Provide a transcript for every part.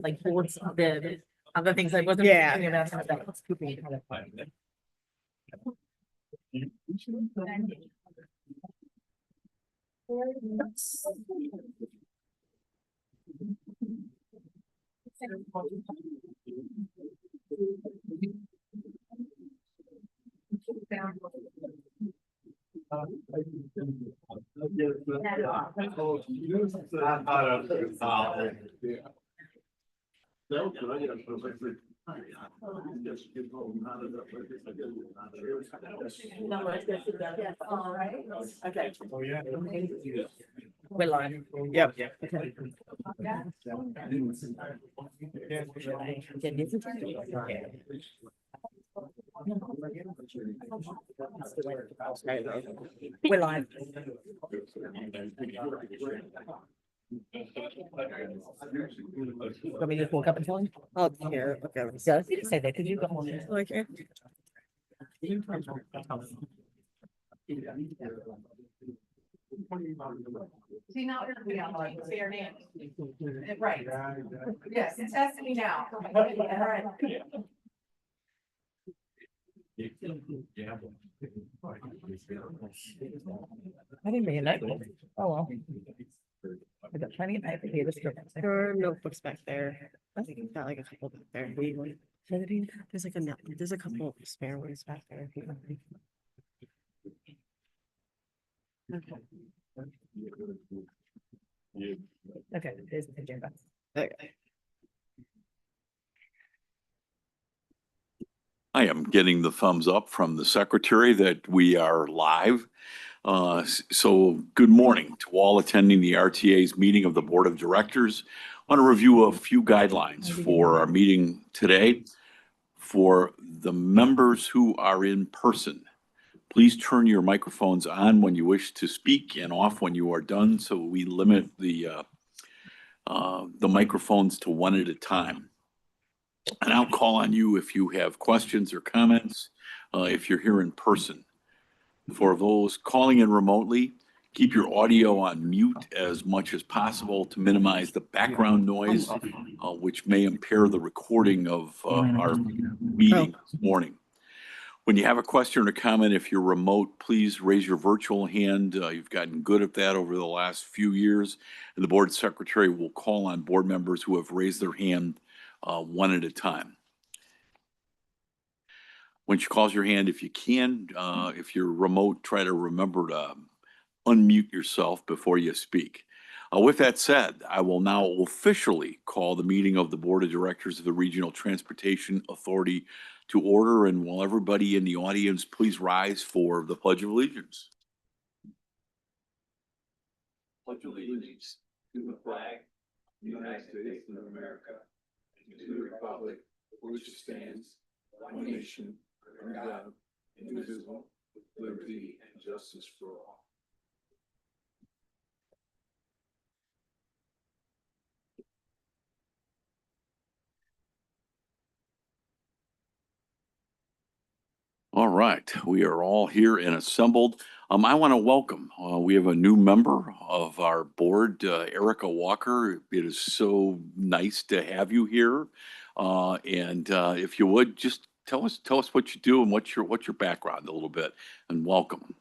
like boards, the other things I wasn't thinking about. Okay. We're live. Yep. Okay. We're live. Want me to just walk up and tell him? Oh, here. Okay. So I didn't say that. Could you go on? Okay. See, now we have like fair name. Right. Yes, it's testing me now. Right. I didn't bring a notebook. Oh, well. I got plenty of paper here. There are notebooks back there. I think we've got like a couple back there. There's like there's a couple of spare ones back there. If you want. Okay, there's the agenda. Okay. I am getting the thumbs up from the secretary that we are live. So good morning to all attending the RTA's meeting of the Board of Directors. I want to review a few guidelines for our meeting today. For the members who are in person, please turn your microphones on when you wish to speak and off when you are done, so we limit the microphones to one at a time. And I'll call on you if you have questions or comments, if you're here in person. For those calling in remotely, keep your audio on mute as much as possible to minimize the background noise, which may impair the recording of our meeting this morning. When you have a question or comment, if you're remote, please raise your virtual hand. You've gotten good at that over the last few years, and the board secretary will call on board members who have raised their hand one at a time. When she calls your hand, if you can, if you're remote, try to remember to unmute yourself before you speak. With that said, I will now officially call the meeting of the Board of Directors of the Regional Transportation Authority to order. And will everybody in the audience please rise for the Pledge of Allegiance? Pledge of Allegiance to the flag of the United States of America, and to the republic for which it stands, one nation, under God, indivisible, with liberty and justice for all. All right, we are all here and assembled. I want to welcome, we have a new member of our board, Erica Walker. It is so nice to have you here. If you would, just tell us what you do and what's your background a little bit, and welcome.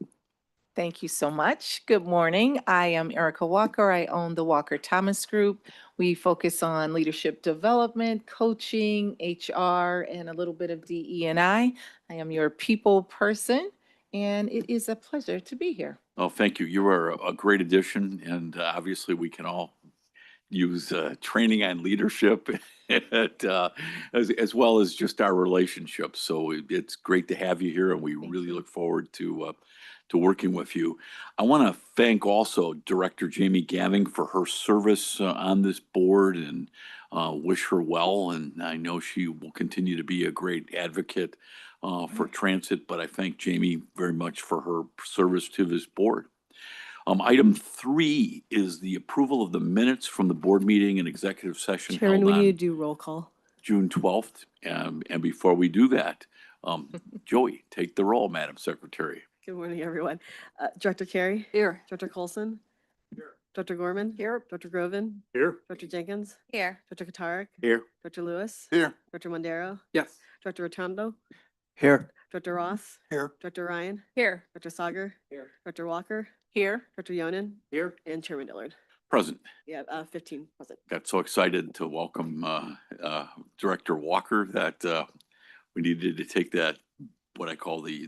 Thank you so much. Good morning. I am Erica Walker. I own the Walker Thomas Group. We focus on leadership development, coaching, HR, and a little bit of DE&I. I am your people person, and it is a pleasure to be here. Oh, thank you. You are a great addition, and obviously we can all use training on leadership as well as just our relationships. So it's great to have you here, and we really look forward to working with you. I want to thank also Director Jamie Gaving for her service on this board, and wish her well. And I know she will continue to be a great advocate for transit, but I thank Jamie very much for her service to this board. Item 3 is the approval of the minutes from the board meeting and executive session Chairman, held we on need to do roll call. June 12th. And before we do that, Joey, take the roll, Madam Secretary. Good morning, everyone. Director Carey? Here. Director Colson? Here. Dr. Gorman. Here. Dr. Groven. Here. Dr. Jenkins. Here. Dr. Katarek. Here. Dr. Lewis. Here. Dr. Mondero. Yes. Dr. Rotundo. Here. Dr. Ross. Here. Dr. Ryan. Here. Dr. Sagar. Here. Dr. Walker. Here. Dr. Yonan. Here. And Chairman Dillard. Present. Yeah, 15 present. Got so excited to welcome Director Walker that we needed to take that, what I call the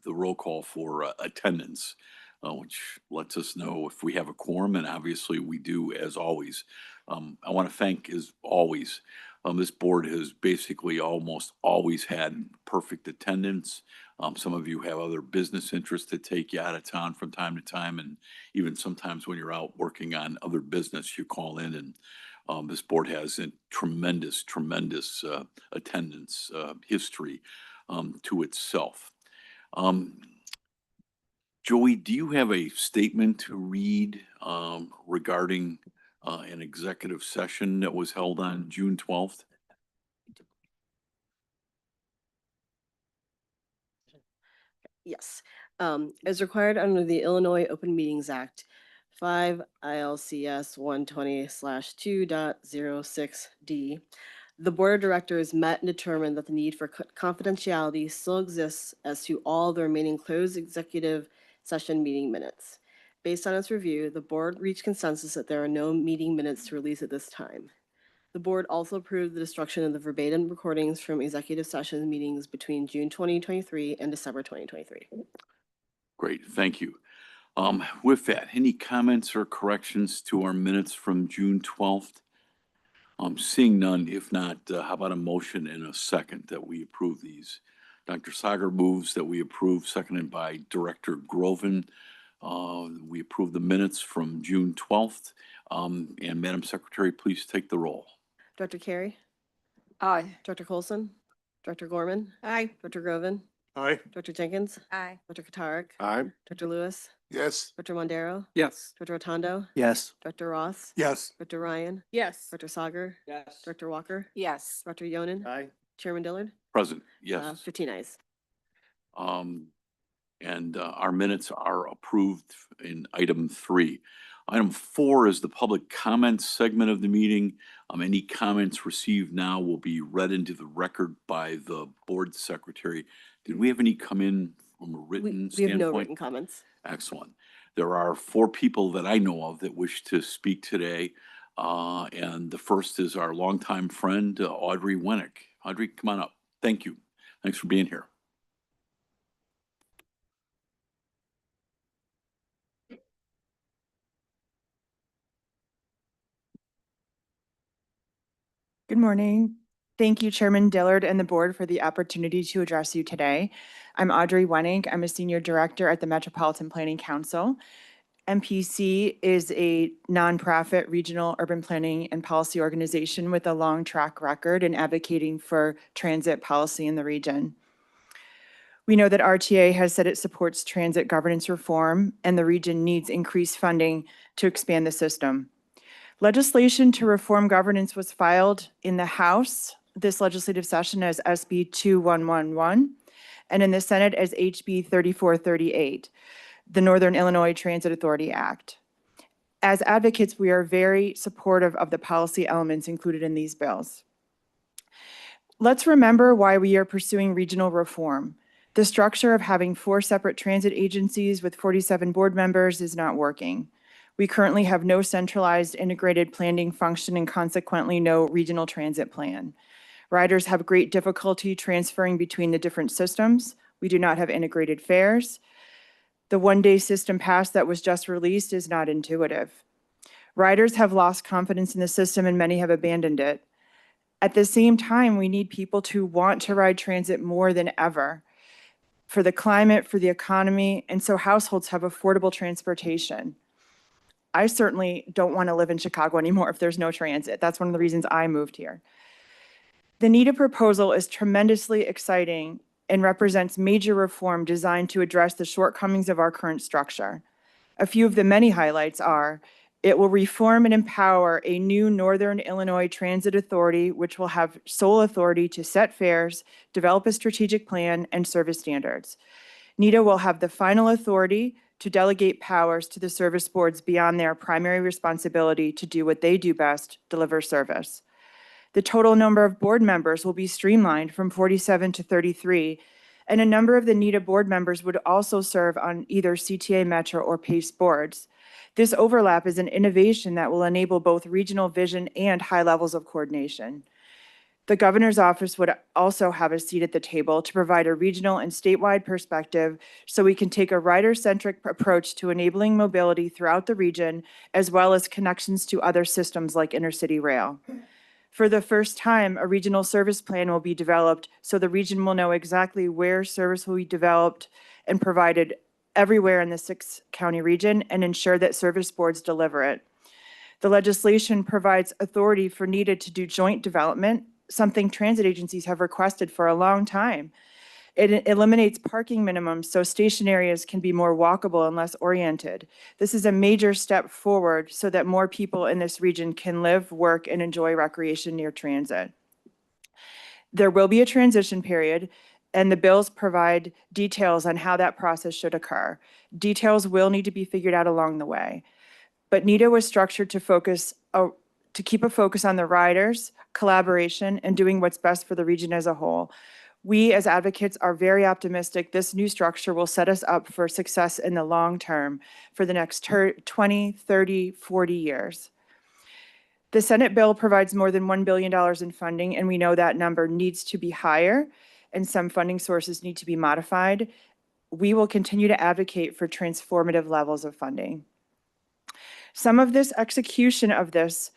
roll call for attendance, which lets us know if we have a quorum, and obviously we do, as always. I want to thank, as always, this board has basically almost always had perfect attendance. Some of you have other business interests that take you out of town from time to time, and even sometimes when you're out working on other business, you call in, and this board has a tremendous attendance history to itself. Joey, do you have a statement to read regarding an executive session that was held on June 12th? Yes. As required under the Illinois Open Meetings Act, 5 ILCS 120/2.06D, the Board of Directors met and determined that the need for confidentiality still exists as to all the remaining closed executive session meeting minutes. Based on its review, the board reached consensus that there are no meeting minutes to release at this time. The board also approved the destruction of the verbatim recordings from executive session meetings between June 2023 and December 2023. Great, thank you. With that, any comments or corrections to our minutes from June 12th? Seeing none, if not, how about a motion in a second that we approve these? Dr. Sagar moves that we approve, seconded by Director Groven. We approve the minutes from June 12th. And Madam Secretary, please take the roll. Dr. Carey, Aye. Dr. Colson, Dr. Gorman, Aye. Dr. Groven, Aye. Dr. Jenkins, Aye. Dr. Katarek, Aye. Dr. Lewis, Yes. Dr. Mondero, Yes. Dr. Rotundo, Yes. Dr. Ross, Yes. Dr. Ryan, Yes. Dr. Sagar, Yes. Dr. Walker, Yes. Dr. Yonan, Aye. Chairman Dillard. Present, yes. 15 ayes. And our minutes are approved in item 3. Item 4 is the public comments segment of the meeting. Any comments received now will be read into the record by the board secretary. Did we have any come in from a We written have standpoint? no written comments. Excellent. There are 4 people that I know of that wish to speak today. And the first is our longtime friend, Audrey Wennick. Audrey, come on up. Thank you. Thanks for being here. Good morning. Thank you, Chairman Dillard and the board for the opportunity to address you today. I'm Audrey Wenning. I'm a senior director at the Metropolitan Planning Council. MPC is a nonprofit regional urban planning and policy organization with a long track record in advocating for transit policy in the region. We know that RTA has said it supports transit governance reform, and the region needs increased funding to expand the system. Legislation to reform governance was filed in the House this legislative session as SB 2111 and in the Senate as HB 3438, the Northern Illinois Transit Authority Act. As advocates, we are very supportive of the policy elements included in these bills. Let's remember why we are pursuing regional reform. The structure of having 4 separate transit agencies with 47 board members is not working. We currently have no centralized integrated planning function and consequently no regional transit plan. Riders have great difficulty transferring between the different systems. We do not have integrated fares. The one-day system pass that was just released is not intuitive. Riders have lost confidence in the system and many have abandoned it. At the same time, we need people to want to ride transit more than ever for the climate, for the economy, and so households have affordable transportation. I certainly don't want to live in Chicago anymore if there's no transit. That's one of the reasons I moved here. The NETA proposal is tremendously exciting and represents major reform designed to address the shortcomings of our current structure. A few of the many highlights are, it will reform and empower a new Northern Illinois Transit Authority, which will have sole authority to set fares, develop a strategic plan, and service standards. NETA will have the final authority to delegate powers to the service boards beyond their primary responsibility to do what they do best, deliver service. The total number of board members will be streamlined from 47 to 33, and a number of the NEDA board members would also serve on either CTA Metro or PACE boards. This overlap is an innovation that will enable both regional vision and high levels of coordination. The governor's office would also have a seat at the table to provide a regional and statewide perspective so we can take a rider-centric approach to enabling mobility throughout the region, as well as connections to other systems like intercity rail. For the first time, a regional service plan will be developed so the region will know exactly where service will be developed and provided everywhere in the 6-county region and ensure that service boards deliver it. The legislation provides authority for NEDA to do joint development, something transit agencies have requested for a long time. It eliminates parking minimums so station areas can be more walkable and less oriented. This is a major step forward so that more people in this region can live, work, and enjoy recreation near transit. There will be a transition period, and the bills provide details on how that process should occur. Details will need to be figured out along the way. But NEDA was structured to keep a focus on the riders, collaboration, and doing what's best for the region as a whole. We as advocates are very optimistic this new structure will set us up for success in the long term for the next 20, 30, 40 years. The Senate bill provides more than $1 billion in funding, and we know that number needs to be higher, and some funding sources need to be modified. We will continue to advocate for transformative levels of funding. Some of this execution of this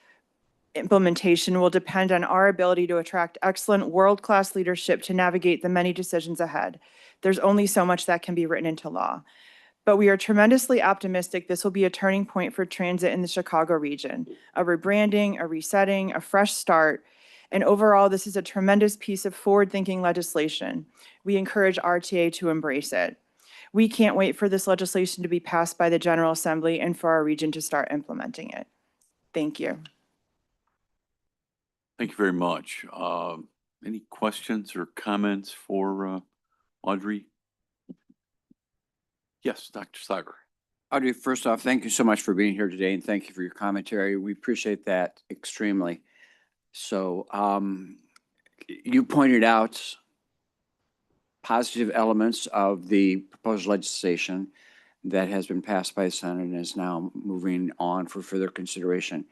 implementation will depend on our ability to attract excellent world-class leadership to navigate the many decisions ahead. There's only so much that can be written into law. But we are tremendously optimistic this will be a turning point for transit in the Chicago region, a rebranding, a resetting, a fresh start. And overall, this is a tremendous piece of forward-thinking legislation. We encourage RTA to embrace it. We can't wait for this legislation to be passed by the General Assembly and for our region to start implementing it. Thank you. Thank you very much. Any questions or comments for Audrey? Yes, Dr. Cyber. Audrey, first off, thank you so much for being here today, and thank you for your commentary. We appreciate that extremely. So you pointed out positive elements of the proposed legislation that has been passed by the Senate and is now moving on for further consideration.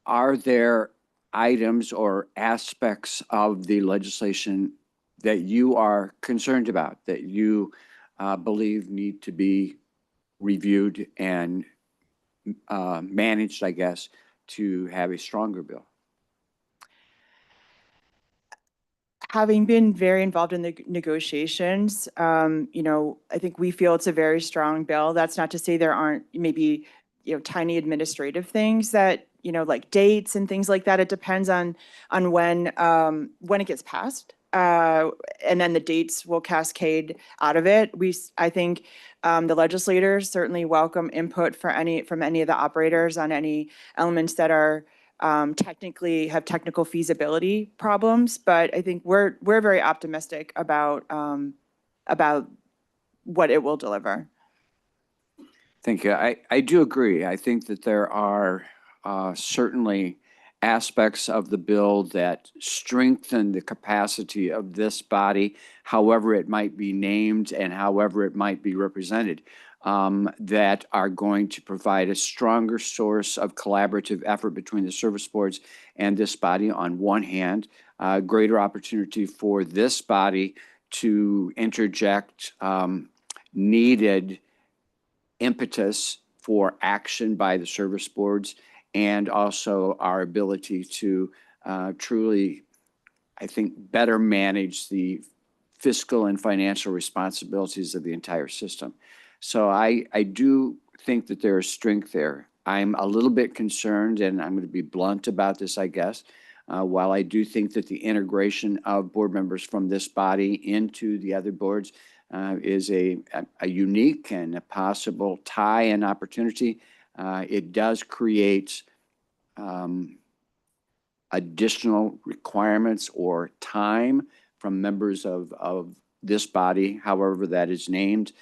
Are there items or aspects of the legislation that you are concerned about, that you believe need to be reviewed and managed, I guess, to have a stronger bill? Having been very involved in the negotiations, I think we feel it's a very strong bill. That's not to say there aren't maybe, tiny administrative things that, like dates and things like that. It depends on when it gets passed. And then the dates will cascade out of it. I think the legislators certainly welcome input from any of the operators on any elements that are technically have technical feasibility problems, but I think we're very optimistic about what it will deliver. Thank you. I do agree. I think that there are certainly aspects of the bill that strengthen the capacity of this body, however it might be named and however it might be represented, that are going to provide a stronger source of collaborative effort between the service boards and this body on one hand, greater opportunity for this body to interject needed impetus for action by the service boards, and also our ability to truly, I think, better manage the fiscal and financial responsibilities of the entire system. So I do think that there is strength there. I'm a little bit concerned, and I'm going to be blunt about this, I guess. While I do think that the integration of board members from this body into the other boards is a unique and a possible tie and opportunity, it does create additional requirements or time from members of this body, however that is named,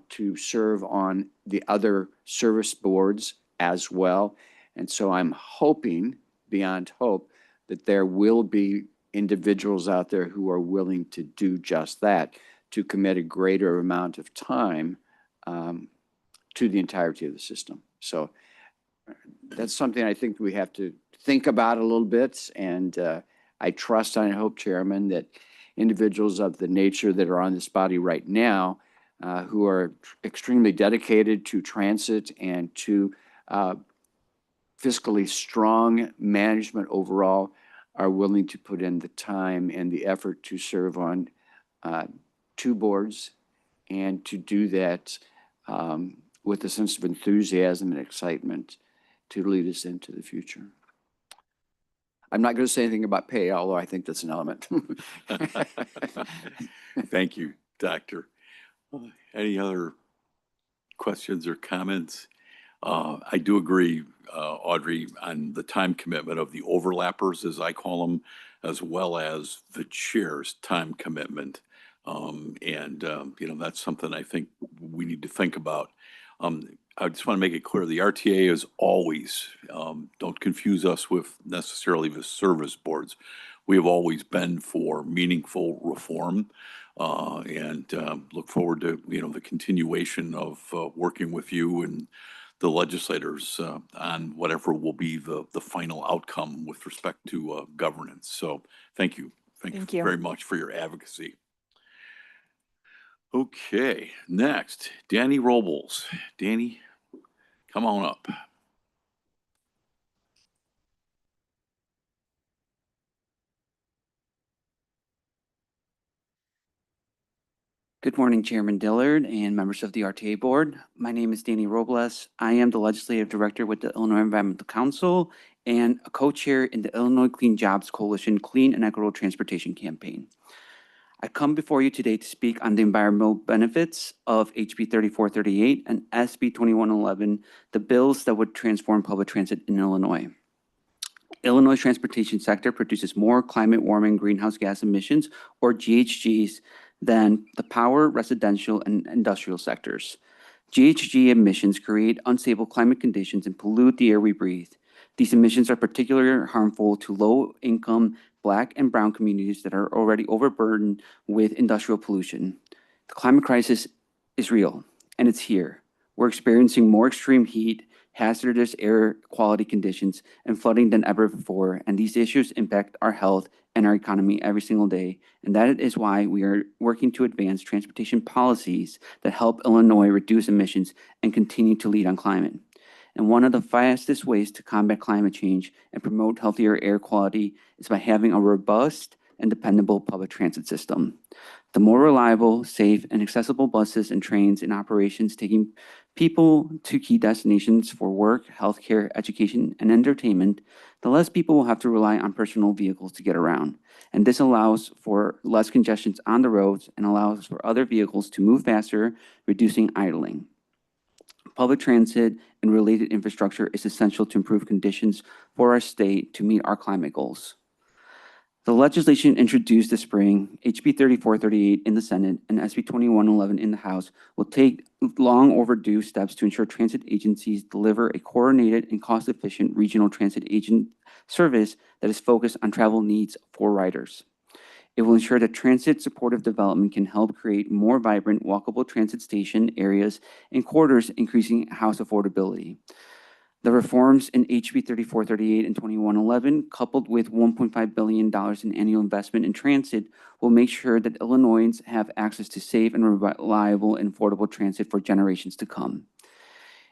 to serve on the other service boards as well. And so I'm hoping, beyond hope, that there will be individuals out there who are willing to do just that, to commit a greater amount of time to the entirety of the system. So that's something I think we have to think about a little bit. And I trust and I hope, Chairman, that individuals of the nature that are on this body right now, who are extremely dedicated to transit and to fiscally strong management overall, are willing to put in the time and the effort to serve on two boards and to do that with a sense of enthusiasm and excitement to lead us into the future. I'm not going to say anything about pay, although I think that's an element. Thank you, Doctor. Any other questions or comments? I do agree, Audrey, on the time commitment of the overlappers, as I call them, as well as the chair's time commitment. That's something I think we need to think about. I just want to make it clear, the RTA is always, don't confuse us with necessarily the service boards. We have always been for meaningful reform, and look forward to, the continuation of working with you and the legislators on whatever will be the final outcome with respect to governance. So thank you. Thank you very much for your advocacy. Okay, next, Danny Robles. Danny, come on up. Good morning, Chairman Dillard and members of the RTA Board. My name is Danny Robles. I am the Legislative Director with the Illinois Environmental Council and a co-chair in the Illinois Clean Jobs Coalition Clean and Equitable Transportation Campaign. I come before you today to speak on the environmental benefits of HB 3438 and SB 2111, the bills that would transform public transit in Illinois. Illinois transportation sector produces more climate warming greenhouse gas emissions, or GHGs, than the power, residential, and industrial sectors. GHG emissions create unstable climate conditions and pollute the air we breathe. These emissions are particularly harmful to low-income Black and Brown communities that are already overburdened with industrial pollution. The climate crisis is real, and it's here. We're experiencing more extreme heat, hazardous air quality conditions, and flooding than ever before, and these issues impact our health and our economy every single day, and that is why we are working to advance transportation policies that help Illinois reduce emissions and continue to lead on climate. And one of the fastest ways to combat climate change and promote healthier air quality is by having a robust and dependable public transit system. The more reliable, safe, and accessible buses and trains in operations taking people to key destinations for work, healthcare, education, and entertainment, the less people will have to rely on personal vehicles to get around. And this allows for less congestions on the roads and allows for other vehicles to move faster, reducing idling. Public transit and related infrastructure is essential to improve conditions for our state to meet our climate goals. The legislation introduced this spring, HB 3438 in the Senate and SB 2111 in the House, will take long overdue steps to ensure transit agencies deliver a coordinated and cost-efficient regional transit agent service that is focused on travel needs for riders. It will ensure that transit supportive development can help create more vibrant, walkable transit station areas and corridors, increasing house affordability. The reforms in HB 3438 and 2111, coupled with $1.5 billion in annual investment in transit, will make sure that Illinoisans have access to safe and reliable and affordable transit for generations to come.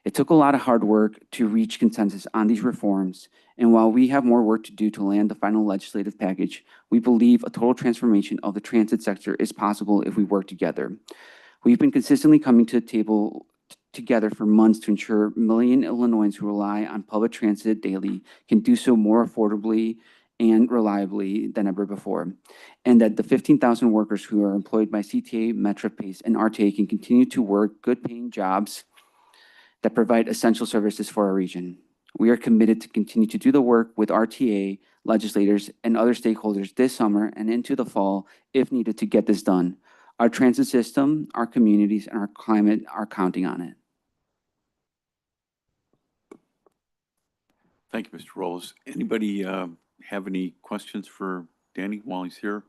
It took a lot of hard work to reach consensus on these reforms, and while we have more work to do to land the final legislative package, we believe a total transformation of the transit sector is possible if we work together. We've been consistently coming to the table together for months to ensure million Illinoisans who rely on public transit daily can do so more affordably and reliably than ever before, and that the 15,000 workers who are employed by CTA, MetroPace, and RTA can continue to work good-paying jobs that provide essential services for our region. We are committed to continue to do the work with RTA, legislators, and other stakeholders this summer and into the fall if needed to get this done. Our transit system, our communities, and our climate are counting on it. Thank you, Mr. Rolls. Anybody have any questions for Danny while he's here?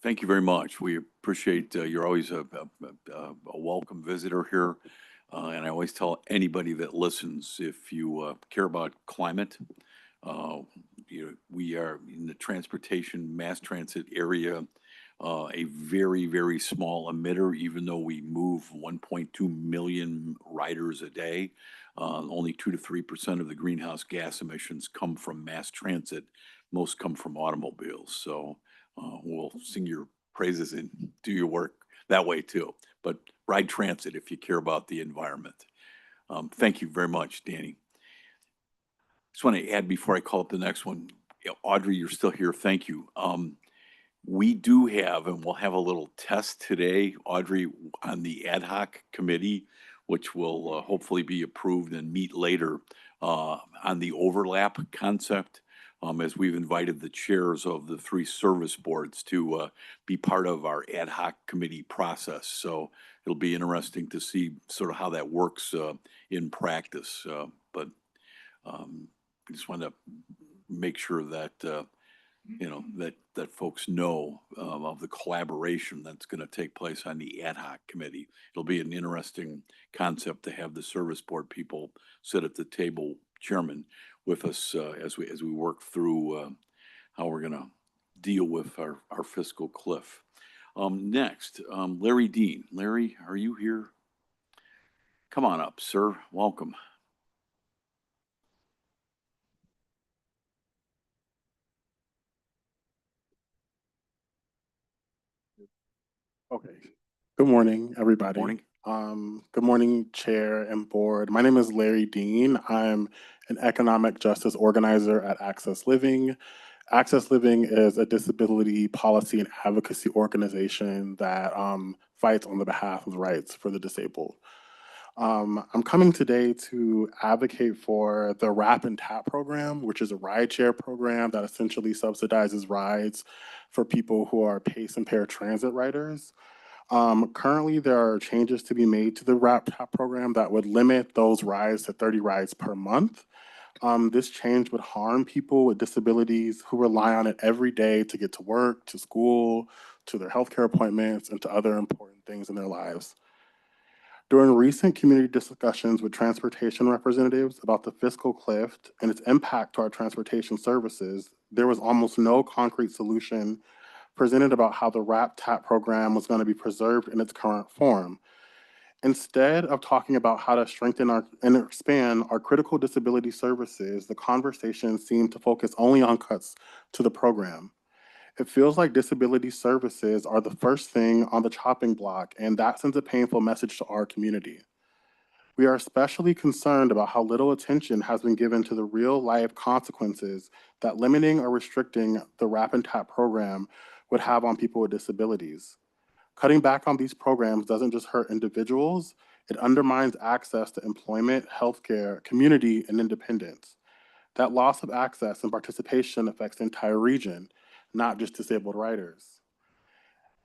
Thank you very much. We appreciate, you're always a welcome visitor here. And I always tell anybody that listens, if you care about climate, we are in the transportation, mass transit area, a very, very small emitter, even though we move 1.2 million riders a day. Only 2 to 3% of the greenhouse gas emissions come from mass transit. Most come from automobiles. So we'll sing your praises and do your work that way too. But ride transit if you care about the environment. Thank you very much, Danny. Just want to add before I call up the next one, Audrey, you're still here. Thank you. We do have, and we'll have a little test today, Audrey, on the ad hoc committee, which will hopefully be approved and meet later on the overlap concept. As we've invited the chairs of the 3 service boards to be part of our ad hoc committee process. So it'll be interesting to see sort of how that works in practice. But I just want to make sure that, that folks know of the collaboration that's going to take place on the ad hoc committee. It'll be an interesting concept to have the service board people sit at the table, chairman, with us as we work through how we're going to deal with our fiscal cliff. Next, Larry Dean. Larry, are you here? Come on up, sir. Welcome. Okay. Good morning, everybody. Morning. Good morning, Chair and Board. My name is Larry Dean. I'm an economic justice organizer at Access Living. Access Living is a disability policy and advocacy organization that fights on the behalf of the rights for the disabled. I'm coming today to advocate for the RAP and TAP program, which is a rideshare program that essentially subsidizes rides for people who are PACE impaired transit riders. Currently, there are changes to be made to the RAP TAP program that would limit those rides to 30 rides per month. This change would harm people with disabilities who rely on it every day to get to work, to school, to their healthcare appointments, and to other important things in their lives. During recent community discussions with transportation representatives about the fiscal cliff and its impact to our transportation services, there was almost no concrete solution presented about how the RAP TAP program was going to be preserved in its current form. Instead of talking about how to strengthen and expand our critical disability services, the conversation seemed to focus only on cuts to the program. It feels like disability services are the first thing on the chopping block, and that sends a painful message to our community. We are especially concerned about how little attention has been given to the real-life consequences that limiting or restricting the RAP and TAP program would have on people with disabilities. Cutting back on these programs doesn't just hurt individuals, it undermines access to employment, healthcare, community, and independence. That loss of access and participation affects the entire region, not just disabled riders.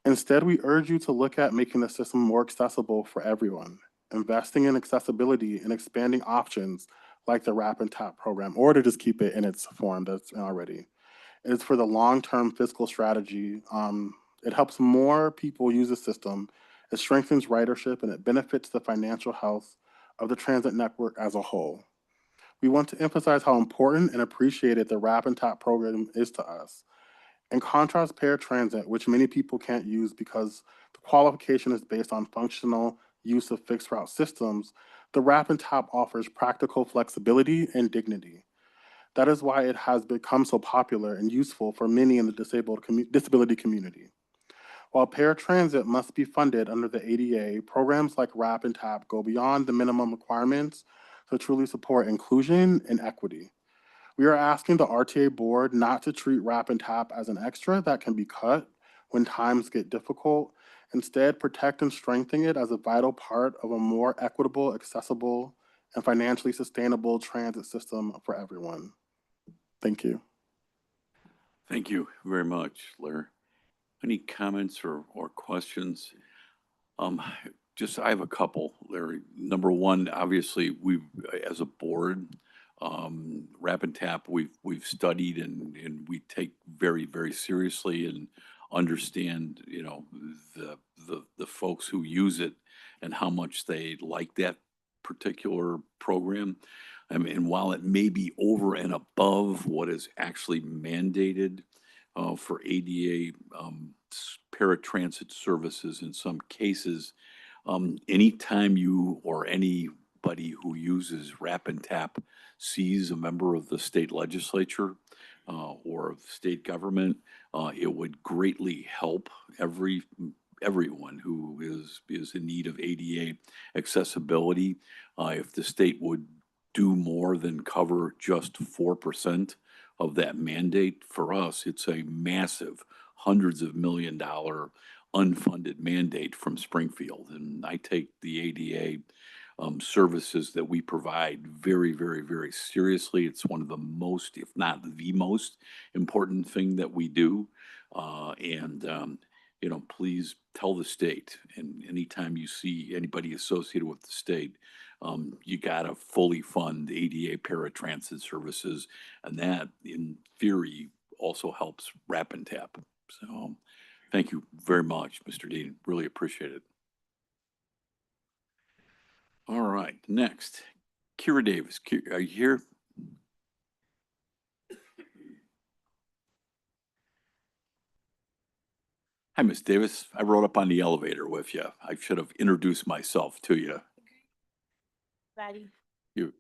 Instead, we urge you to look at making the system more accessible for everyone, investing in accessibility and expanding options like the RAP and TAP program, or to just keep it in its form that's already. It's for the long-term fiscal strategy. It helps more people use the system, it strengthens ridership, and it benefits the financial health of the transit network as a whole. We want to emphasize how important and appreciated the RAP and TAP program is to us. In contrast, paratransit, which many people can't use because the qualification is based on functional use of fixed route systems, the RAP and TAP offers practical flexibility and dignity. That is why it has become so popular and useful for many in the disability community. While paratransit must be funded under the ADA, programs like RAP and TAP go beyond the minimum requirements to truly support inclusion and equity. We are asking the RTA board not to treat RAP and TAP as an extra that can be cut when times get difficult. Instead, protect and strengthen it as a vital part of a more equitable, accessible, and financially sustainable transit system for everyone. Thank you. Thank you very much, Larry. Any comments or questions? Um, I have a couple, Larry. Number one, obviously, as a board, Rapid Tap, we've studied and we take very, very seriously and understand, the folks who use it and how much they like that particular program. I mean, and while it may be over and above what is actually mandated, for ADA, paratransit services in some cases, anytime you or anybody who uses Rapid Tap sees a member of the state legislature, or of state government, it would greatly help everyone who is in need of ADA accessibility. If the state would do more than cover just 4% of that mandate, for us, it's a massive hundreds of $1 million unfunded mandate from Springfield. And I take the ADA services that we provide very, very, very seriously. It's one of the most, if not the most important thing that we do. Please tell the state, and anytime you see anybody associated with the state, you gotta fully fund ADA paratransit services, and that, in theory, also helps Rapid Tap. So, thank you very much, Mr. Dean. Really appreciate it. All right, next, Kira Davis. Are you here? Hi, Miss Davis. I rode up on the elevator with you. I should have introduced myself to you. Buddy. You,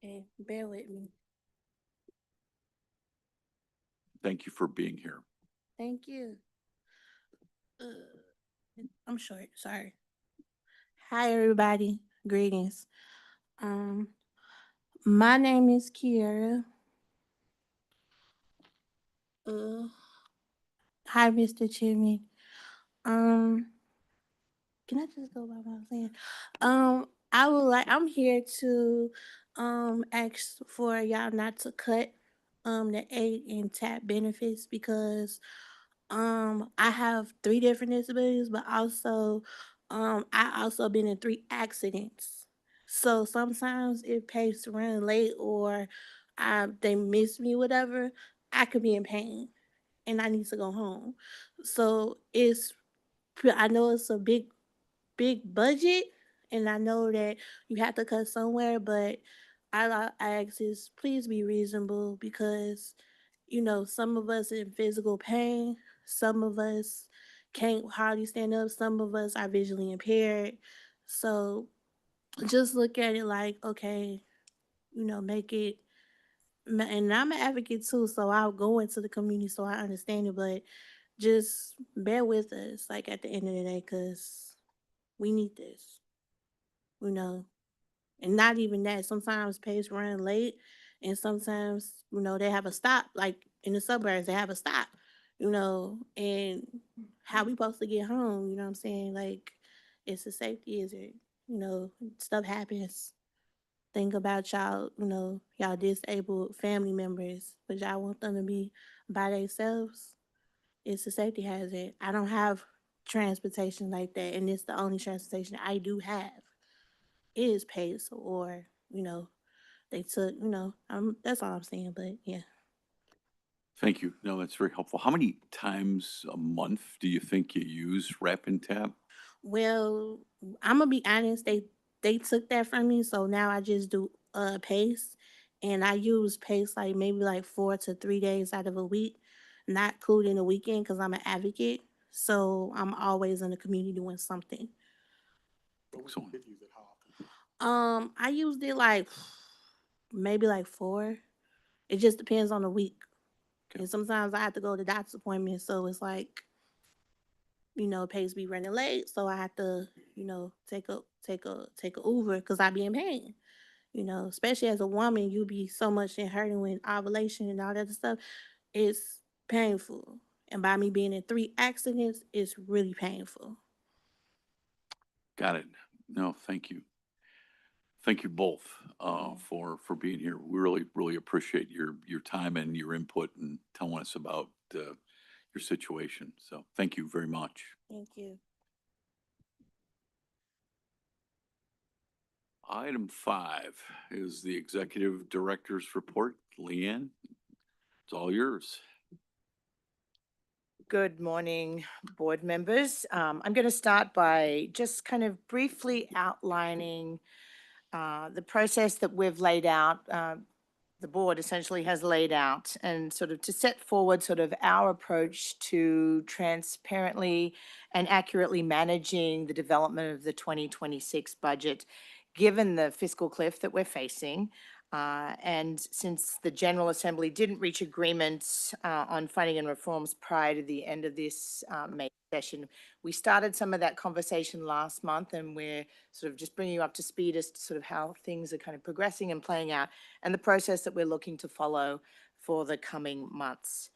Okay, bear with me. thank you for being here. Thank you. I'm short, sorry. Hi, everybody. Greetings. My name is Kiera. Uh, Hi, Mr. Chairman. Um, can I just go by what I'm saying? I'm here to ask for y'all not to cut the aid and tap benefits because I have 3 different disabilities, but also I also been in 3 accidents. So sometimes it pays to run late or they miss me, whatever, I could be in pain and I need to go home. So I know it's a big budget, and I know that you have to cut somewhere, but I ask this, please be reasonable because some of us in physical pain, some of us can't hardly stand up, some of us are visually impaired. So just look at it like, okay, make it. And I'm an advocate too, so I'll go into the community so I understand it, but just bear with us, like at the end of the day, because we need this, you know. And not even that, sometimes pays run late, and sometimes, they have a stop, like in the suburbs, they have a stop, and how we supposed to get home, you know what I'm saying? Like, it's a safety hazard, stuff happens. Think about y'all, y'all disabled family members, but y'all want them to be by themselves. It's a safety hazard. I don't have transportation like that, and it's the only transportation I do have is paid, so, or they took, that's all I'm saying. But yeah, Thank you. No, that's very helpful. How many times a month do you think you use Rapid Tap? well, I'm gonna be honest. They took that from me, so now I just do pace, and I use pace like maybe like 4 to 3 days out of a week, not including the weekend because I'm an advocate. So I'm always in the community doing something. But when Excellent. you did use it, how often? I used it like maybe like 4. It just depends on the week. Okay. And sometimes I have to go to doctor's appointments, so it's like, pays be running late, so I have to, take a Uber because I be in pain. Especially as a woman, you be so much in hurting with ovulation and all that other stuff. It's painful, and by me being in 3 accidents, it's really painful. Got it. No, thank you. thank you both for being here. We really appreciate your time and your input and telling us about your situation. So thank you very much. Thank you. Item 5 is the Executive Director's Report. Leanne, it's all yours. Good morning, board members. I'm going to start by just kind of briefly outlining the process that we've laid out, the board essentially has laid out, and sort of to set forward sort of our approach to transparently and accurately managing the development of the 2026 budget, given the fiscal cliff that we're facing. And since the General Assembly didn't reach agreement on funding and reforms prior to the end of this May session, we started some of that conversation last month, and we're sort of just bringing you up to speed as to sort of how things are kind of progressing and playing out, and the process that we're looking to follow for the coming months.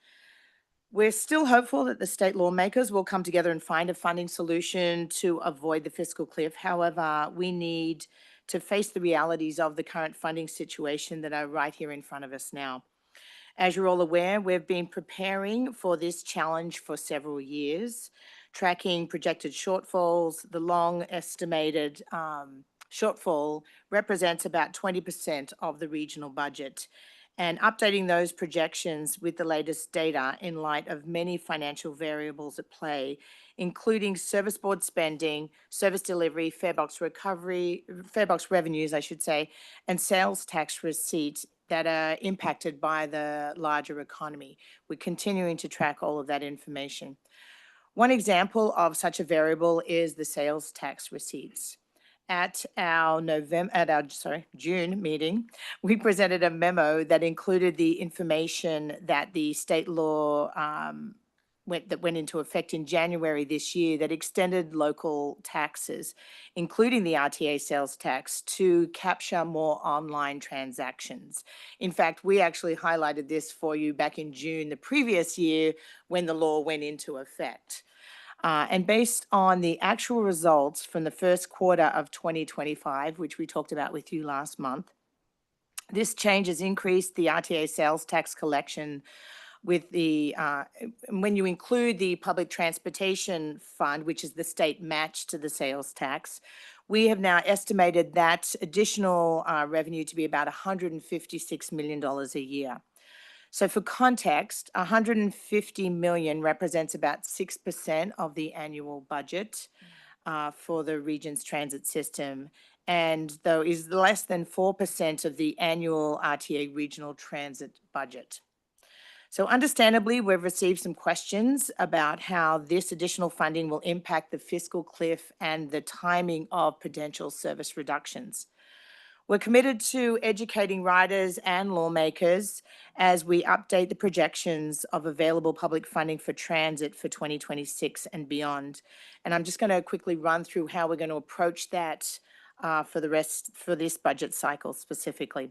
We're still hopeful that the state lawmakers will come together and find a funding solution to avoid the fiscal cliff. However, we need to face the realities of the current funding situation that are right here in front of us now. As you're all aware, we've been preparing for this challenge for several years, tracking projected shortfalls. The long estimated shortfall represents about 20% of the regional budget, and updating those projections with the latest data in light of many financial variables at play, including service board spending, service delivery, fare box revenues, I should say, and sales tax receipts that are impacted by the larger economy. We're continuing to track all of that information. One example of such a variable is the sales tax receipts. At our June meeting, we presented a memo that included the information that the state law that went into effect in January this year that extended local taxes, including the RTA sales tax, to capture more online transactions. In fact, we actually highlighted this for you back in June the previous year when the law went into effect. And based on the actual results from the first quarter of 2025, which we talked about with you last month, this change has increased the RTA sales tax collection with the, when you include the public transportation fund, which is the state match to the sales tax, we have now estimated that additional revenue to be about $156 million a year. So for context, 150 million represents about 6% of the annual budget for the region's transit system, and though is less than 4% of the annual RTA regional transit budget. So understandably, we've received some questions about how this additional funding will impact the fiscal cliff and the timing of potential service reductions. We're committed to educating riders and lawmakers as we update the projections of available public funding for transit for 2026 and beyond. And I'm just going to quickly run through how we're going to approach that for this budget cycle specifically.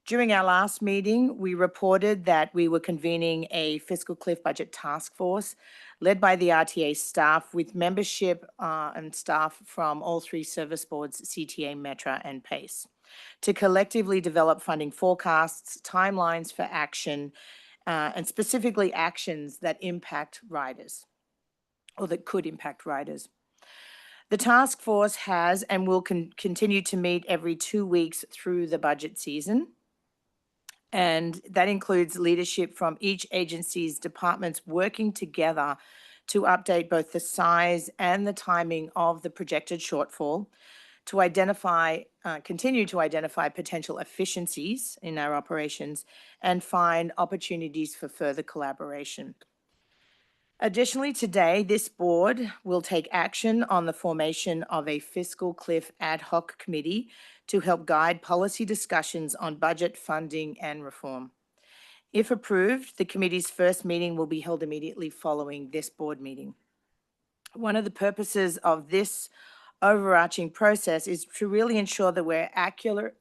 During our last meeting, we reported that we were convening a fiscal cliff budget task force led by the RTA staff with membership and staff from all three service boards, CTA, Metra, and PACE, to collectively develop funding forecasts, timelines for action, and specifically actions that impact riders or that could impact riders. The task force has and will continue to meet every 2 weeks through the budget season. And that includes leadership from each agency's departments working together to update both the size and the timing of the projected shortfall, to continue to identify potential efficiencies in our operations and find opportunities for further collaboration. Additionally, today, this board will take action on the formation of a fiscal cliff ad hoc committee to help guide policy discussions on budget funding and reform. If approved, the committee's first meeting will be held immediately following this board meeting. One of the purposes of this overarching process is to really ensure that we're accurately,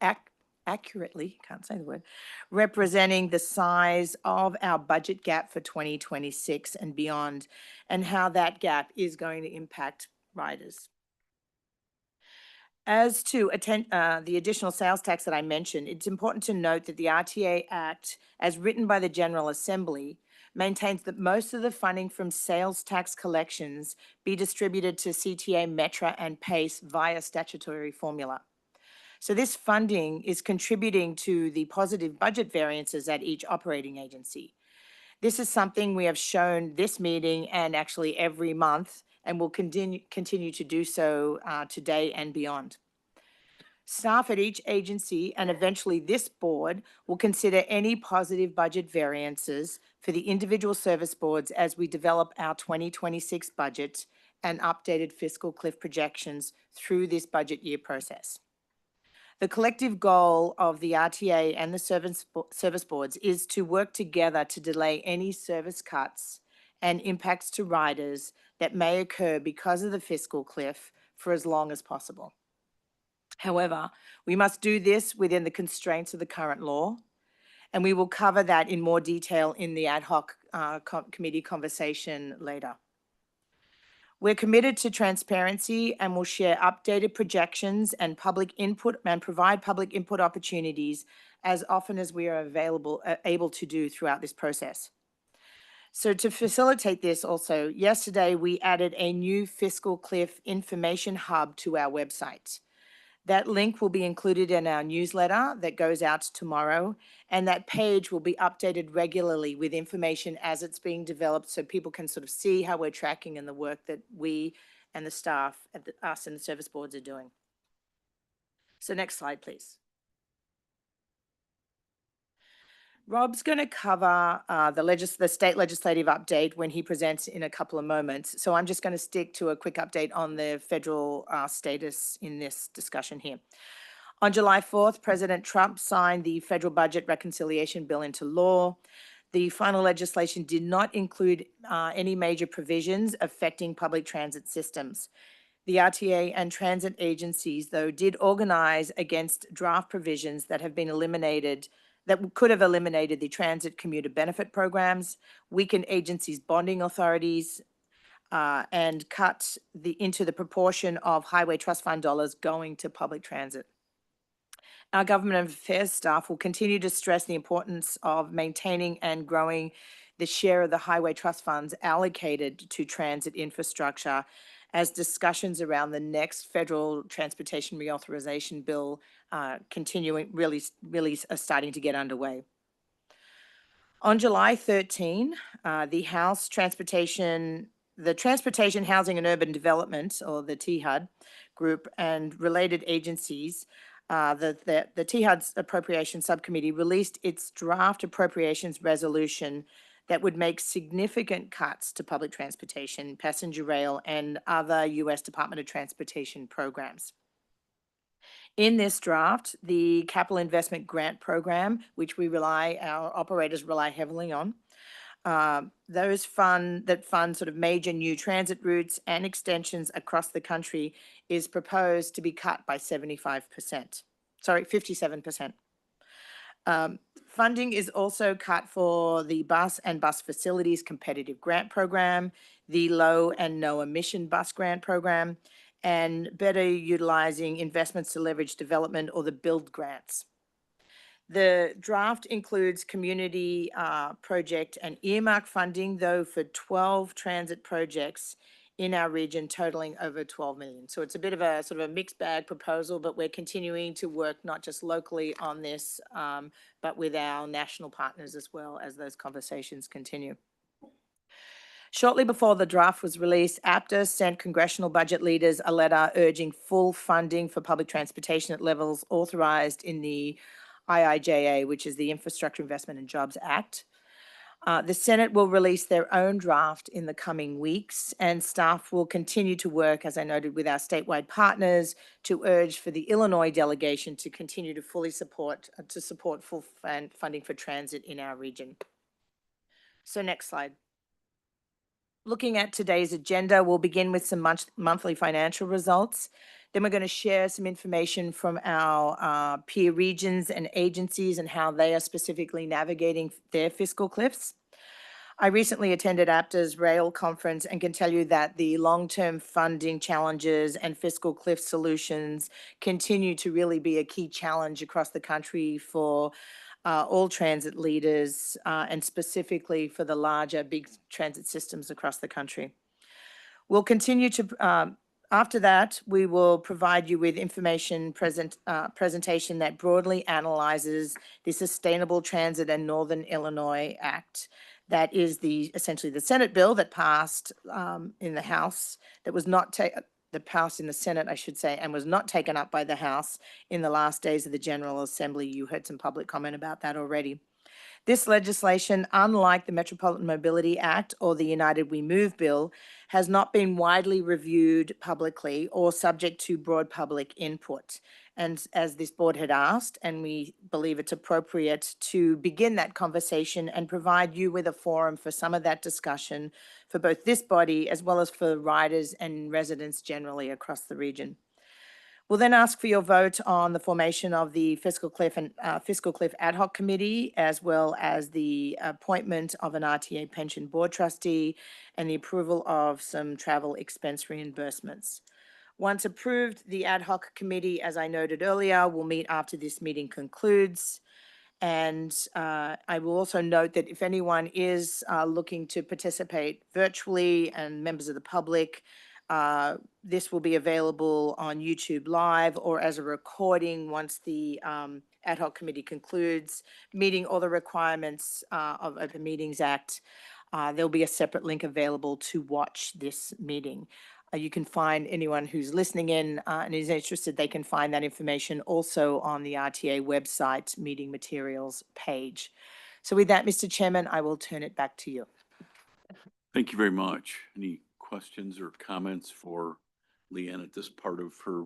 can't say the word, representing the size of our budget gap for 2026 and beyond, and how that gap is going to impact riders. As to the additional sales tax that I mentioned, it's important to note that the RTA Act, as written by the General Assembly, maintains that most of the funding from sales tax collections be distributed to CTA, Metra, and PACE via statutory formula. So this funding is contributing to the positive budget variances at each operating agency. This is something we have shown this meeting and actually every month, and will continue to do so today and beyond. Staff at each agency and eventually this board will consider any positive budget variances for the individual service boards as we develop our 2026 budget and updated fiscal cliff projections through this budget year process. The collective goal of the RTA and the service boards is to work together to delay any service cuts and impacts to riders that may occur because of the fiscal cliff for as long as possible. However, we must do this within the constraints of the current law, and we will cover that in more detail in the ad hoc committee conversation later. We're committed to transparency and will share updated projections and public input and provide public input opportunities as often as we are able to do throughout this process. So to facilitate this also, yesterday we added a new fiscal cliff information hub to our website. That link will be included in our newsletter that goes out tomorrow, and that page will be updated regularly with information as it's being developed so people can sort of see how we're tracking and the work that we and the staff, us and the service boards are doing. So next slide, please. Rob's going to cover the state legislative update when he presents in a couple of moments. So I'm just going to stick to a quick update on the federal status in this discussion here. On July 4th, President Trump signed the federal budget reconciliation bill into law. The final legislation did not include any major provisions affecting public transit systems. The RTA and transit agencies, though, did organize against draft provisions that have been eliminated that could have eliminated the transit commuter benefit programs, weakened agencies' bonding authorities, and cut into the proportion of highway trust fund dollars going to public transit. Our government affairs staff will continue to stress the importance of maintaining and growing the share of the highway trust funds allocated to transit infrastructure as discussions around the next federal transportation reauthorization bill really are starting to get underway. On July 13, the Transportation, Housing and Urban Development, or the THUD group, and related agencies, the THUD's Appropriation Subcommittee released its draft appropriations resolution that would make significant cuts to public transportation, passenger rail, and other U.S. Department of Transportation programs. In this draft, the Capital Investment Grant Program, which our operators rely heavily on, those fund sort of major new transit routes and extensions across the country is proposed to be cut by 57%. Funding is also cut for the Bus and Bus Facilities Competitive Grant Program, the Low and No Emission Bus Grant Program, and better utilizing investments to leverage development or the build grants. The draft includes community project and earmark funding, though, for 12 transit projects in our region totaling over 12 million. So it's a bit of a sort of a mixed bag proposal, but we're continuing to work not just locally on this, but with our national partners as well as those conversations continue. Shortly before the draft was released, APTA sent congressional budget leaders a letter urging full funding for public transportation at levels authorized in the IIJA, which is the Infrastructure Investment and Jobs Act. The Senate will release their own draft in the coming weeks, and staff will continue to work, as I noted, with our statewide partners to urge for the Illinois delegation to continue to fully support full funding for transit in our region. So next slide. Looking at today's agenda, we'll begin with some monthly financial results. Then we're going to share some information from our peer regions and agencies and how they are specifically navigating their fiscal cliffs. I recently attended APTA's rail conference and can tell you that the long-term funding challenges and fiscal cliff solutions continue to really be a key challenge across the country for all transit leaders and specifically for the larger big transit systems across the country. We'll continue to, after that, we will provide you with information presentation that broadly analyzes the Sustainable Transit and Northern Illinois Act. That is essentially the Senate bill that passed in the House, that was not that passed in the Senate, I should say, and was not taken up by the House in the last days of the General Assembly. You heard some public comment about that already. This legislation, unlike the Metropolitan Mobility Act or the United We Move bill, has not been widely reviewed publicly or subject to broad public input. And as this board had asked, and we believe it's appropriate to begin that conversation and provide you with a forum for some of that discussion for both this body as well as for riders and residents generally across the region. We'll then ask for your vote on the formation of the Fiscal Cliff Ad Hoc Committee, as well as the appointment of an RTA Pension Board Trustee and the approval of some travel expense reimbursements. Once approved, the Ad Hoc Committee, as I noted earlier, will meet after this meeting concludes. And I will also note that if anyone is looking to participate virtually and members of the public, this will be available on YouTube Live or as a recording once the ad hoc committee concludes, meeting all the requirements of Open Meetings Act. There'll be a separate link available to watch this meeting. You can find anyone who's listening in and is interested, they can find that information also on the RTA website meeting materials page. So with that, Mr. Chairman, I will turn it back to you. Thank you very much. Any questions or comments for Leanne at this part of her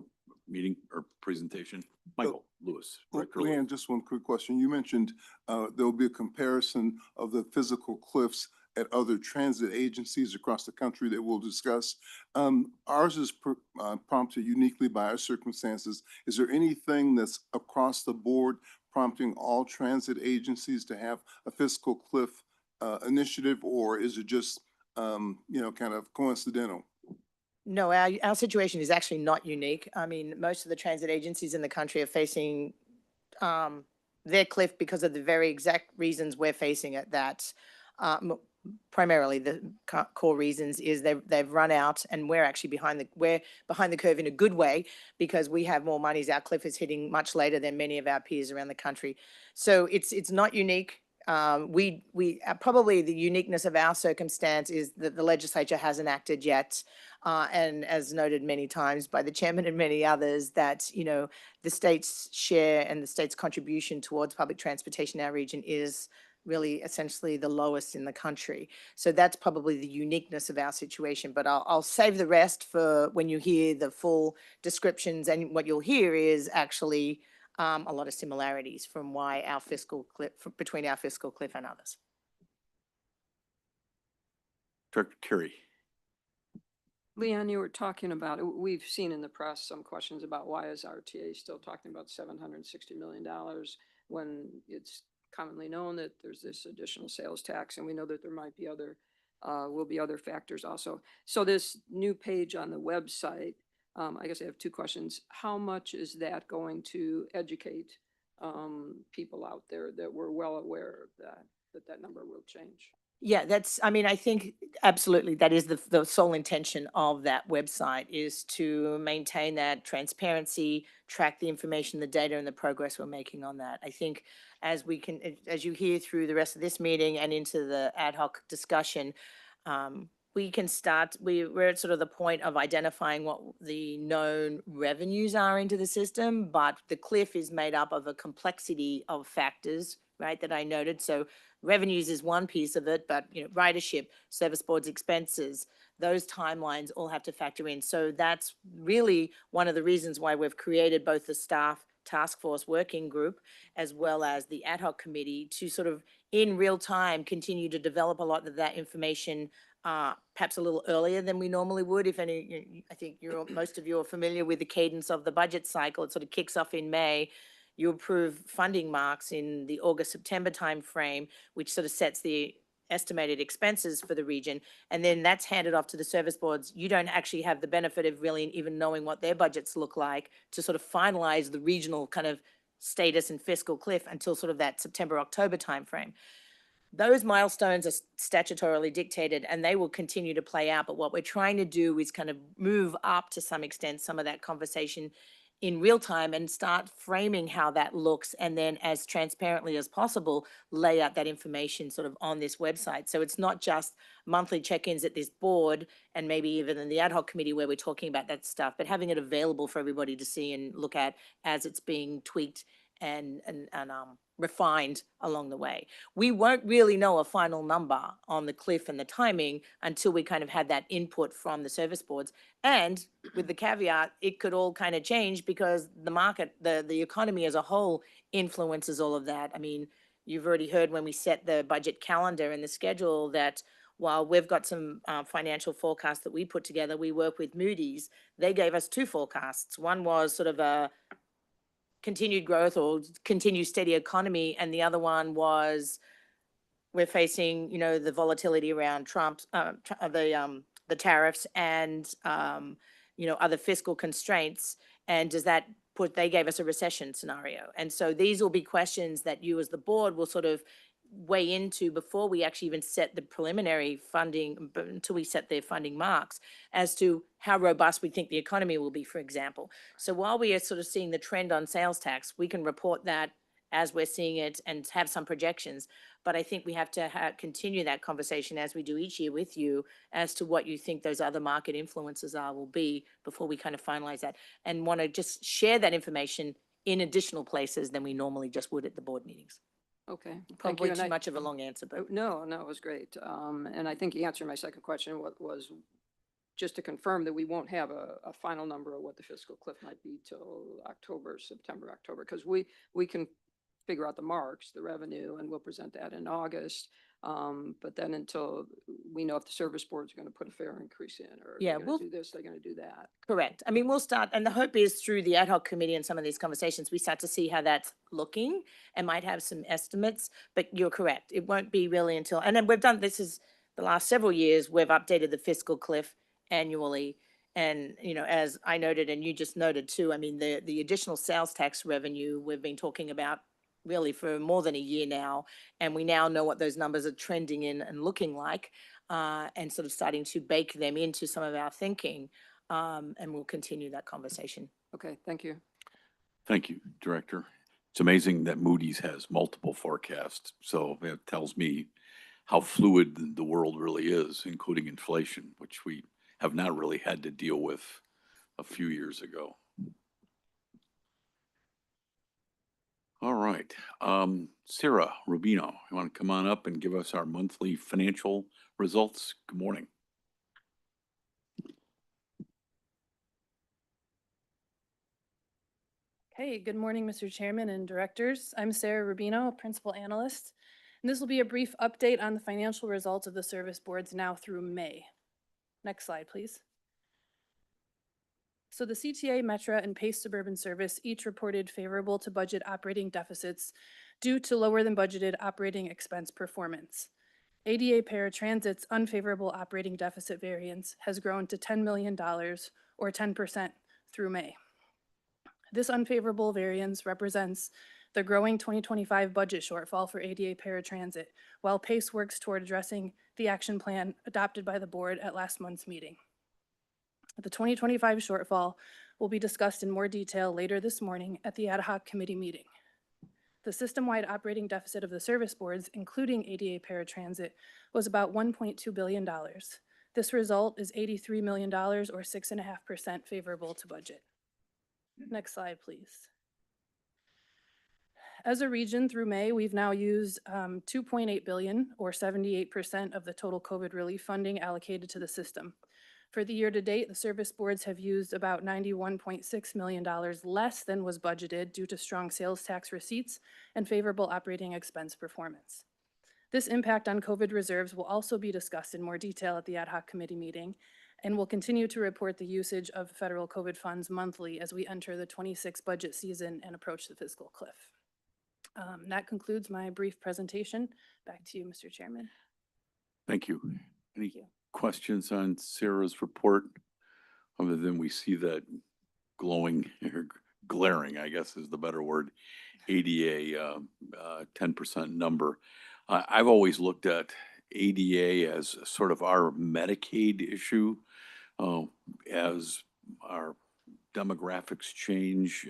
meeting or presentation? Michael Lewis. Director Lewis. Leanne, just one quick question. You mentioned there will be a comparison of the physical cliffs at other transit agencies across the country that we'll discuss. Ours is prompted uniquely by our circumstances. Is there anything that's across the board prompting all transit agencies to have a fiscal cliff initiative, or is it just, kind of coincidental? No, our situation is actually not unique. I mean, most of the transit agencies in the country are facing their cliff because of the very exact reasons we're facing it. That primarily the core reasons is they've run out, and we're actually behind the curve in a good way because we have more monies. Our cliff is hitting much later than many of our peers around the country. So it's not unique. We probably the uniqueness of our circumstance is that the legislature hasn't acted yet. And as noted many times by the chairman and many others, that, the state's share and the state's contribution towards public transportation in our region is really essentially the lowest in the country. So that's probably the uniqueness of our situation, but I'll save the rest for when you hear the full descriptions, and what you'll hear is actually a lot of similarities from why our fiscal cliff, between our fiscal cliff and others. Director Carey. Leanne, you were talking about, we've seen in the press some questions about why is RTA still talking about $760 million when it's commonly known that there's this additional sales tax, and we know that there might be will be other factors also. So this new page on the website, I guess I have two questions. How much is that going to educate people out there that we're well aware of that number will change? Yeah, I think absolutely that is the sole intention of that website, is to maintain that transparency, track the information, the data, and the progress we're making on that. I think as you hear through the rest of this meeting and into the ad hoc discussion, we can start, we're at sort of the point of identifying what the known revenues are into the system, but the cliff is made up of a complexity of factors, right, that I noted. So revenues is one piece of it, but ridership, service boards expenses, those timelines all have to factor in. So that's really one of the reasons why we've created both the staff task force working group as well as the ad hoc committee to sort of in real time continue to develop a lot of that information, perhaps a little earlier than we normally would. If any, I think most of you are familiar with the cadence of the budget cycle. It sort of kicks off in May. You approve funding marks in the August-September timeframe, which sort of sets the estimated expenses for the region, and then that's handed off to the service boards. You don't actually have the benefit of really even knowing what their budgets look like to sort of finalize the regional kind of status and fiscal cliff until sort of that September, October timeframe. Those milestones are statutorily dictated and they will continue to play out. But what we're trying to do is kind of move up to some extent some of that conversation in real time and start framing how that looks, and then as transparently as possible, lay out that information sort of on this website. So it's not just monthly check-ins at this board and maybe even in the ad hoc committee where we're talking about that stuff, but having it available for everybody to see and look at as it's being tweaked and refined along the way. We won't really know a final number on the cliff and the timing until we kind of had that input from the service boards. And with the caveat, it could all kind of change because the market, the economy as a whole influences all of that. I mean, you've already heard when we set the budget calendar and the schedule that while we've got some financial forecasts that we put together, we work with Moody's. They gave us two forecasts. One was sort of a continued growth or continued steady economy, and the other one was we're facing, you know, the volatility around Trump's the tariffs and you know, other fiscal constraints, and does that put, they gave us a recession scenario. And so these will be questions that you as the board will sort of weigh into before we actually even set the preliminary funding, but until we set their funding marks, as to how robust we think the economy will be, for example. So while we are sort of seeing the trend on sales tax, we can report that as we're seeing it and have some projections. But I think we have to continue that conversation as we do each year with you as to what you think those other market influences will be before we kind of finalize that, and want to just share that information in additional places than we normally just would at the board meetings. Okay. thank you. Probably And too much of a long answer, but. No, it was great. And I think you answered my second question, what was just to confirm that we won't have a final number of what the fiscal cliff might be till September, October, because we can figure out the marks, the revenue, and we'll present that in August. But then until we know if the service board's going to put a fare increase in, or Yeah, they're going to do this, they're going to do that. Correct. I mean, we'll start, and the hope is through the ad hoc committee and some of these conversations, we start to see how that's looking and might have some estimates, but you're correct. It won't be really until, and then we've done, this is the last several years, we've updated the fiscal cliff annually. And, you know, as I noted, and you just noted too, I mean, the additional sales tax revenue, we've been talking about really for more than a year now, and we now know what those numbers are trending in and looking like, and sort of starting to bake them into some of our thinking, and we'll continue that conversation. Okay, thank you. Thank you, Director. It's amazing that Moody's has multiple forecasts, so it tells me how fluid the world really is, including inflation, which we have not really had to deal with a few years ago. All right, Sarah Rubino, you want to come on up and give us our monthly financial results? Good morning. Hey, good morning, Mr. Chairman and directors. I'm Sarah Rubino, Principal Analyst, and this will be a brief update on the financial results of the service boards now through May. Next slide, please. So the CTA, Metra, and PACE Suburban Service each reported favorable to budget operating deficits due to lower than budgeted operating expense performance. ADA Paratransit's unfavorable operating deficit variance has grown to $10 million, or 10% through May. This unfavorable variance represents the growing 2025 budget shortfall for ADA Paratransit, while PACE works toward addressing the action plan adopted by the board at last month's meeting. The 2025 shortfall will be discussed in more detail later this morning at the ad hoc committee meeting. The system-wide operating deficit of the service boards, including ADA Paratransit, was about $1.2 billion. This result is $83 million, or 6.5% favorable to budget. Next slide, please. As a region through May, we've now used $2.8 billion, or 78% of the total COVID relief funding allocated to the system. For the year to date, the service boards have used about $91.6 million less than was budgeted due to strong sales tax receipts and favorable operating expense performance. This impact on COVID reserves will also be discussed in more detail at the ad hoc committee meeting, and will continue to report the usage of federal COVID funds monthly as we enter the 26 budget season and approach the fiscal cliff. That concludes my brief presentation. Back to you, Mr. Chairman. Thank you. Any questions on Sarah's report? Other than we see that glowing, or glaring, I guess is the better word, ADA 10% number. I've always looked at ADA as sort of our Medicaid issue. As our demographics change,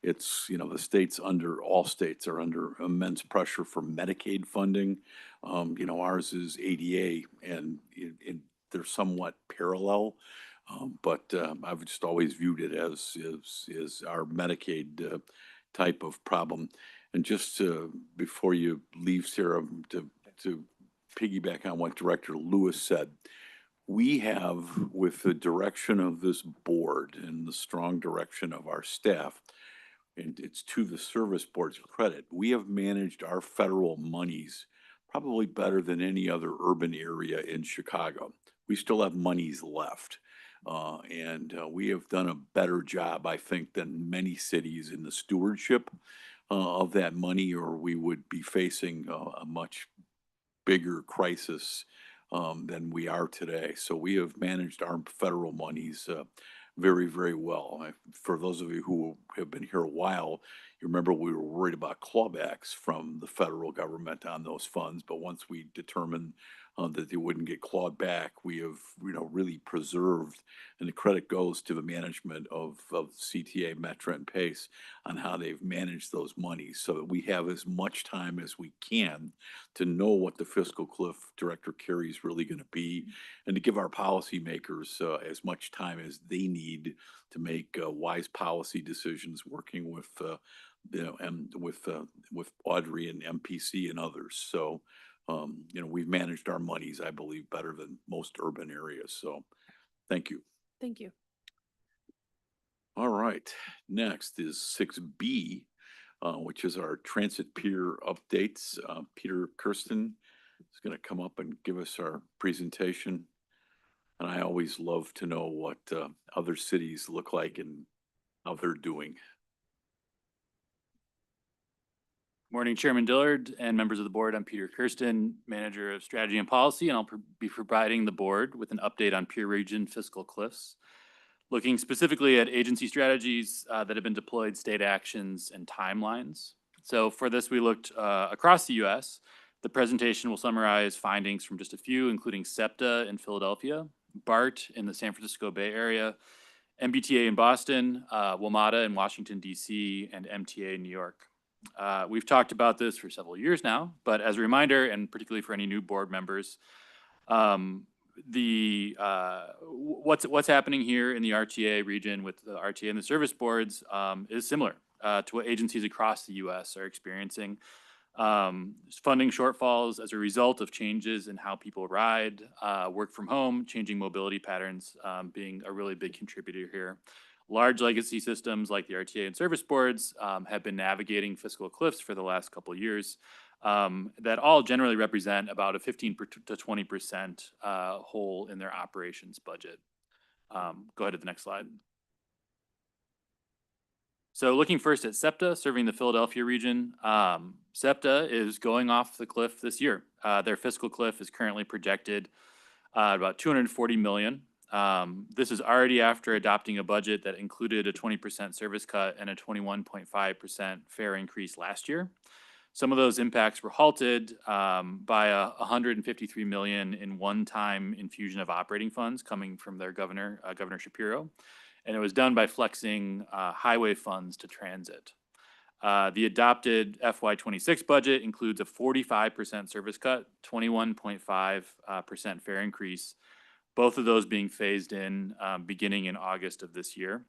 it's, the all states are under immense pressure for Medicaid funding. Ours is ADA, and they're somewhat parallel. But I've just always viewed it as our Medicaid type of problem. And just before you leave, Sarah, to piggyback on what Director Lewis said, we have, with the direction of this board and the strong direction of our staff, and it's to the service board's credit, we have managed our federal monies probably better than any other urban area in Chicago. We still have monies left. And we have done a better job, I think, than many cities in the stewardship of that money, or we would be facing a much bigger crisis than we are today. So we have managed our federal monies very, very well. For those of you who have been here a while, you remember we were worried about clawbacks from the federal government on those funds, but once we determined that they wouldn't get clawed back, we have, really preserved, and the credit goes to the management of CTA, Metra, and PACE on how they've managed those monies, so that we have as much time as we can to know what the fiscal cliff Director Carey is really going to be, and to give our policymakers as much time as they need to make wise policy decisions, working with and with Audrey and MPC and others. So we've managed our monies, I believe, better than most urban areas. So thank you. Thank you. All right, next is 6B, which is our transit peer updates. Peter Kirsten is going to come up and give us our presentation. And I always love to know what other cities look like and how they're doing. Morning, Chairman Dillard and members of the board. I'm Peter Kirsten, Manager of Strategy and Policy, and I'll be providing the board with an update on peer region fiscal cliffs, looking specifically at agency strategies that have been deployed, state actions, and timelines. So for this, we looked across the U.S. The presentation will summarize findings from just a few, including SEPTA in Philadelphia, BART in the San Francisco Bay Area, MBTA in Boston, WMATA in Washington, D.C., and MTA in New York. We've talked about this for several years now, but as a reminder, and particularly for any new board members, what's happening here in the RTA region with the RTA and the service boards is similar to what agencies across the U.S. are experiencing. Funding shortfalls as a result of changes in how people ride, work from home, changing mobility patterns being a really big contributor here. Large legacy systems like the RTA and service boards have been navigating fiscal cliffs for the last couple of years that all generally represent about a 15 to 20% hole in their operations budget. Go ahead to the next slide. So looking first at SEPTA, serving the Philadelphia region, SEPTA is going off the cliff this year. Their fiscal cliff is currently projected at about $240 million. This is already after adopting a budget that included a 20% service cut and a 21.5% fare increase last year. Some of those impacts were halted by a $153 million in one-time infusion of operating funds coming from their governor, Governor Shapiro, and it was done by flexing highway funds to transit. The adopted FY26 budget includes a 45% service cut, 21.5% fare increase, both of those being phased in beginning in August of this year.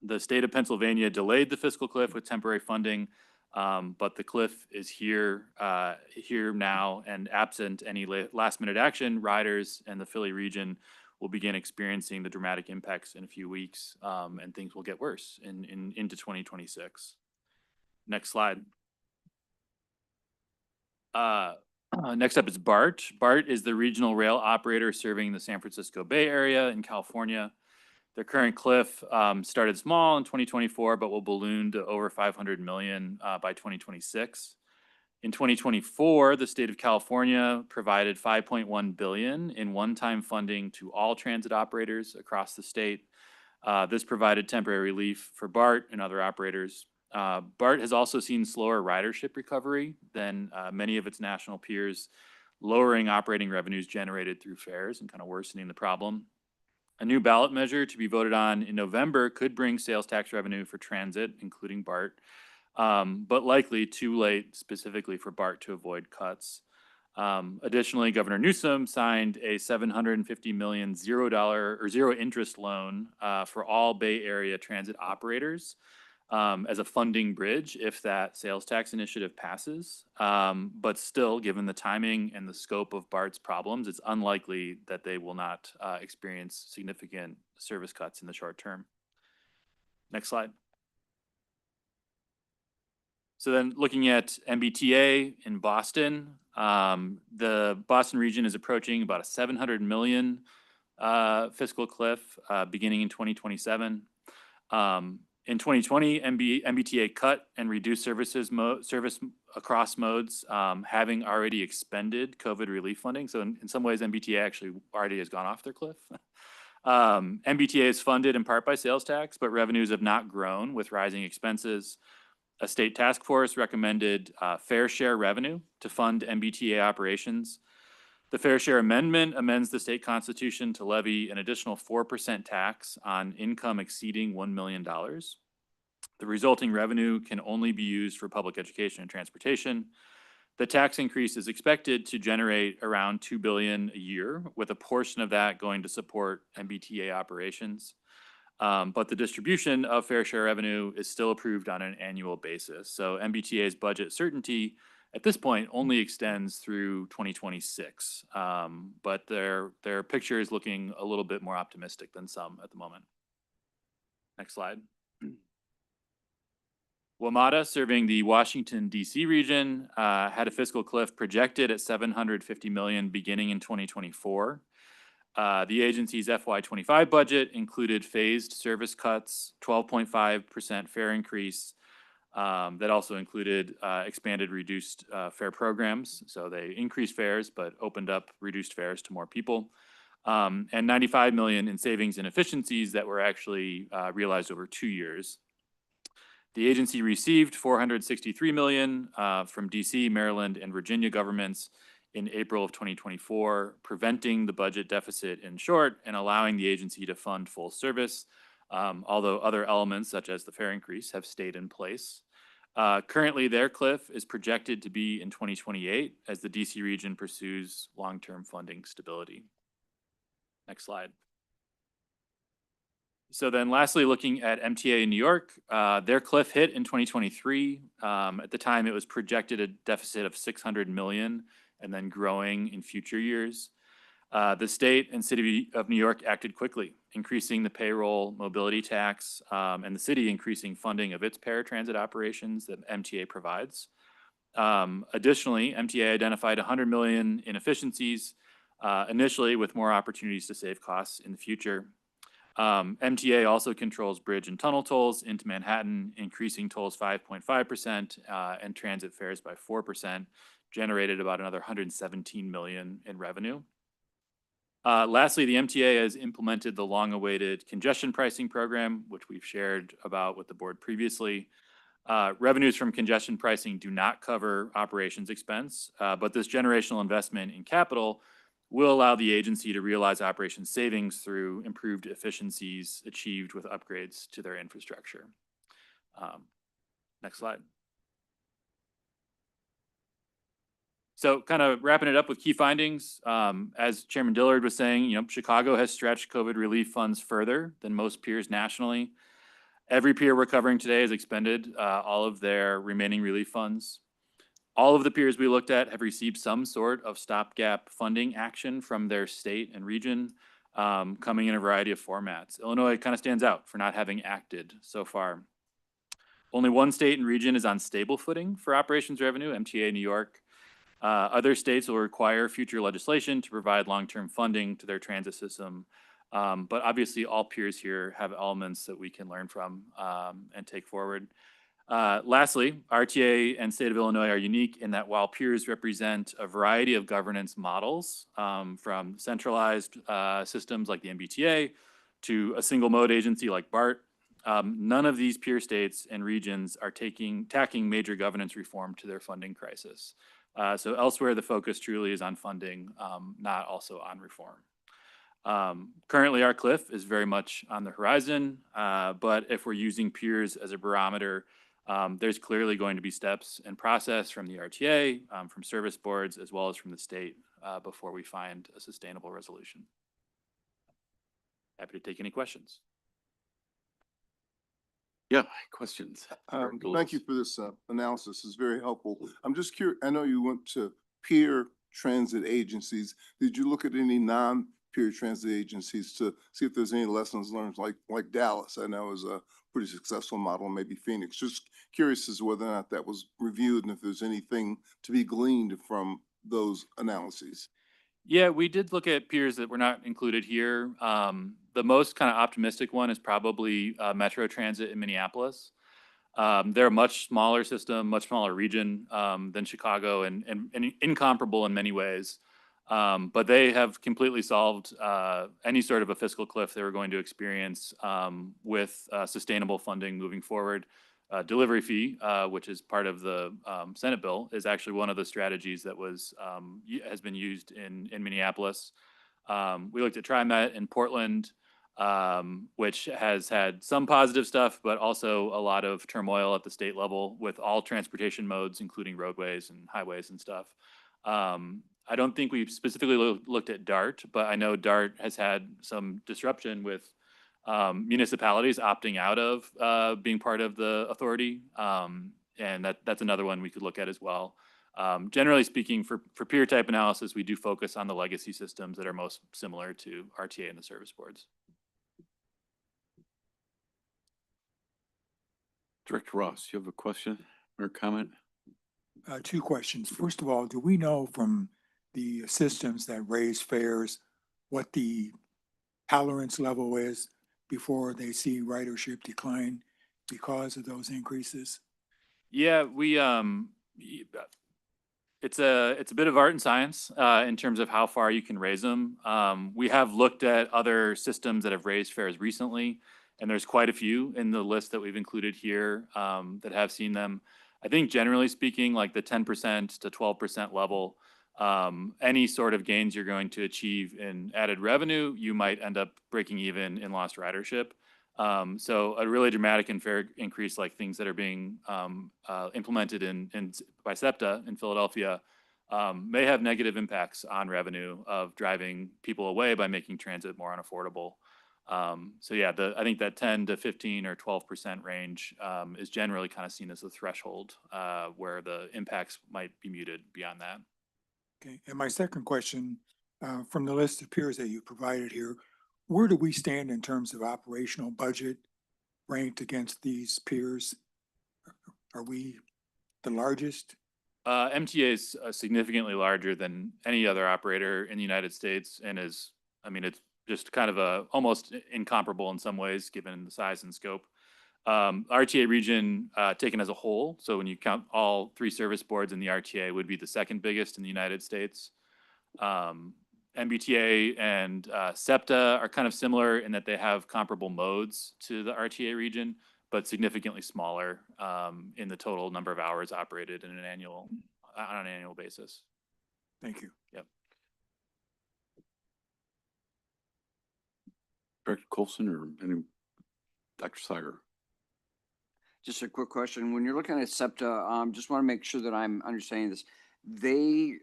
The state of Pennsylvania delayed the fiscal cliff with temporary funding, but the cliff is here now, and absent any last-minute action, riders and the Philly region will begin experiencing the dramatic impacts in a few weeks, and things will get worse into 2026. Next slide. Next up is BART. BART is the regional rail operator serving the San Francisco Bay Area in California. Their current cliff started small in 2024, but will balloon to over $500 million by 2026. In 2024, the state of California provided $5.1 billion in one-time funding to all transit operators across the state. This provided temporary relief for BART and other operators. BART has also seen slower ridership recovery than many of its national peers, lowering operating revenues generated through fares and kind of worsening the problem. A new ballot measure to be voted on in November could bring sales tax revenue for transit, including BART, but likely too late specifically for BART to avoid cuts. Additionally, Governor Newsom signed a $750 million zero interest loan for all Bay Area transit operators as a funding bridge if that sales tax initiative passes. But still, given the timing and the scope of BART's problems, it's unlikely that they will not experience significant service cuts in the short term. Next slide. So then looking at MBTA in Boston, the Boston region is approaching about a 700 million fiscal cliff beginning in 2027. In 2020, MBTA cut and reduced service across modes, having already expended COVID relief funding. So in some ways, MBTA actually already has gone off their cliff. MBTA is funded in part by sales tax, but revenues have not grown with rising expenses. A state task force recommended fair share revenue to fund MBTA operations. The Fair Share Amendment amends the state constitution to levy an additional 4% tax on income exceeding $1 million. The resulting revenue can only be used for public education and transportation. The tax increase is expected to generate around $2 billion a year, with a portion of that going to support MBTA operations. But the distribution of fair share revenue is still approved on an annual basis. So MBTA's budget certainty at this point only extends through 2026, but their picture is looking a little bit more optimistic than some at the moment. Next slide. WMATA, serving the Washington, D.C. region, had a fiscal cliff projected at $750 million beginning in 2024. The agency's FY25 budget included phased service cuts, 12.5% fare increase, that also included expanded reduced fare programs. So they increased fares, but opened up reduced fares to more people. And $95 million in savings and efficiencies that were actually realized over 2 years. The agency received $463 million from DC, Maryland, and Virginia governments in April of 2024, preventing the budget deficit in short and allowing the agency to fund full service, although other elements such as the fare increase have stayed in place. Currently, their cliff is projected to be in 2028 as the DC region pursues long-term funding stability. Next slide. So then lastly, looking at MTA in New York, their cliff hit in 2023. At the time, it was projected a deficit of $600 million and then growing in future years. The state and city of New York acted quickly, increasing the payroll mobility tax, and the city increasing funding of its paratransit operations that MTA provides. Additionally, MTA identified $100 million in efficiencies, initially with more opportunities to save costs in the future. MTA also controls bridge and tunnel tolls into Manhattan, increasing tolls 5.5% and transit fares by 4%, generated about another $117 million in revenue. Lastly, the MTA has implemented the long-awaited congestion pricing program, which we've shared about with the board previously. Revenues from congestion pricing do not cover operations expense, but this generational investment in capital will allow the agency to realize operations savings through improved efficiencies achieved with upgrades to their infrastructure. Next slide. So kind of wrapping it up with key findings, as Chairman Dillard was saying, Chicago has stretched COVID relief funds further than most peers nationally. Every peer we're covering today has expended all of their remaining relief funds. All of the peers we looked at have received some sort of stopgap funding action from their state and region, coming in a variety of formats. Illinois kind of stands out for not having acted so far. Only one state and region is on stable footing for operations revenue, MTA New York. Other states will require future legislation to provide long-term funding to their transit system. But obviously all peers here have elements that we can learn from and take forward. Lastly, RTA and state of Illinois are unique in that while peers represent a variety of governance models, from centralized systems like the MBTA to a single mode agency like BART, none of these peer states and regions are tacking major governance reform to their funding crisis. So elsewhere, the focus truly is on funding, not also on reform. Currently, our cliff is very much on the horizon, but if we're using peers as a barometer, there's clearly going to be steps and process from the RTA, from service boards, as well as from the state before we find a sustainable resolution. Happy to take any questions. Yeah, questions? Thank you for this analysis. It's very helpful. I'm just curious, I know you went to peer transit agencies. Did you look at any non-peer transit agencies to see if there's any lessons learned, like Dallas? I know is a pretty successful model, maybe Phoenix. Just curious as to whether or not that was reviewed and if there's anything to be gleaned from those analyses. Yeah, we did look at peers that were not included here. The most kind of optimistic one is probably Metro Transit in Minneapolis. They're a much smaller system, much smaller region than Chicago, and incomparable in many ways. But they have completely solved any sort of a fiscal cliff they were going to experience with sustainable funding moving forward. Delivery fee, which is part of the Senate bill, is actually one of the strategies that has been used in Minneapolis. We looked at TriMet in Portland, which has had some positive stuff, but also a lot of turmoil at the state level with all transportation modes, including roadways and highways and stuff. I don't think we've specifically looked at DART, but I know DART has had some disruption with municipalities opting out of being part of the authority. And that's another one we could look at as well. Generally speaking, for peer type analysis, we do focus on the legacy systems that are most similar to RTA and the service boards. Director Ross, you have a question or a comment? Two questions. First of all, do we know from the systems that raise fares what the tolerance level is before they see ridership decline because of those increases? Yeah, it's a bit of art and science in terms of how far you can raise them. We have looked at other systems that have raised fares recently, and there's quite a few in the list that we've included here that have seen them. I think generally speaking, like the 10% to 12% level, any sort of gains you're going to achieve in added revenue, you might end up breaking even in lost ridership. So a really dramatic and fare increase, like things that are being implemented by SEPTA in Philadelphia, may have negative impacts on revenue of driving people away by making transit more unaffordable. So yeah, I think that 10 to 15 or 12% range is generally kind of seen as a threshold where the impacts might be muted beyond that. Okay, and my second question, from the list of peers that you provided here, where do we stand in terms of operational budget ranked against these peers? Are we the largest? MTA is significantly larger than any other operator in the United States and it's just kind of almost incomparable in some ways, given the size and scope. RTA region taken as a whole, so when you count all three service boards in the RTA, would be the second biggest in the United States. MBTA and SEPTA are kind of similar in that they have comparable modes to the RTA region, but significantly smaller in the total number of hours operated on an annual basis. Thank you. Yep. Director Colson or any, Dr. Sager? Just a quick question. When you're looking at SEPTA, just want to make sure that I'm understanding this. They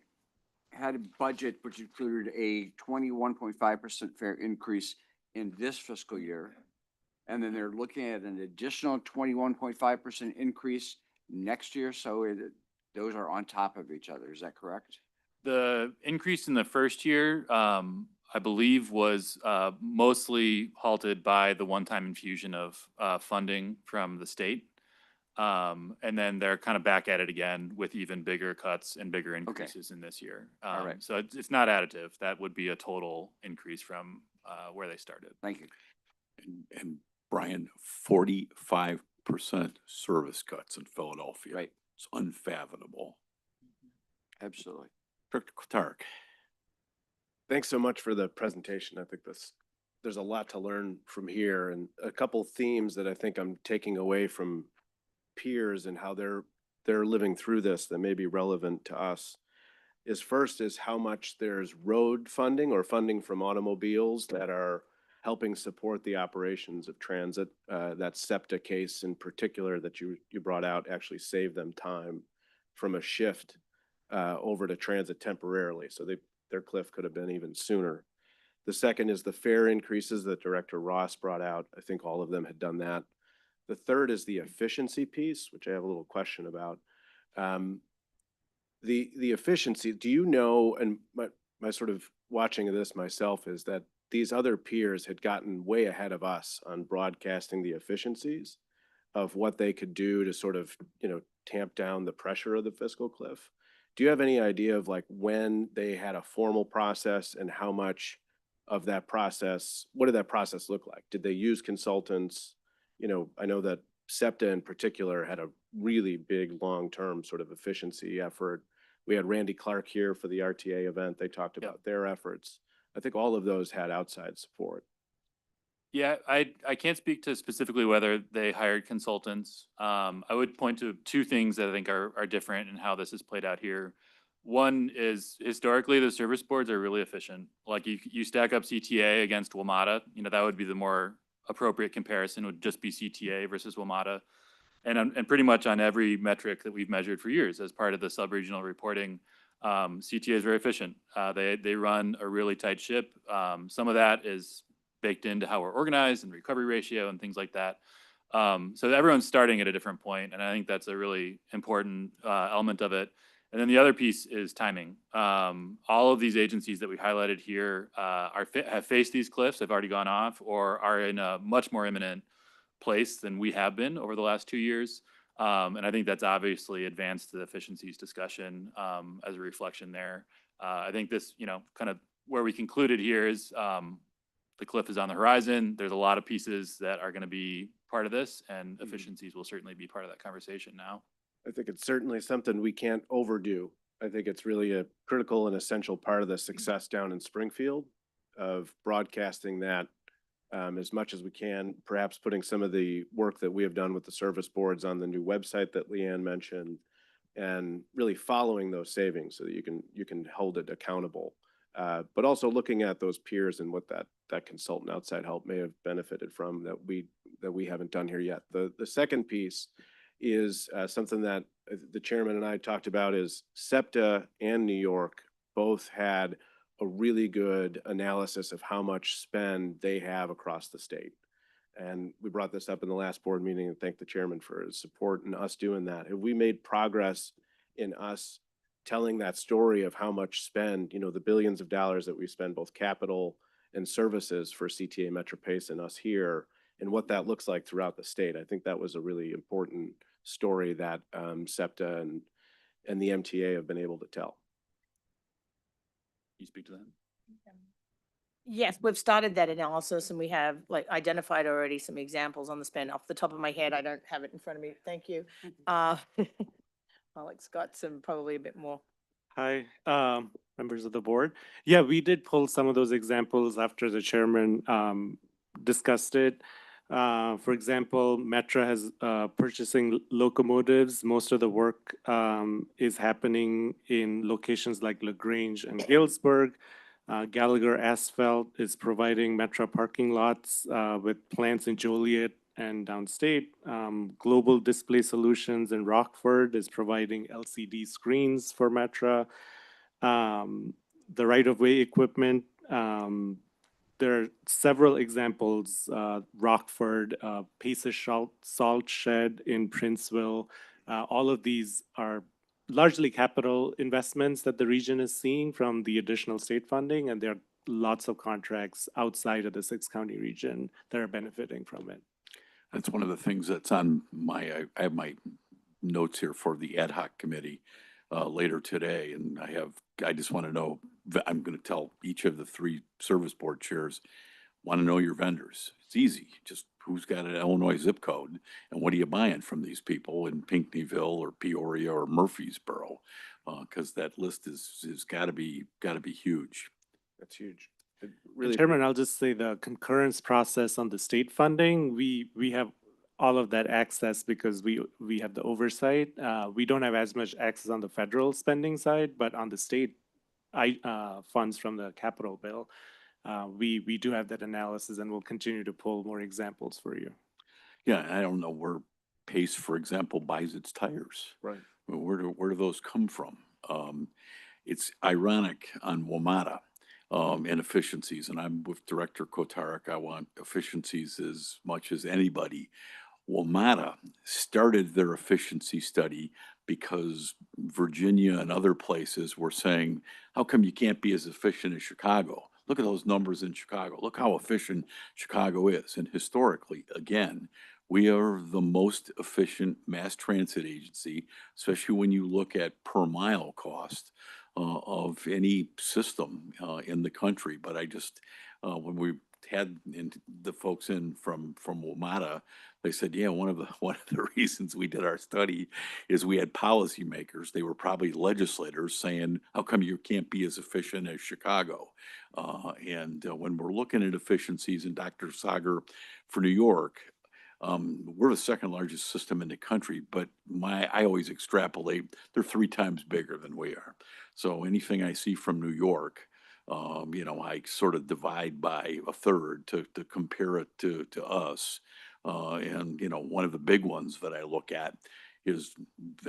had a budget which included a 21.5% fare increase in this fiscal year. And then they're looking at an additional 21.5% increase next year. So those are on top of each other. Is that correct? The increase in the first year, I believe, was mostly halted by the one-time infusion of funding from the state. And then they're kind of back at it again with even bigger cuts and bigger increases in this year. All right. So it's not additive. That would be a total increase from where they started. Thank you. And Brian, 45% 5% service cuts in Philadelphia. Right. It's unfathomable. Absolutely. Director Clark. Thanks so much for the presentation. I think there's a lot to learn from here, and a couple themes that I think I'm taking away from peers and how they're living through this that may be relevant to us is first is how much there's road funding or funding from automobiles that are helping support the operations of transit. That SEPTA case in particular that you brought out actually saved them time from a shift over to transit temporarily. So their cliff could have been even sooner. The second is the fare increases that Director Ross brought out. I think all of them had done that. The third is the efficiency piece, which I have a little question about. The efficiency, do you know, and my sort of watching of this myself is that these other peers had gotten way ahead of us on broadcasting the efficiencies of what they could do to sort of, tamp down the pressure of the fiscal cliff. Do you have any idea of like when they had a formal process and how much of that process, what did that process look like? Did they use consultants? I know that SEPTA in particular had a really big long-term sort of efficiency effort. We had Randy Clark here for the RTA event. They talked about their efforts. I think all of those had outside support. Yeah, I can't speak to specifically whether they hired consultants. I would point to two things that I think are different in how this has played out here. One is historically the service boards are really efficient. Like you stack up CTA against WMATA, that would be the more appropriate comparison would just be CTA versus WMATA. And pretty much on every metric that we've measured for years as part of the sub-regional reporting, CTA is very efficient. They run a really tight ship. Some of that is baked into how we're organized and recovery ratio and things like that. So everyone's starting at a different point, and I think that's a really important element of it. And then the other piece is timing. All of these agencies that we highlighted here have faced these cliffs, have already gone off, or are in a much more imminent place than we have been over the last 2 years. And I think that's obviously advanced the efficiencies discussion as a reflection there. I think this, kind of where we concluded here is the cliff is on the horizon. There's a lot of pieces that are going to be part of this, and efficiencies will certainly be part of that conversation now. I think it's certainly something we can't overdo. I think it's really a critical and essential part of the success down in Springfield of broadcasting that as much as we can, perhaps putting some of the work that we have done with the service boards on the new website that Leanne mentioned, and really following those savings so that you can hold it accountable. But also looking at those peers and what that consultant outside help may have benefited from that we haven't done here yet. The second piece is something that the chairman and I talked about is SEPTA and New York both had a really good analysis of how much spend they have across the state. And we brought this up in the last board meeting and thank the chairman for his support in us doing that. Have we made progress in us telling that story of how much spend, the billions of dollars that we spend both capital and services for CTA MetroPace and us here, and what that looks like throughout the state? I think that was a really important story that SEPTA and the MTA have been able to tell. Can you speak to that? Yes, we've started that analysis and we have identified already some examples on the spend. Off the top of my head, I don't have it in front of me. Thank you. Alex got some, probably a bit more. Hi, members of the board. Yeah, we did pull some of those examples after the chairman discussed it. For example, Metra has purchasing locomotives. Most of the work is happening in locations like LaGrange and Galesburg. Gallagher Asphalt is providing Metra parking lots with plants in Joliet and downstate. Global Display Solutions in Rockford is providing LCD screens for Metra. The right-of-way equipment, there are several examples, Rockford, Paces Salt Shed in Princeville. All of these are largely capital investments that the region is seeing from the additional state funding, and there are lots of contracts outside of the 6-county region that are benefiting from it. That's one of the things that's on I have my notes here for the ad hoc committee later today. And I just want to know, I'm going to tell each of the 3 service board chairs Want to know your vendors. It's easy. Just who's got an Illinois zip code and what are you buying from these people in Pinckneyville or Peoria or Murfreesboro? Because that list is gotta be huge. That's huge. It And really. Chairman, I'll just say the concurrence process on the state funding, we have all of that access because we have the oversight. We don't have as much access on the federal spending side, but on the state funds from the capital bill, we do have that analysis and we'll continue to pull more examples for you. Yeah, I don't know where Pace, for example, buys its tires. Right. Well, where do those come from? It's ironic on WMATA and efficiencies, and I'm with Director Kotarik. I want efficiencies as much as anybody. WMATA started their efficiency study because Virginia and other places were saying, how come you can't be as efficient as Chicago? Look at those numbers in Chicago. Look how efficient Chicago is. And historically, again, we are the most efficient mass transit agency, especially when you look at per mile cost of any system in the country. But I just, when we had the folks in from WMATA, they said, yeah, one of the reasons we did our study is we had policymakers. They were probably legislators saying, how come you can't be as efficient as Chicago? When we're looking at efficiencies, and Dr. Sager for New York, we're the second largest system in the country, but I always extrapolate, they're 3 times bigger than we are. So anything I see from New York, I sort of divide by a third to compare it to us. One of the big ones that I look at is,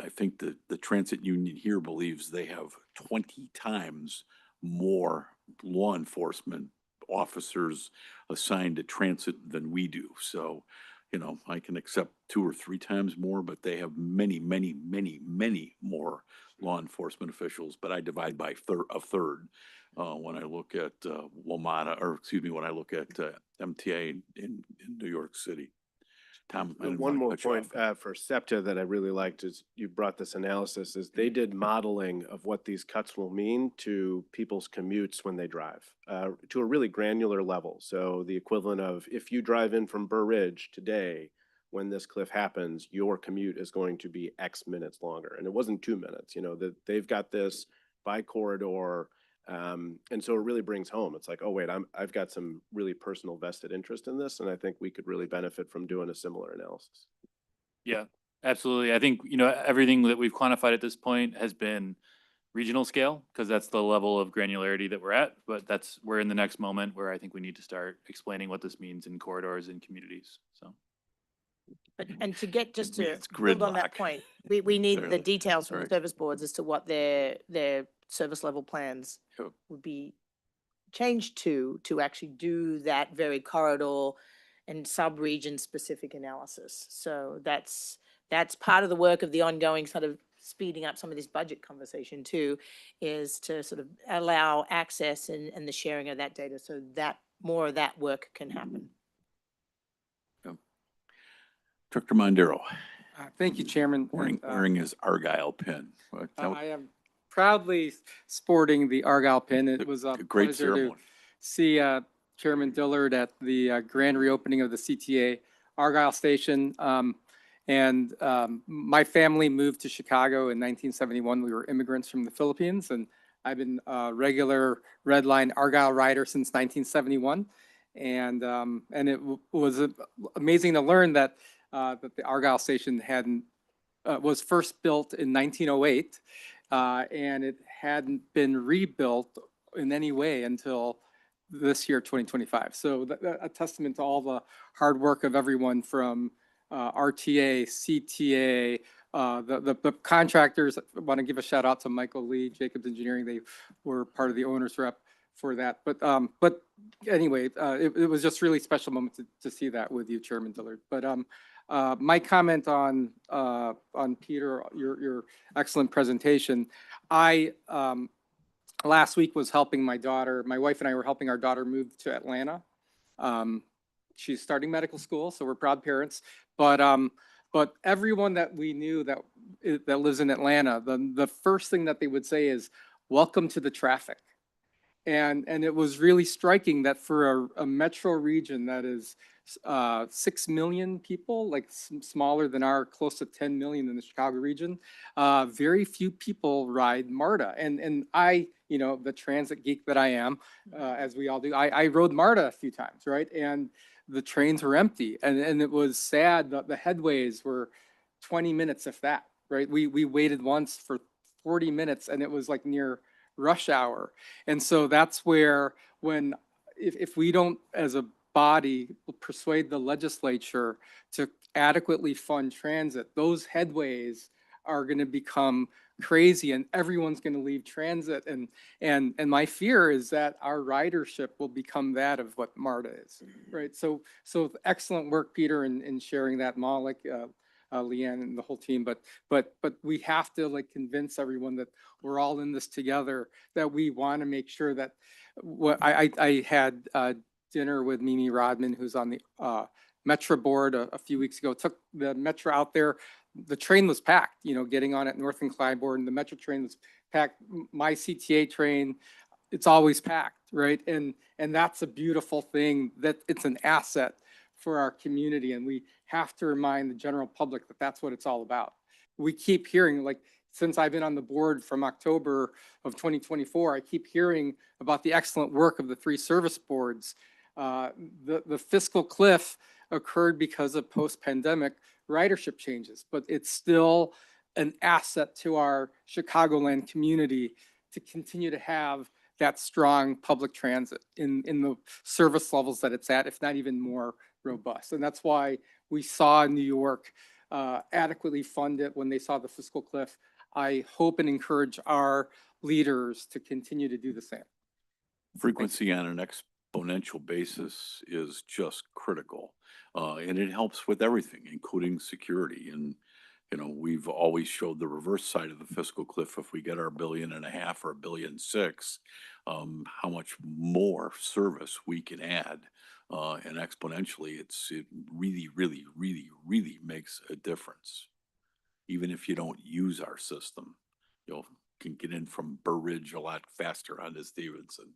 I think the transit union here believes they have 20 times more law enforcement officers assigned to transit than we do. So, I can accept 2 or 3 times more, but they have many, many, many, many more law enforcement officials. But I divide by a third when I look at WMATA, or excuse me, when I look at MTA in New York City. Tom, I didn't One want to more cut you point off. for SEPTA that I really liked is you brought this analysis is they did modeling of what these cuts will mean to people's commutes when they drive to a really granular level. So the equivalent of if you drive in from Burr Ridge today, when this cliff happens, your commute is going to be X minutes longer. And it wasn't 2 minutes, that they've got this by corridor. And so it really brings home. It's like, oh, wait, I've got some really personal vested interest in this. And I think we could really benefit from doing a similar analysis. Yeah, absolutely. I think, everything that we've quantified at this point has been regional scale, because that's the level of granularity that we're at. But we're in the next moment where I think we need to start explaining what this means in corridors and communities. So. And to get just to It's build on that gridlock. point, we need the Clearly. details from the Right. service boards as to what their service level plans Yep. would be changed to actually do that very corridor and sub-region specific analysis. So that's part of the work of the ongoing sort of speeding up some of this budget conversation too, is to sort of allow access and the sharing of that data so that more of that work can happen. Director Mondero, Thank you, Chairman. wearing his Argyle pin. I am proudly sporting the Argyle pin. It was a Great pleasure to ceremony. see Chairman Dillard at the grand reopening of the CTA Argyle Station. My family moved to Chicago in 1971. We were immigrants from the Philippines, and I've been a regular Red Line Argyle rider since 1971. And it was amazing to learn that the Argyle Station was first built in 1908, and it hadn't been rebuilt in any way until this year, 2025. So a testament to all the hard work of everyone from RTA, CTA, the contractors. I want to give a shout out to Michael Lee, Jacobs Engineering. They were part of the owner's rep for that. But anyway, it was just really special moment to see that with you, Chairman Dillard. But my comment on Peter, your excellent presentation. I last week was helping my wife and I were helping our daughter move to Atlanta. She's starting medical school, so we're proud parents. But everyone that we knew that lives in Atlanta, the first thing that they would say is, "Welcome to the traffic." And it was really striking that for a metro region that is 6 million people, like smaller than our close to 10 million in the Chicago region, very few people ride MARTA. And I, you know, the transit geek that I am, as we all do, I rode MARTA a few times, right? And the trains were empty, and it was sad that the headways were 20 minutes, if that, right? We waited once for 40 minutes, and it was like near rush hour. And so that's where, when, if we don't, as a body, persuade the legislature to adequately fund transit, those headways are going to become crazy, and everyone's going to leave transit. And my fear is that our ridership will become that of what MARTA is, right? So excellent work, Peter, in sharing that, Malik, Leanne, and the whole team. But we have to like convince everyone that we're all in this together, that we want to make sure that what I had dinner with Mimi Rodman, who's on the Metro board a few weeks ago, took the Metro out there. The train was packed, you know, getting on at North and Clybourne. The Metro train was packed. My CTA train, it's always packed, right? And that's a beautiful thing, that it's an asset for our community. And we have to remind the general public that that's what it's all about. We keep hearing, like, since I've been on the board from October of 2024, I keep hearing about the excellent work of the three service boards. The fiscal cliff occurred because of post-pandemic ridership changes, but it's still an asset to our Chicagoland community to continue to have that strong public transit in the service levels that it's at, if not even more robust. And that's why we saw New York adequately fund it when they saw the fiscal cliff. I hope and encourage our leaders to continue to do the same. Frequency on an exponential basis is just critical. And it helps with everything, including security. And, you know, we've always showed the reverse side of the fiscal cliff. If we get our $1.5 billion or $1.6 billion, how much more service we can add. And exponentially, it really, really, really, really makes a difference. Even if you don't use our system, you can get in from Burr Ridge a lot faster onto Stevenson.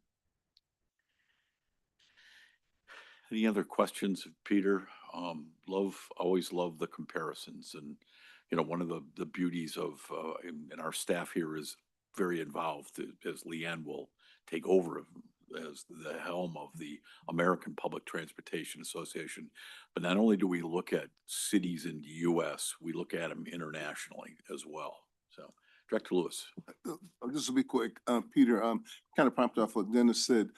Any other questions, Peter? Always love the comparisons, and you know, one of the beauties of and our staff here is very involved, as Leanne will take over as the helm of the American Public Transportation Association. But not only do we look at cities in the U.S., we look at them internationally as well. So, Director Lewis. This will be quick. Peter, kind of prompted off what Dennis said.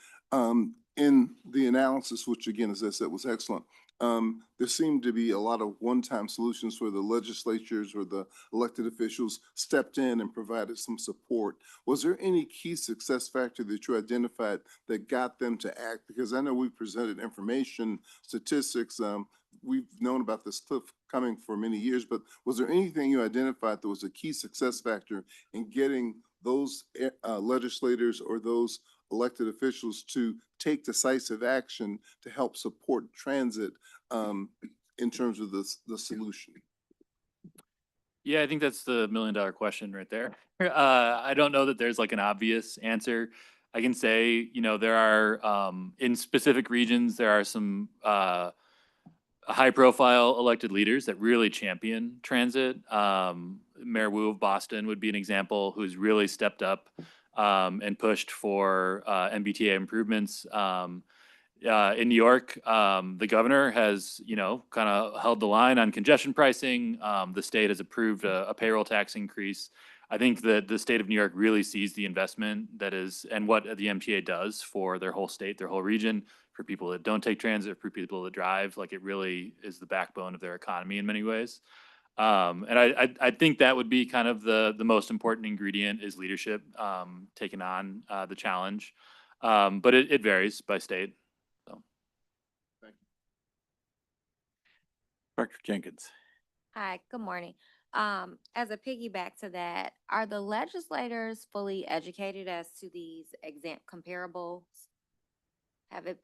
In the analysis, which again, as I said, was excellent, there seemed to be a lot of one-time solutions where the legislatures or the elected officials stepped in and provided some support. Was there any key success factor that you identified that got them to act? Because I know we presented information, statistics, we've known about this cliff coming for many years, but was there anything you identified that was a key success factor in getting those legislators or those elected officials to take decisive action to help support transit in terms of the solution? Yeah, I think that's the $1 million question right there. I don't know that there's like an obvious answer. I can say, you know, there are, in specific regions, there are some high-profile elected leaders that really champion transit. Mayor Wu of Boston would be an example, who's really stepped up and pushed for MBTA improvements. In New York, the governor has, you know, kind of held the line on congestion pricing. The state has approved a payroll tax increase. I think that the state of New York really sees the investment that is, and what the MTA does for their whole state, their whole region, for people that don't take transit, for people that drive. Like, it really is the backbone of their economy in many ways. And I think that would be kind of the most important ingredient, is leadership, taking on the challenge. But it varies by state. So. Thank you. Director Jenkins. Hi, good morning. As a piggyback to that, are the legislators fully educated as to these comparables?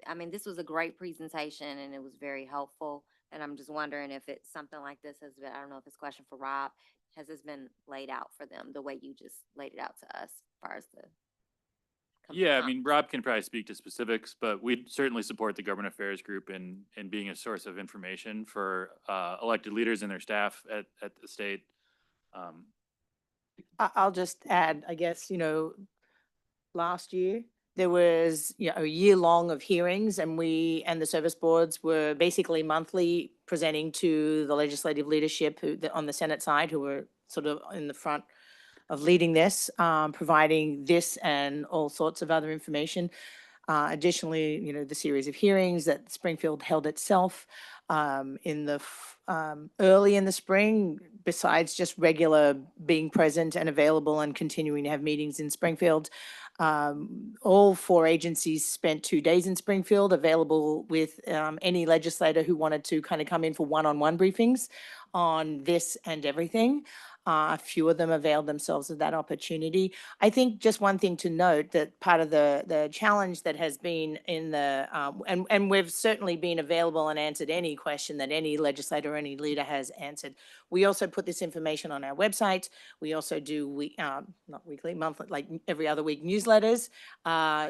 I mean, this was a great presentation and it was very helpful. And I'm just wondering if it's something like this has been, I don't know if it's a question for Rob, has this been laid out for them the way you just laid it out to us as far as the Yeah, I mean, Rob can probably speak to specifics, but we'd certainly support the government affairs group in being a source of information for elected leaders and their staff at the state. I'll just add, I guess, last year, there was, a year long of hearings, and we and the service boards were basically monthly presenting to the legislative leadership on the Senate side, who were sort of in the front of leading this, providing this and all sorts of other information. Additionally, the series of hearings that Springfield held itself early in the spring, besides just regular being present and available and continuing to have meetings in Springfield. All 4 agencies spent 2 days in Springfield, available with any legislator who wanted to kind of come in for one-on-one briefings on this and everything. A few of them availed themselves of that opportunity. I think just one thing to note, that part of the challenge that has been in the, and we've certainly been available and answered any question that any legislator or any leader has answered. We also put this information on our website. We also do, not weekly, monthly, like every other week newsletters,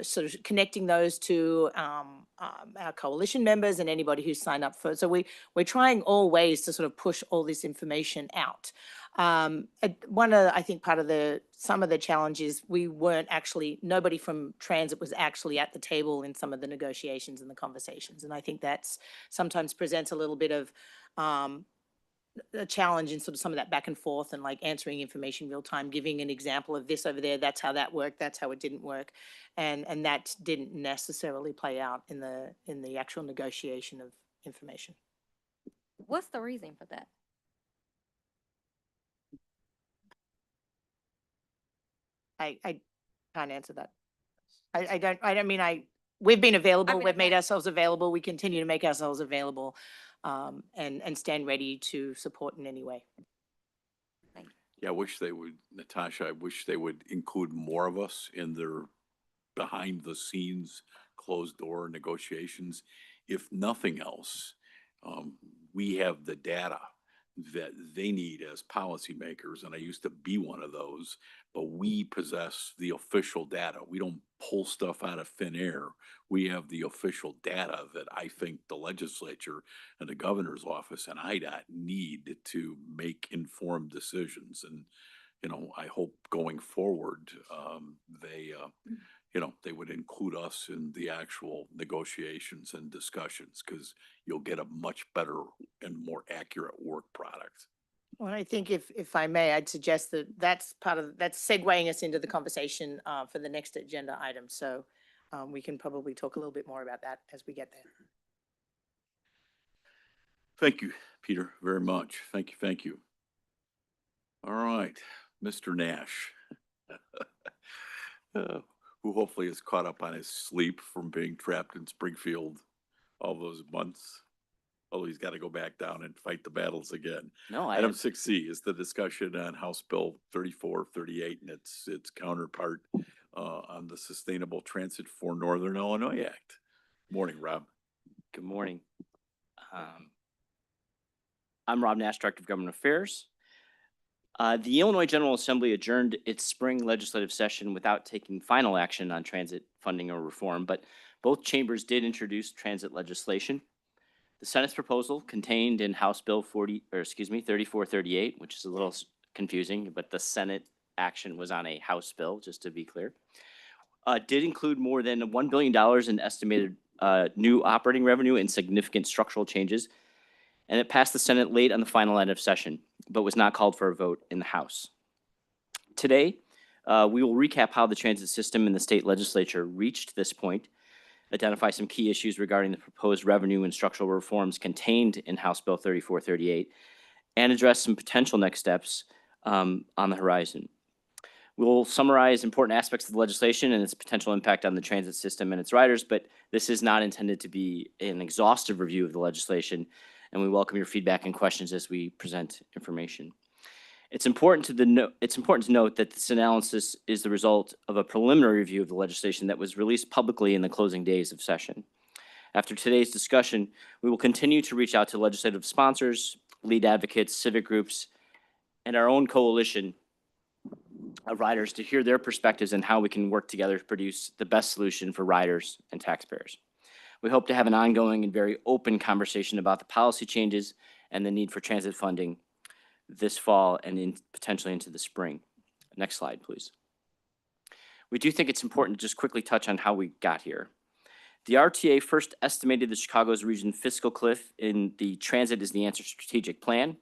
sort of connecting those to our coalition members and anybody who's signed up for it. So we're trying all ways to sort of push all this information out. One of, I think part of some of the challenges, nobody from transit was actually at the table in some of the negotiations and the conversations. And I think that's sometimes presents a little bit of a challenge in sort of some of that back and forth and like answering information real time, giving an example of this over there. That's how that worked. That's how it didn't work. And that didn't necessarily play out in the actual negotiation of information. What's the reason for that? I can't answer that. We've been available, we've made ourselves available, we continue to make ourselves available, and stand ready to support in any way. Yeah, I wish they would, Natasha, I wish they would include more of us in their behind the scenes, closed door negotiations. If nothing else, we have the data that they need as policymakers, and I used to be one of those, but we possess the official data. We don't pull stuff out of thin air. We have the official data that I think the legislature and the governor's office and IDOT need to make informed decisions. And, I hope going forward, they would include us in the actual negotiations and discussions, because you'll get a much better and more accurate work product. Well, I think if I may, I'd suggest that's segueing us into the conversation for the next agenda item. So we can probably talk a little bit more about that as we get there. Thank you, Peter, very much. Thank you. Thank you. All right, Mr. Nash, who hopefully is caught up on his sleep from being trapped in Springfield all those months. Although he's got to go back down and fight the battles again. No, Item 6C is the discussion on House Bill 3438 and its counterpart on the Sustainable Transit for Northern Illinois Act. Morning, Rob. Good morning. I'm Rob Nash, Director of Government Affairs. The Illinois General Assembly adjourned its spring legislative session without taking final action on transit funding or reform, but both chambers did introduce transit legislation. The Senate's proposal, contained in House Bill 3438, which is a little confusing, but the Senate action was on a House bill, just to be clear, did include more than $1 billion in estimated new operating revenue and significant structural changes, and it passed the Senate late on the final end of session, but was not called for a vote in the House. Today, we will recap how the transit system in the state legislature reached this point, identify some key issues regarding the proposed revenue and structural reforms contained in House Bill 3438, and address some potential next steps on the horizon. We'll summarize important aspects of the legislation and its potential impact on the transit system and its riders, but this is not intended to be an exhaustive review of the legislation, and we welcome your feedback and questions as we present information. It's important to note that this analysis is the result of a preliminary review of the legislation that was released publicly in the closing days of session. After today's discussion, we will continue to reach out to legislative sponsors, lead advocates, civic groups, and our own coalition of riders to hear their perspectives and how we can work together to produce the best solution for riders and taxpayers. We hope to have an ongoing and very open conversation about the policy changes and the need for transit funding this fall and potentially into the spring. Next slide, please. We do think it's important to just quickly touch on how we got here. The RTA first estimated the Chicago's region fiscal cliff in the Transit is the Answer strategic plan,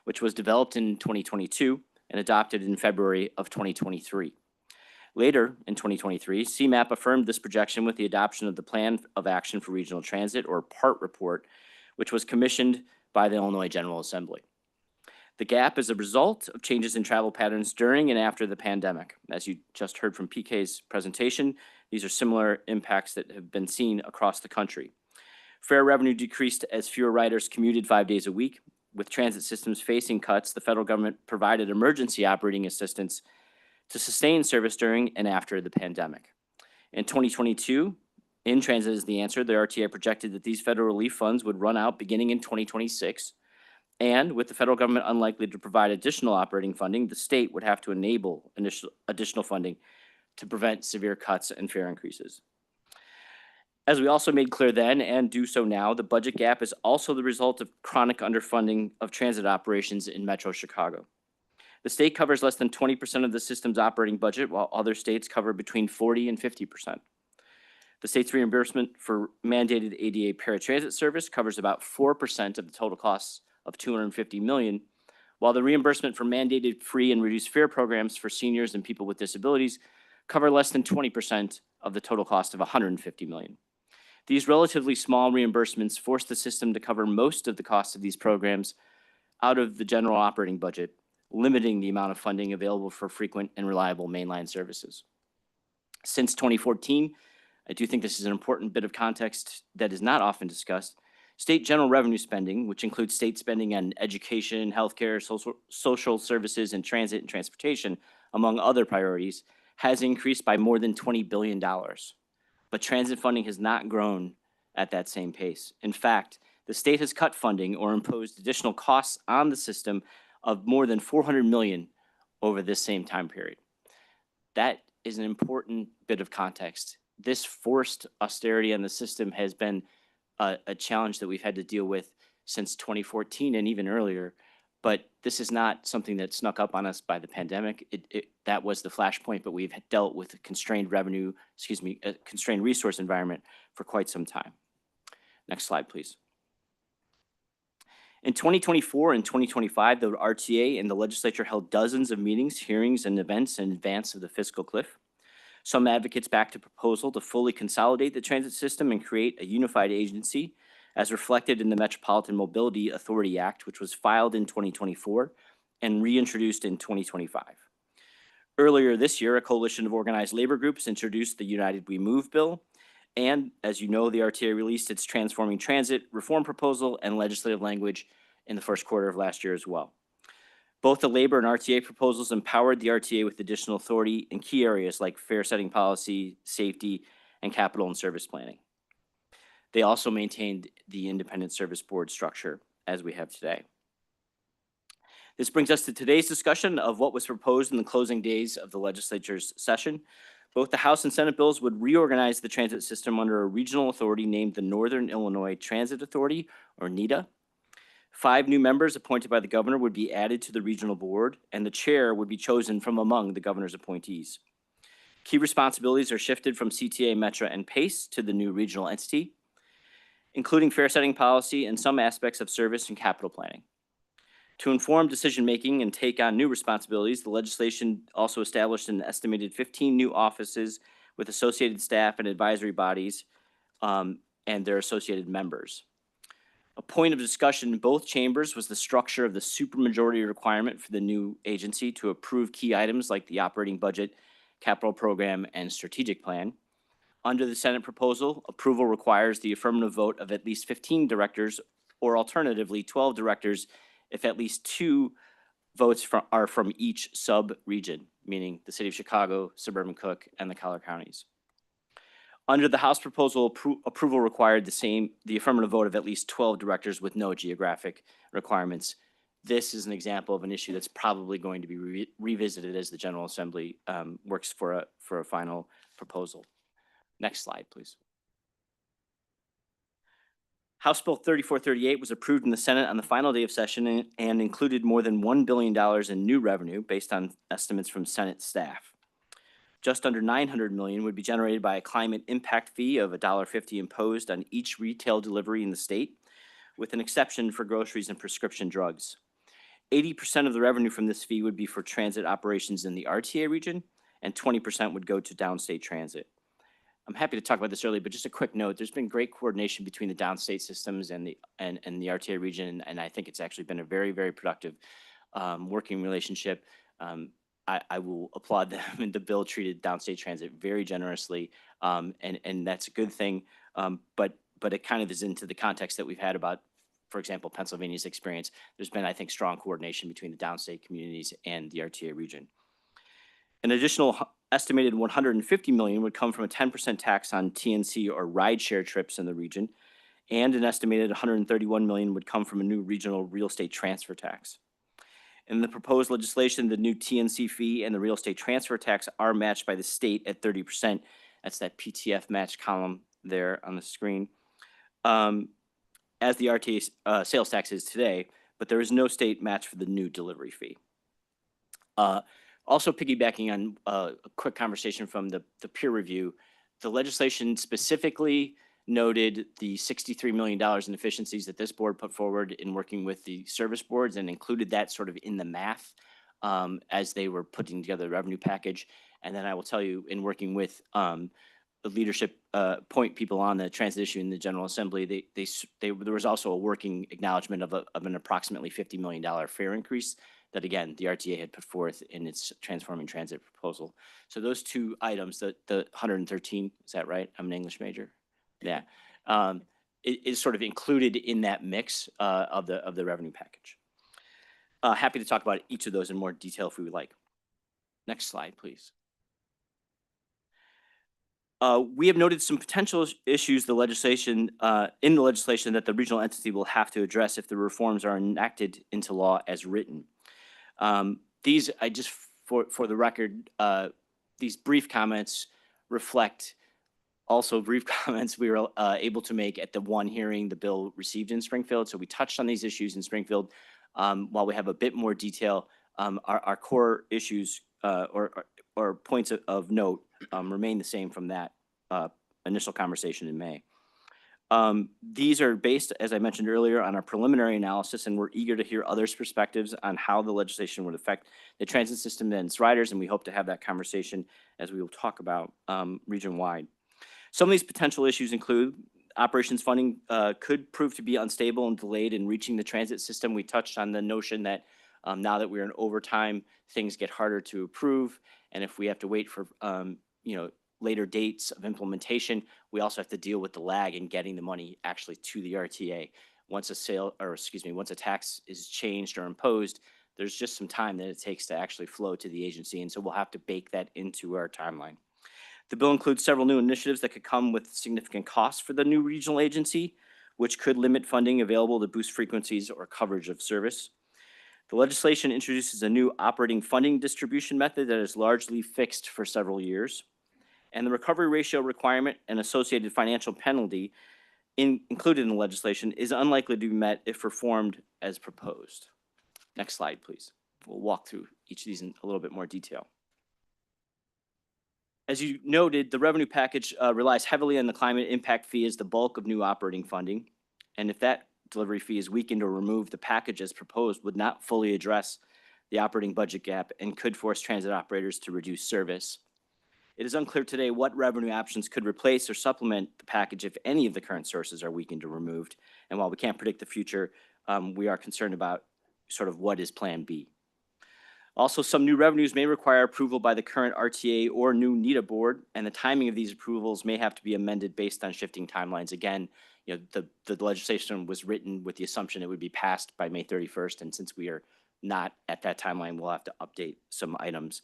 which was developed in 2022 and adopted in February of 2023. Later in 2023, CMAP affirmed this projection with the adoption of the Plan of Action for Regional Transit, or PART report, which was commissioned by the Illinois General Assembly. The gap is a result of changes in travel patterns during and after the pandemic. As you just heard from PK's presentation, these are similar impacts that have been seen across the country. Fare revenue decreased as fewer riders commuted 5 days a week. With transit systems facing cuts, the federal government provided emergency operating assistance to sustain service during and after the pandemic. In 2022, in Transit is the Answer, the RTA projected that these federal relief funds would run out beginning in 2026. And with the federal government unlikely to provide additional operating funding, the state would have to enable additional funding to prevent severe cuts and fare increases. As we also made clear then and do so now, the budget gap is also the result of chronic underfunding of transit operations in Metro Chicago. The state covers less than 20% of the system's operating budget, while other states cover between 40 and 50%. The state's reimbursement for mandated ADA paratransit service covers about 4% of the total costs of $250 million, while the reimbursement for mandated free and reduced fare programs for seniors and people with disabilities cover less than 20% of the total cost of $150 million. These relatively small reimbursements force the system to cover most of the costs of these programs out of the general operating budget, limiting the amount of funding available for frequent and reliable mainline services. Since 2014, I do think this is an important bit of context that is not often discussed. State general revenue spending, which includes state spending on education, healthcare, social services, and transit and transportation, among other priorities, has increased by more than $20 billion. But transit funding has not grown at that same pace. In fact, the state has cut funding or imposed additional costs on the system of more than $400 million over this same time period. That is an important bit of context. This forced austerity on the system has been a challenge that we've had to deal with since 2014 and even earlier. But this is not something that snuck up on us by the pandemic. That was the flashpoint, but we've dealt with a constrained constrained resource environment for quite some time. Next slide, please. In 2024 and 2025, the RTA and the legislature held dozens of meetings, hearings, and events in advance of the fiscal cliff. Some advocates backed a proposal to fully consolidate the transit system and create a unified agency, as reflected in the Metropolitan Mobility Authority Act, which was filed in 2024 and reintroduced in 2025. Earlier this year, a coalition of organized labor groups introduced the United We Move bill. And as you know, the RTA released its Transforming Transit reform proposal and legislative language in the first quarter of last year as well. Both the labor and RTA proposals empowered the RTA with additional authority in key areas like fare setting policy, safety, and capital and service planning. They also maintained the independent service board structure as we have today. This brings us to today's discussion of what was proposed in the closing days of the legislature's session. Both the House and Senate bills would reorganize the transit system under a regional authority named the Northern Illinois Transit Authority, or NITA. 5 new members appointed by the governor would be added to the regional board, and the chair would be chosen from among the governor's appointees. Key responsibilities are shifted from CTA, Metra, and PACE to the new regional entity, including fare setting policy and some aspects of service and capital planning. To inform decision-making and take on new responsibilities, the legislation also established an estimated 15 new offices with associated staff and advisory bodies and their associated members. A point of discussion in both chambers was the structure of the supermajority requirement for the new agency to approve key items like the operating budget, capital program, and strategic plan. Under the Senate proposal, approval requires the affirmative vote of at least 15 directors, or alternatively 12 directors if at least 2 votes are from each sub-region, meaning the city of Chicago, suburban Cook, and the Collier counties. Under the House proposal, approval required the affirmative vote of at least 12 directors with no geographic requirements. this is an example of an issue that's probably going to be revisited as the General Assembly works for a final proposal. Next slide, please. House Bill 3438 was approved in the Senate on the final day of session and included more than $1 billion in new revenue based on estimates from Senate staff. Just under $900 million would be generated by a climate impact fee of $1.50 imposed on each retail delivery in the state, with an exception for groceries and prescription drugs. 80% of the revenue from this fee would be for transit operations in the RTA region, and 20% would go to downstate transit. I'm happy to talk about this earlier, but just a quick note, there's been great coordination between the downstate systems and the RTA region, and I think it's actually been a very, very productive working relationship. I will applaud them, and the bill treated downstate transit very generously, and that's a good thing. But it kind of is into the context that we've had about, for example, Pennsylvania's experience. There's been, I think, strong coordination between the downstate communities and the RTA region. An additional estimated $150 million would come from a 10% tax on TNC or rideshare trips in the region, and an estimated $131 million would come from a new regional real estate transfer tax. In the proposed legislation, the new TNC fee and the real estate transfer tax are matched by the state at 30%. That's that PTF match column there on the screen, as the RTA sales tax is today, but there is no state match for the new delivery fee. Also piggybacking on a quick conversation from the peer review, the legislation specifically noted the $63 million in efficiencies that this board put forward in working with the service boards, and included that sort of in the math as they were putting together the revenue package. And then I will tell you, in working with the leadership point people on the transit issue in the General Assembly, there was also a working acknowledgement of an approximately $50 million fare increase that, again, the RTA had put forth in its Transforming Transit proposal. So those two items, the 113, is that right? I'm an English major. Yeah, it is sort of included in that mix of the revenue package. Happy to talk about each of those in more detail if we would like. Next slide, please. We have noted some potential issues in the legislation that the regional entity will have to address if the reforms are enacted into law as written. These, for the record, these brief comments reflect also brief comments we were able to make at the one hearing the bill received in Springfield. So we touched on these issues in Springfield. While we have a bit more detail, our core issues or points of note remain the same from that initial conversation in May. These are based, as I mentioned earlier, on our preliminary analysis, and we're eager to hear others' perspectives on how the legislation would affect the transit system and its riders, and we hope to have that conversation as we will talk about region-wide. Some of these potential issues include operations funding could prove to be unstable and delayed in reaching the transit system. We touched on the notion that now that we're in overtime, things get harder to approve, and if we have to wait for later dates of implementation, we also have to deal with the lag in getting the money actually to the RTA. Once a tax is changed or imposed, there's just some time that it takes to actually flow to the agency, and so we'll have to bake that into our timeline. The bill includes several new initiatives that could come with significant costs for the new regional agency, which could limit funding available to boost frequencies or coverage of service. The legislation introduces a new operating funding distribution method that is largely fixed for several years. And the recovery ratio requirement and associated financial penalty included in the legislation is unlikely to be met if reformed as proposed. Next slide, please. We'll walk through each of these in a little bit more detail. As you noted, the revenue package relies heavily on the climate impact fee as the bulk of new operating funding. And if that delivery fee is weakened or removed, the package as proposed would not fully address the operating budget gap and could force transit operators to reduce service. It is unclear today what revenue options could replace or supplement the package if any of the current sources are weakened or removed. And while we can't predict the future, we are concerned about sort of what is Plan B. Also, some new revenues may require approval by the current RTA or new NETA board, and the timing of these approvals may have to be amended based on shifting timelines. Again, the legislation was written with the assumption it would be passed by May 31st, and since we are not at that timeline, we'll have to update some items.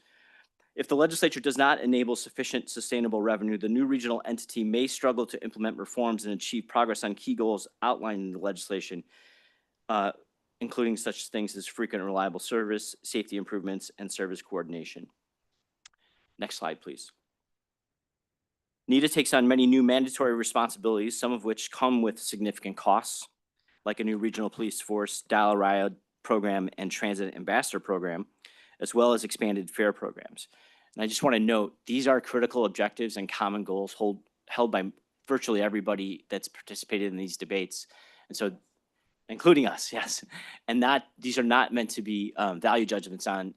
If the legislature does not enable sufficient sustainable revenue, the new regional entity may struggle to implement reforms and achieve progress on key goals outlined in the legislation. including such things as frequent and reliable service, safety improvements, and service coordination. Next slide, please. NETA takes on many new mandatory responsibilities, some of which come with significant costs, like a new regional police force, dial ride program, and transit ambassador program, as well as expanded fare programs. And I just want to note, these are critical objectives and common goals held by virtually everybody that's participated in these debates. And so, including us, yes. And these are not meant to be value judgments on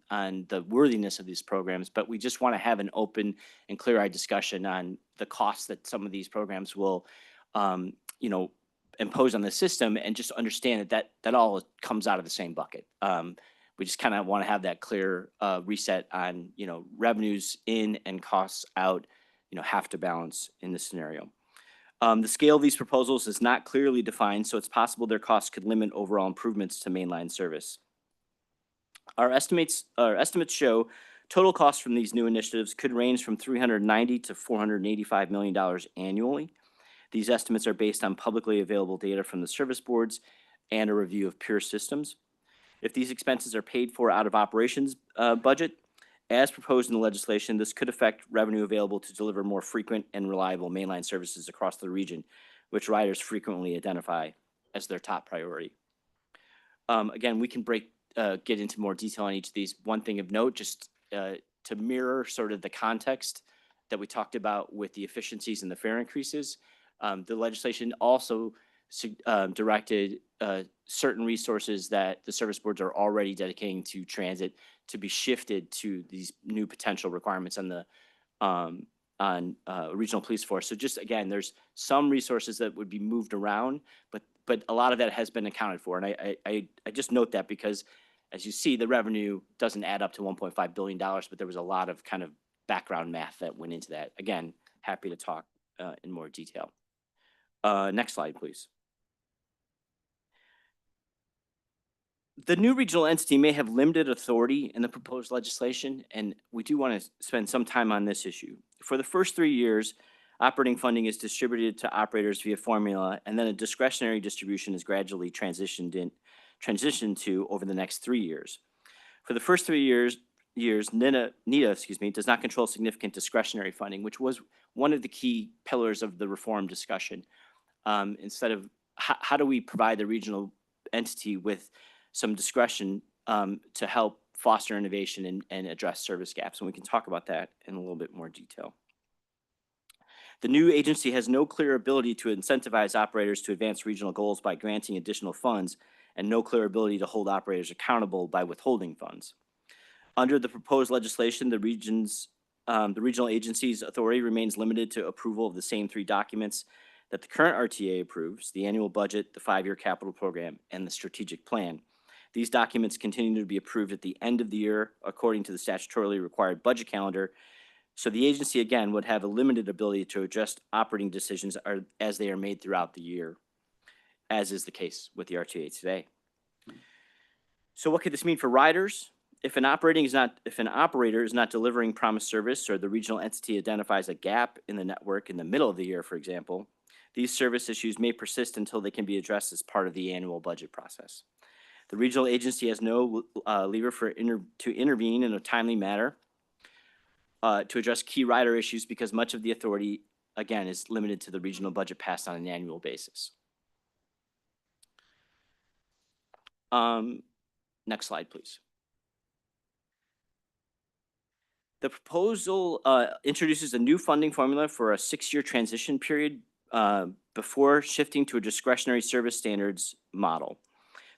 the worthiness of these programs, but we just want to have an open and clear-eyed discussion on the costs that some of these programs will, impose on the system, and just understand that all comes out of the same bucket. We just kind of want to have that clear reset on, revenues in and costs out, have to balance in this scenario. The scale of these proposals is not clearly defined, so it's possible their costs could limit overall improvements to mainline service. Our estimates show total costs from these new initiatives could range from $390 to $485 million annually. These estimates are based on publicly available data from the service boards and a review of peer systems. If these expenses are paid for out of operations budget, as proposed in the legislation, this could affect revenue available to deliver more frequent and reliable mainline services across the region, which riders frequently identify as their top priority. Again, we can get into more detail on each of these. One thing of note, just to mirror sort of the context that we talked about with the efficiencies and the fare increases, the legislation also directed certain resources that the service boards are already dedicating to transit to be shifted to these new potential requirements on the regional police force. So just again, there's some resources that would be moved around, but a lot of that has been accounted for. And I just note that because, as you see, the revenue doesn't add up to $1.5 billion, but there was a lot of kind of background math that went into that. Again, happy to talk in more detail. Next slide, please. The new regional entity may have limited authority in the proposed legislation, and we do want to spend some time on this issue. For the first 3 years, operating funding is distributed to operators via formula, and then a discretionary distribution is gradually transitioned to over the next 3 years. For the first 3 years, NETA does not control significant discretionary funding, which was one of the key pillars of the reform discussion. Instead of how do we provide the regional entity with some discretion to help foster innovation and address service gaps. And we can talk about that in a little bit more detail. The new agency has no clear ability to incentivize operators to advance regional goals by granting additional funds, and no clear ability to hold operators accountable by withholding funds. Under the proposed legislation, the regional agency's authority remains limited to approval of the same 3 documents that the current RTA approves: the annual budget, the 5-year capital program, and the strategic plan. These documents continue to be approved at the end of the year according to the statutorily required budget calendar. So the agency, again, would have a limited ability to adjust operating decisions as they are made throughout the year, as is the case with the RTA today. So what could this mean for riders? If an operator is not delivering promised service, or the regional entity identifies a gap in the network in the middle of the year, for example, these service issues may persist until they can be addressed as part of the annual budget process. The regional agency has no lever to intervene in a timely manner to address key rider issues, because much of the authority, again, is limited to the regional budget passed on an annual basis. Next slide, please. The proposal introduces a new funding formula for a 6-year transition period before shifting to a discretionary service standards model.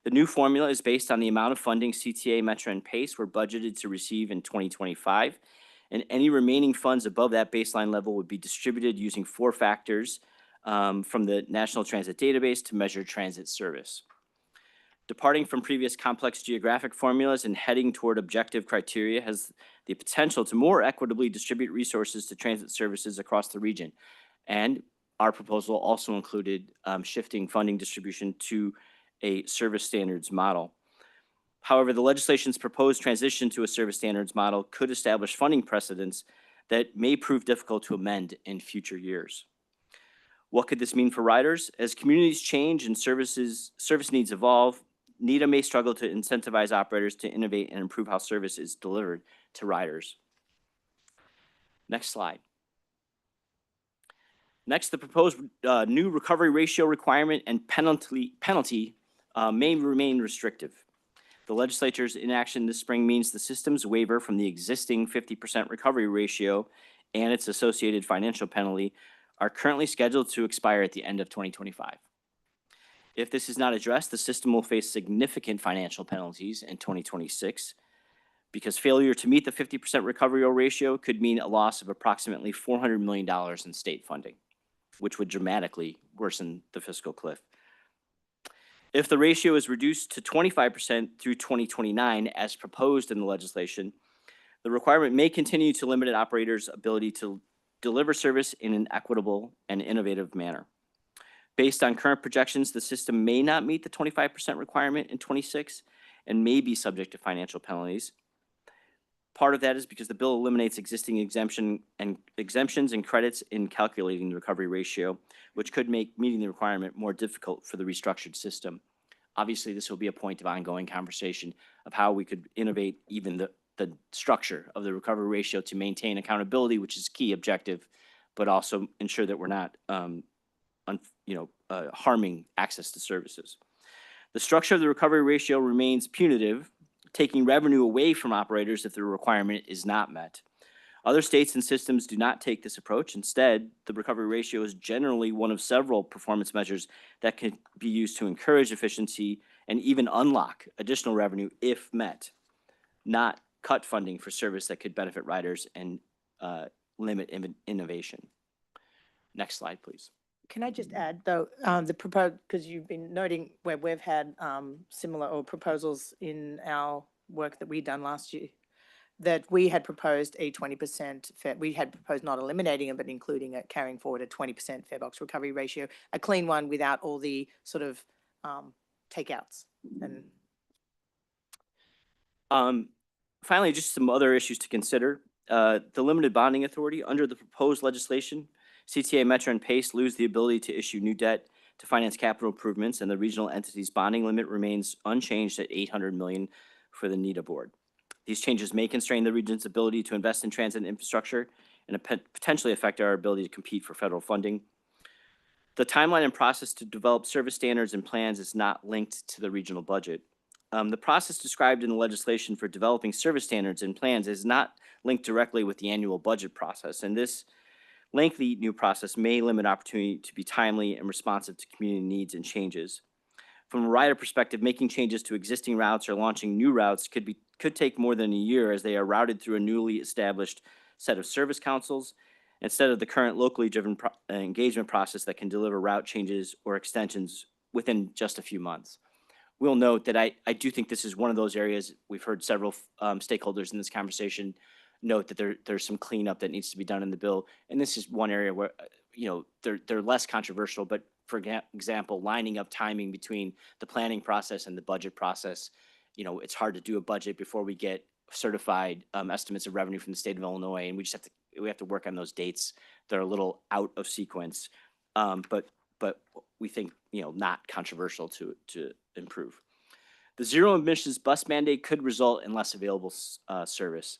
The new formula is based on the amount of funding CTA, Metra, and PACE were budgeted to receive in 2025, and any remaining funds above that baseline level would be distributed using 4 factors from the National Transit Database to measure transit service. Departing from previous complex geographic formulas and heading toward objective criteria has the potential to more equitably distribute resources to transit services across the region. And our proposal also included shifting funding distribution to a service standards model. However, the legislation's proposed transition to a service standards model could establish funding precedents that may prove difficult to amend in future years. What could this mean for riders? As communities change and service needs evolve, NETA may struggle to incentivize operators to innovate and improve how service is delivered to riders. Next slide. Next, the proposed new recovery ratio requirement and penalty may remain restrictive. The legislature's inaction this spring means the system's waiver from the existing 50% recovery ratio and its associated financial penalty are currently scheduled to expire at the end of 2025. If this is not addressed, the system will face significant financial penalties in 2026 because failure to meet the 50% recovery ratio could mean a loss of approximately $400 million in state funding, which would dramatically worsen the fiscal cliff. If the ratio is reduced to 25% through 2029, as proposed in the legislation, the requirement may continue to limit operators' ability to deliver service in an equitable and innovative manner. Based on current projections, the system may not meet the 25% requirement in 26 and may be subject to financial penalties. Part of that is because the bill eliminates existing exemptions and credits in calculating the recovery ratio, which could make meeting the requirement more difficult for the restructured system. Obviously, this will be a point of ongoing conversation of how we could innovate even the structure of the recovery ratio to maintain accountability, which is a key objective, but also ensure that we're not harming access to services. The structure of the recovery ratio remains punitive, taking revenue away from operators if the requirement is not met. Other states and systems do not take this approach. Instead, the recovery ratio is generally one of several performance measures that can be used to encourage efficiency and even unlock additional revenue if met, not cut funding for service that could benefit riders and limit innovation. Next slide, please. Can I just add, though, the proposed, because you've been noting where we've had similar or proposals in our work that we done last year, that we had proposed a 20% we had proposed not eliminating it, but including it, carrying forward a 20% fare box recovery ratio, a clean one without all the sort of takeouts. And finally, just some other issues to consider. The limited bonding authority under the proposed legislation, CTA, Metro, and PACE lose the ability to issue new debt to finance capital improvements, and the regional entity's bonding limit remains unchanged at $800 million for the NETA board. These changes may constrain the region's ability to invest in transit infrastructure and potentially affect our ability to compete for federal funding. The timeline and process to develop service standards and plans is not linked to the regional budget. The process described in the legislation for developing service standards and plans is not linked directly with the annual budget process, and this lengthy new process may limit opportunity to be timely and responsive to community needs and changes. From a rider perspective, making changes to existing routes or launching new routes could take more than a year, as they are routed through a newly established set of service councils instead of the current locally driven engagement process that can deliver route changes or extensions within just a few months. We'll note that I do think this is one of those areas we've heard several stakeholders in this conversation note that there's some cleanup that needs to be done in the bill. And this is one area where, they're less controversial, but for example, lining up timing between the planning process and the budget process. It's hard to do a budget before we get certified estimates of revenue from the state of Illinois, and we have to work on those dates. They're a little out of sequence, but we think, not controversial to improve. The zero emissions bus mandate could result in less available service.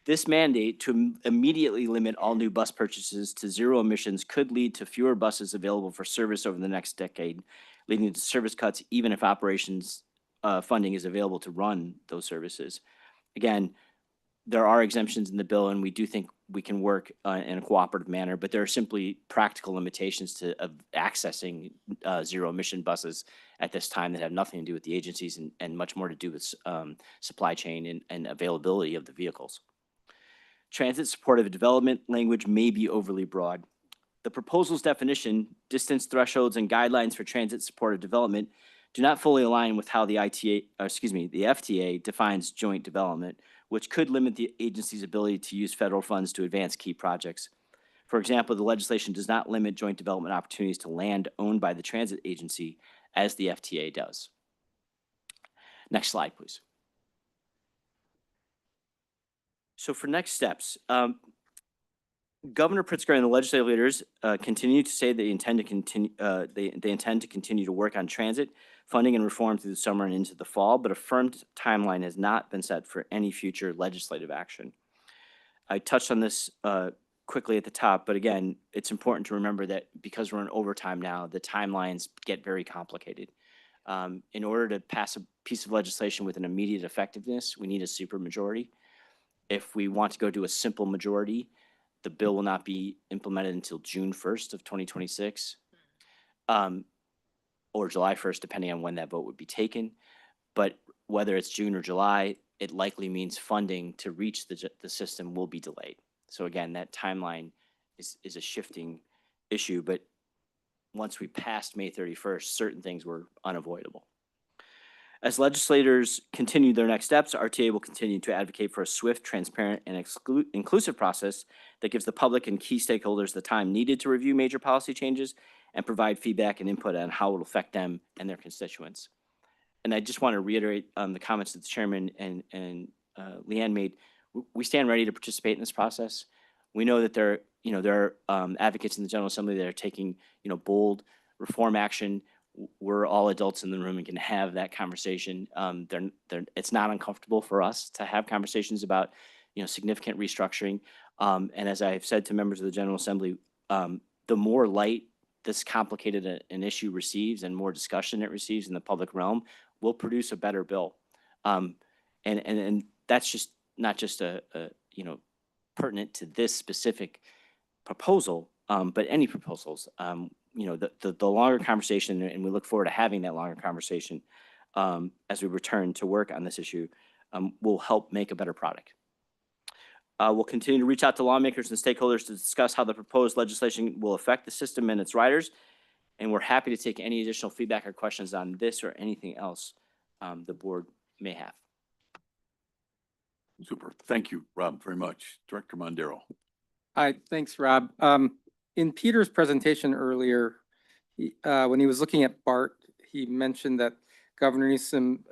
This mandate to immediately limit all new bus purchases to zero emissions could lead to fewer buses available for service over the next decade, leading to service cuts even if operations funding is available to run those services. Again, there are exemptions in the bill, and we do think we can work in a cooperative manner, but there are simply practical limitations to accessing zero emission buses at this time that have nothing to do with the agencies and much more to do with supply chain and availability of the vehicles. Transit supportive development language may be overly broad. The proposal's definition, distance thresholds, and guidelines for transit supportive development do not fully align with how the FTA defines joint development, which could limit the agency's ability to use federal funds to advance key projects. For example, the legislation does not limit joint development opportunities to land owned by the transit agency, as the FTA does. Next slide, please. So for next steps, Governor Pritzker and the legislative leaders continue to say they intend to continue to work on transit funding and reform through the summer and into the fall, but a firm timeline has not been set for any future legislative action. I touched on this quickly at the top, but again, it's important to remember that because we're in overtime now, the timelines get very complicated. In order to pass a piece of legislation with an immediate effectiveness, we need a supermajority. If we want to go to a simple majority, the bill will not be implemented until June 1st of 2026, or July 1st, depending on when that vote would be taken. But whether it's June or July, it likely means funding to reach the system will be delayed. So again, that timeline is a shifting issue, but once we passed May 31st, certain things were unavoidable. As legislators continue their next steps, RTA will continue to advocate for a swift, transparent, and inclusive process that gives the public and key stakeholders the time needed to review major policy changes and provide feedback and input on how it will affect them and their constituents. And I just want to reiterate the comments that the chairman and Leanne made. We stand ready to participate in this process. We know that there are advocates in the General Assembly that are taking, bold reform action. We're all adults in the room and can have that conversation. It's not uncomfortable for us to have conversations about, significant restructuring. And as I've said to members of the General Assembly, the more light this complicated an issue receives and more discussion it receives in the public realm will produce a better bill. And that's just not just a pertinent to this specific proposal, but any proposals. The longer conversation, and we look forward to having that longer conversation as we return to work on this issue, will help make a better product. We'll continue to reach out to lawmakers and stakeholders to discuss how the proposed legislation will affect the system and its riders, and we're happy to take any additional feedback or questions on this or anything else the board may have. Super. Thank you, Rob, very much. Director Mondero. Hi, thanks, Rob. In Peter's presentation earlier, when he was looking at BART, he mentioned that Governor Newsom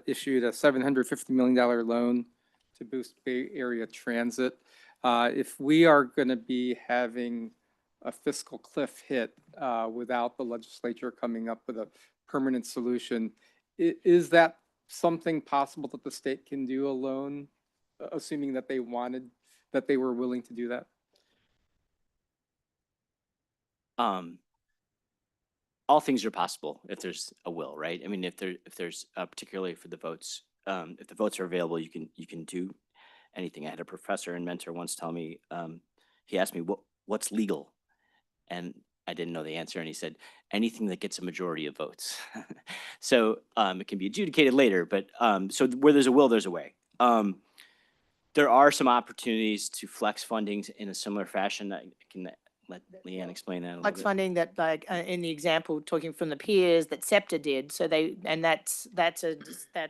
issued a $750 million loan to boost Bay Area transit. If we are going to be having a fiscal cliff hit without the legislature coming up with a permanent solution, is that something possible that the state can do alone, assuming that they were willing to do that? All things are possible if there's a will, right? I mean, if there's particularly for the votes, if the votes are available, you can do anything. I had a professor and mentor once tell me, he asked me, what's legal? And I didn't know the answer. And he said, anything that gets a majority of votes. So it can be adjudicated later, but so where there's a will, there's a way. There are some opportunities to flex fundings in a similar fashion. I can let Leanne explain that a little Flex bit. funding that, like, in the example, talking from the peers that SEPTA did, so that's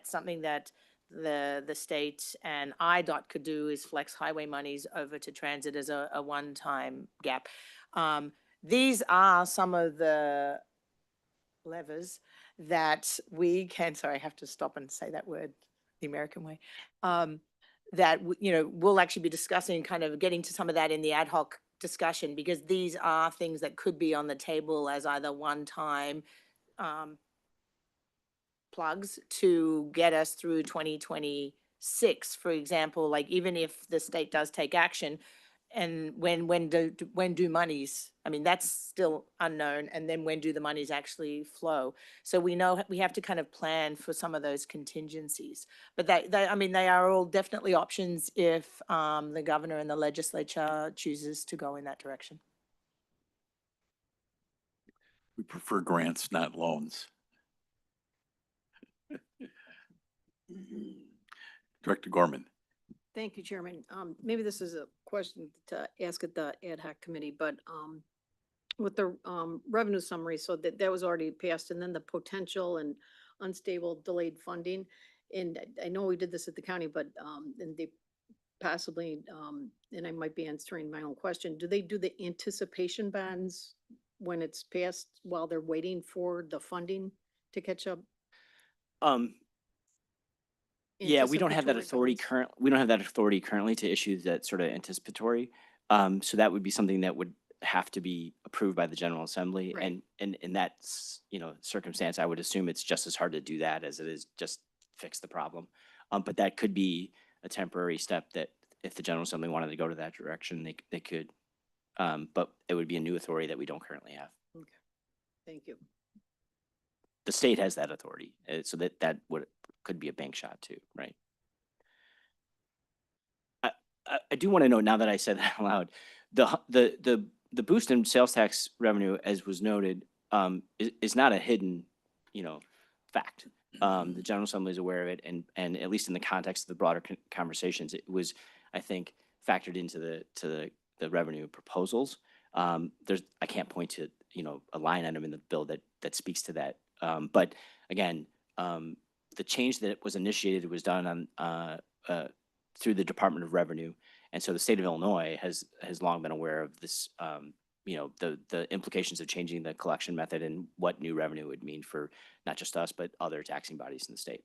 something that the state and IDOT could do, is flex highway monies over to transit as a one-time gap. These are some of the levers that we can, sorry, I have to stop and say that word the American way, that, we'll actually be discussing, kind of getting to some of that in the ad hoc discussion, because these are things that could be on the table as either one-time plugs to get us through 2026, for example. Like, even if the state does take action, and when do monies, I mean, that's still unknown, and then when do the monies actually flow? So we know we have to kind of plan for some of those contingencies. But they are all definitely options if the governor and the legislature chooses to go in that direction. We prefer grants, not loans. Director Gorman. Thank you, Chairman. Maybe this is a question to ask at the ad hoc committee, but with the revenue summary, so that was already passed, and then the potential and unstable delayed funding. And I know we did this at the county, but and they possibly, and I might be answering my own question, do they do the anticipation bonds when it's passed while they're waiting for the funding to catch up? Yeah, we don't have that Anticipatory authority bonds? we don't have that authority currently to issue that sort of anticipatory. So that would be something that would have to be approved by the General Assembly. Right. And in that, circumstance, I would assume it's just as hard to do that as it is just fix the problem. But that could be a temporary step that if the General Assembly wanted to go to that direction, they could. But it would be a new authority that we don't currently have. Okay, thank you. The state has that authority, so that could be a bank shot too, right? I do want to note, now that I said that out loud, the boost in sales tax revenue, as was noted, is not a hidden, fact. The General Assembly is aware of it, and at least in the context of the broader conversations, it was, I think, factored into the revenue proposals. I can't point to, a line item in the bill that speaks to that. But again, the change that was initiated was done on through the Department of Revenue, and so the state of Illinois has long been aware of this. The implications of changing the collection method and what new revenue would mean for not just us but other taxing bodies in the state.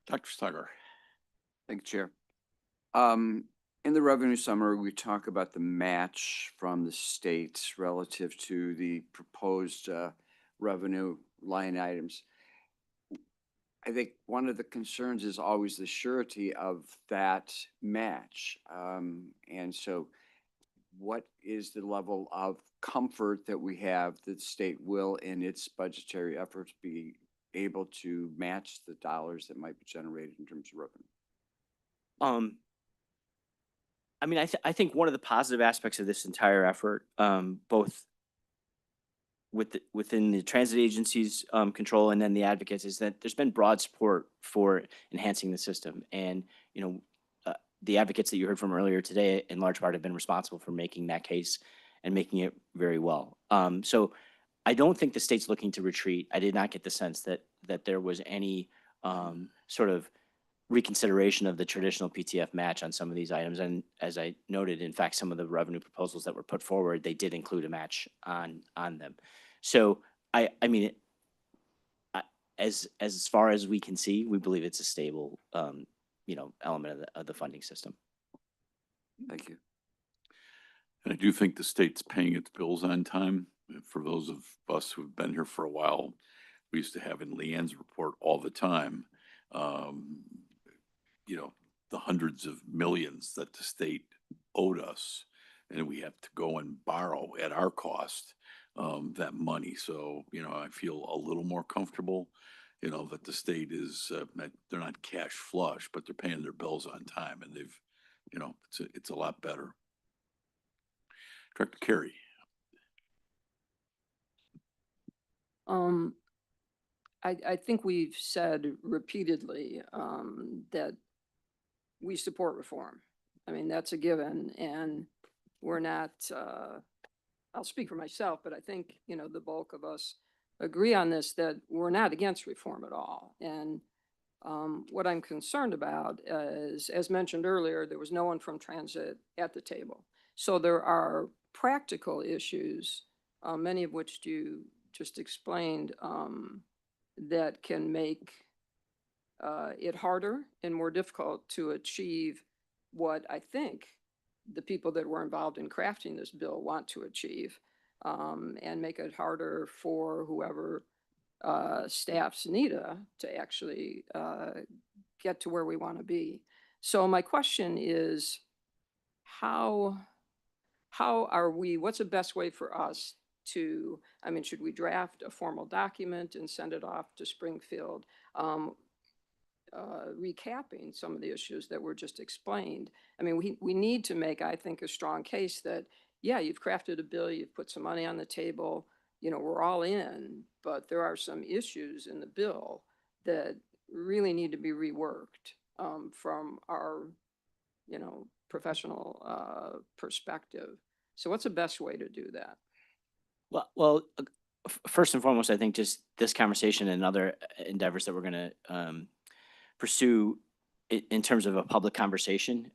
Dr. Steiger. Thank you, Chair. In the revenue summary, we talk about the match from the states relative to the proposed revenue line items. I think one of the concerns is always the surety of that match. And so what is the level of comfort that we have that the state will, in its budgetary efforts, be able to match the dollars that might be generated in terms of revenue? I mean, I think one of the positive aspects of this entire effort, both within the transit agency's control and then the advocates, is that there's been broad support for enhancing the system. And, the advocates that you heard from earlier today, in large part, have been responsible for making that case and making it very well. So I don't think the state's looking to retreat. I did not get the sense that there was any sort of reconsideration of the traditional PTF match on some of these items. And as I noted, in fact, some of the revenue proposals that were put forward, they did include a match on them. So I mean, as far as we can see, we believe it's a stable, element of the funding system. Thank you. And I do think the state's paying its bills on time. For those of us who've been here for a while, we used to have in Leanne's report all the time, the hundreds of millions that the state owed us, and we have to go and borrow at our cost that money. So, I feel a little more comfortable, that the state is, they're not cash flush, but they're paying their bills on time, and they've, it's a lot better. Director Carey. I think we've said repeatedly that we support reform. I mean, that's a given, and we're not, I'll speak for myself, but I think, the bulk of us agree on this, that we're not against reform at all. And what I'm concerned about is, as mentioned earlier, there was no one from transit at the table. So there are practical issues, many of which you just explained, that can make it harder and more difficult to achieve what I think the people that were involved in crafting this bill want to achieve, and make it harder for whoever staffs NETA to actually get to where we want to be. So my question is, how are we, what's the best way for us to, I mean, should we draft a formal document and send it off to Springfield, recapping some of the issues that were just explained? I mean, we need to make, I think, a strong case that, yeah, you've crafted a bill, you've put some money on the table, we're all in, but there are some issues in the bill that really need to be reworked from our, professional perspective. So what's the best way to do that? Well, first and foremost, I think just this conversation and other endeavors that we're going to pursue in terms of a public conversation.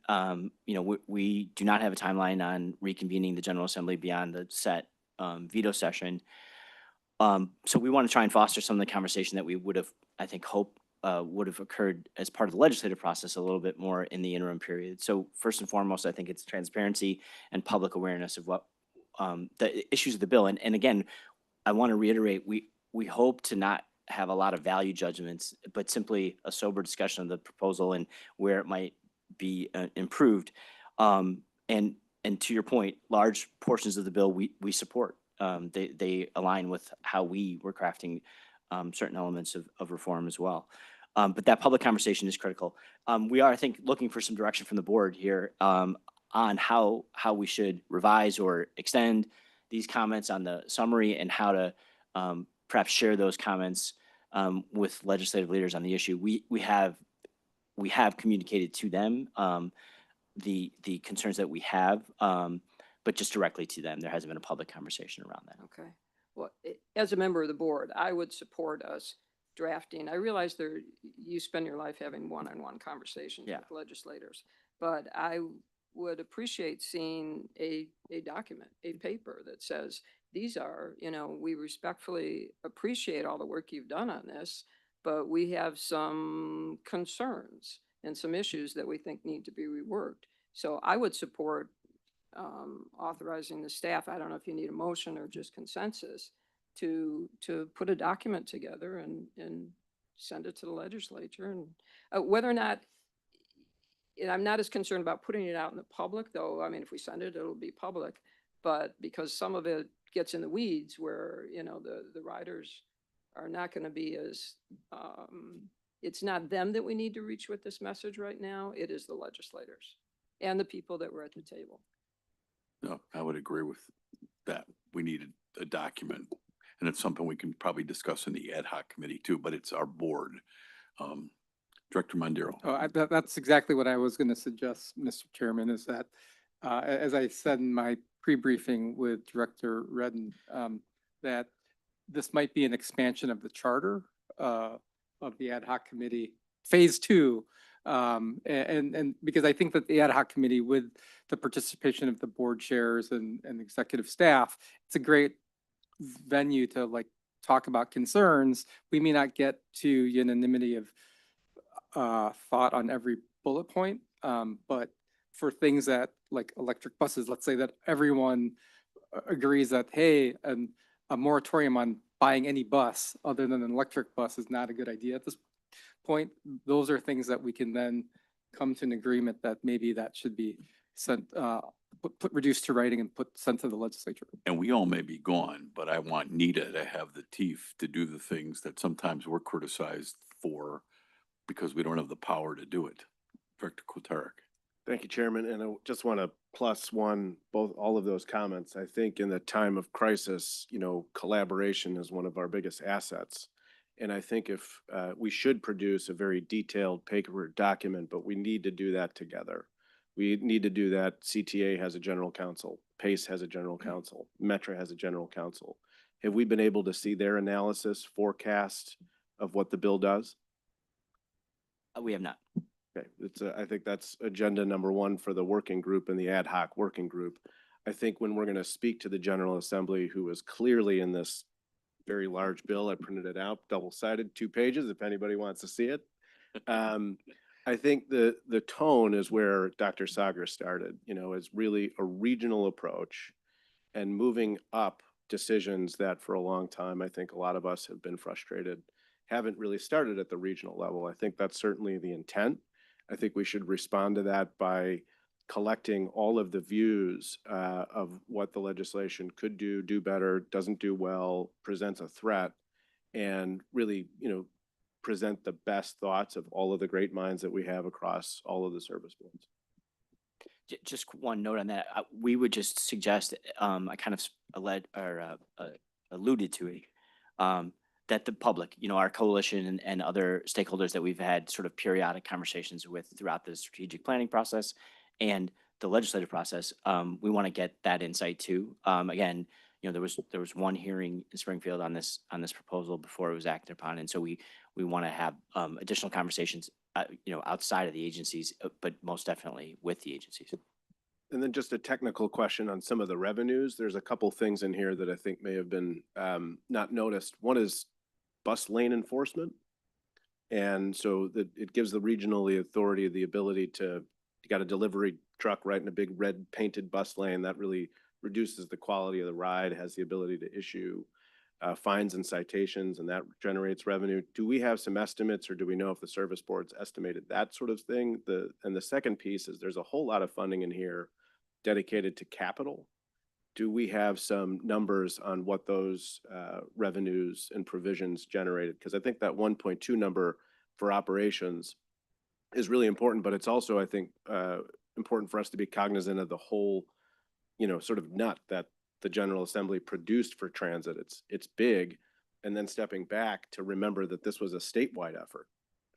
We do not have a timeline on reconvening the General Assembly beyond the set veto session. So we want to try and foster some of the conversation that we would have, I think, hoped would have occurred as part of the legislative process a little bit more in the interim period. So first and foremost, I think it's transparency and public awareness of what the issues of the bill. And again, I want to reiterate, we hope to not have a lot of value judgments, but simply a sober discussion of the proposal and where it might be improved. And to your point, large portions of the bill we support. They align with how we were crafting certain elements of reform as well. But that public conversation is critical. We are, I think, looking for some direction from the board here on how we should revise or extend these comments on the summary and how to perhaps share those comments with legislative leaders on the issue. We have communicated to them the concerns that we have, but just directly to them. There hasn't been a public conversation around that. Okay. Well, as a member of the board, I would support us drafting. I realize you spend your life having one-on-one conversations with legislators, but I would appreciate seeing a document, a paper that says, these are, we respectfully appreciate all the work you've done on this, but we have some concerns and some issues that we think need to be reworked. So I would support authorizing the staff, I don't know if you need a motion or just consensus, to put a document together and send it to the legislature. And whether or not, and I'm not as concerned about putting it out in the public, though. I mean, if we send it, it'll be public. But because some of it gets in the weeds where, the riders are not going to be as, it's not them that we need to reach with this message right now. It is the legislators and the people that were at the table. No, I would agree with that. We needed a document, and it's something we can probably discuss in the ad hoc committee too, but it's our board. Director Mondero. Oh, that's exactly what I was going to suggest, Mr. Chairman, is that, as I said in my pre-briefing with Director Redden, that this might be an expansion of the charter of the ad hoc committee, phase 2. And because I think that the ad hoc committee, with the participation of the board chairs and executive staff, it's a great venue to talk about concerns. We may not get to unanimity of thought on every bullet point, but for things that like electric buses, let's say that everyone agrees that, hey, a moratorium on buying any bus other than an electric bus is not a good idea at this point. Those are things that we can then come to an agreement that maybe that should be sent, reduced to writing and sent to the legislature. And we all may be gone, but I want Nita to have the teeth to do the things that sometimes we're criticized for because we don't have the power to do it. Director Kotarek. Thank you, Chairman. And I just want to +1 all of those comments. I think in the time of crisis, collaboration is one of our biggest assets. And I think if we should produce a very detailed paper document, but we need to do that together. We need to do that. CTA has a general counsel. PACE has a general counsel. Metra has a general counsel. Have we been able to see their analysis, forecast of what the bill does? We have not. Okay, I think that's agenda number 1 for the working group and the ad hoc working group. I think when we're going to speak to the General Assembly, who is clearly in this very large bill, I printed it out, double-sided, 2 pages, if anybody wants to see it. I think the tone is where Dr. Sagar started, is really a regional approach and moving up decisions that for a long time, I think a lot of us have been frustrated, haven't really started at the regional level. I think that's certainly the intent. I think we should respond to that by collecting all of the views of what the legislation could do better, doesn't do well, presents a threat, and really, present the best thoughts of all of the great minds that we have across all of the service boards. Just one note on that. We would just suggest, I kind of alluded to it, that the public, our coalition and other stakeholders that we've had sort of periodic conversations with throughout the strategic planning process and the legislative process, we want to get that insight too. Again, there was one hearing in Springfield on this proposal before it was acted upon, and so we want to have additional conversations, outside of the agencies, but most definitely with the agencies. And then just a technical question on some of the revenues. There's a couple things in here that I think may have been not noticed. One is bus lane enforcement. And so that it gives the regional the authority, the ability to, you got a delivery truck right in a big red painted bus lane, that really reduces the quality of the ride, has the ability to issue fines and citations, and that generates revenue. Do we have some estimates, or do we know if the service board's estimated that sort of thing? And the second piece is there's a whole lot of funding in here dedicated to capital. Do we have some numbers on what those revenues and provisions generated? Because I think that 1.2 number for operations is really important, but it's also, I think, important for us to be cognizant of the whole, sort of nut that the General Assembly produced for transit. It's big, and then stepping back to remember that this was a statewide effort,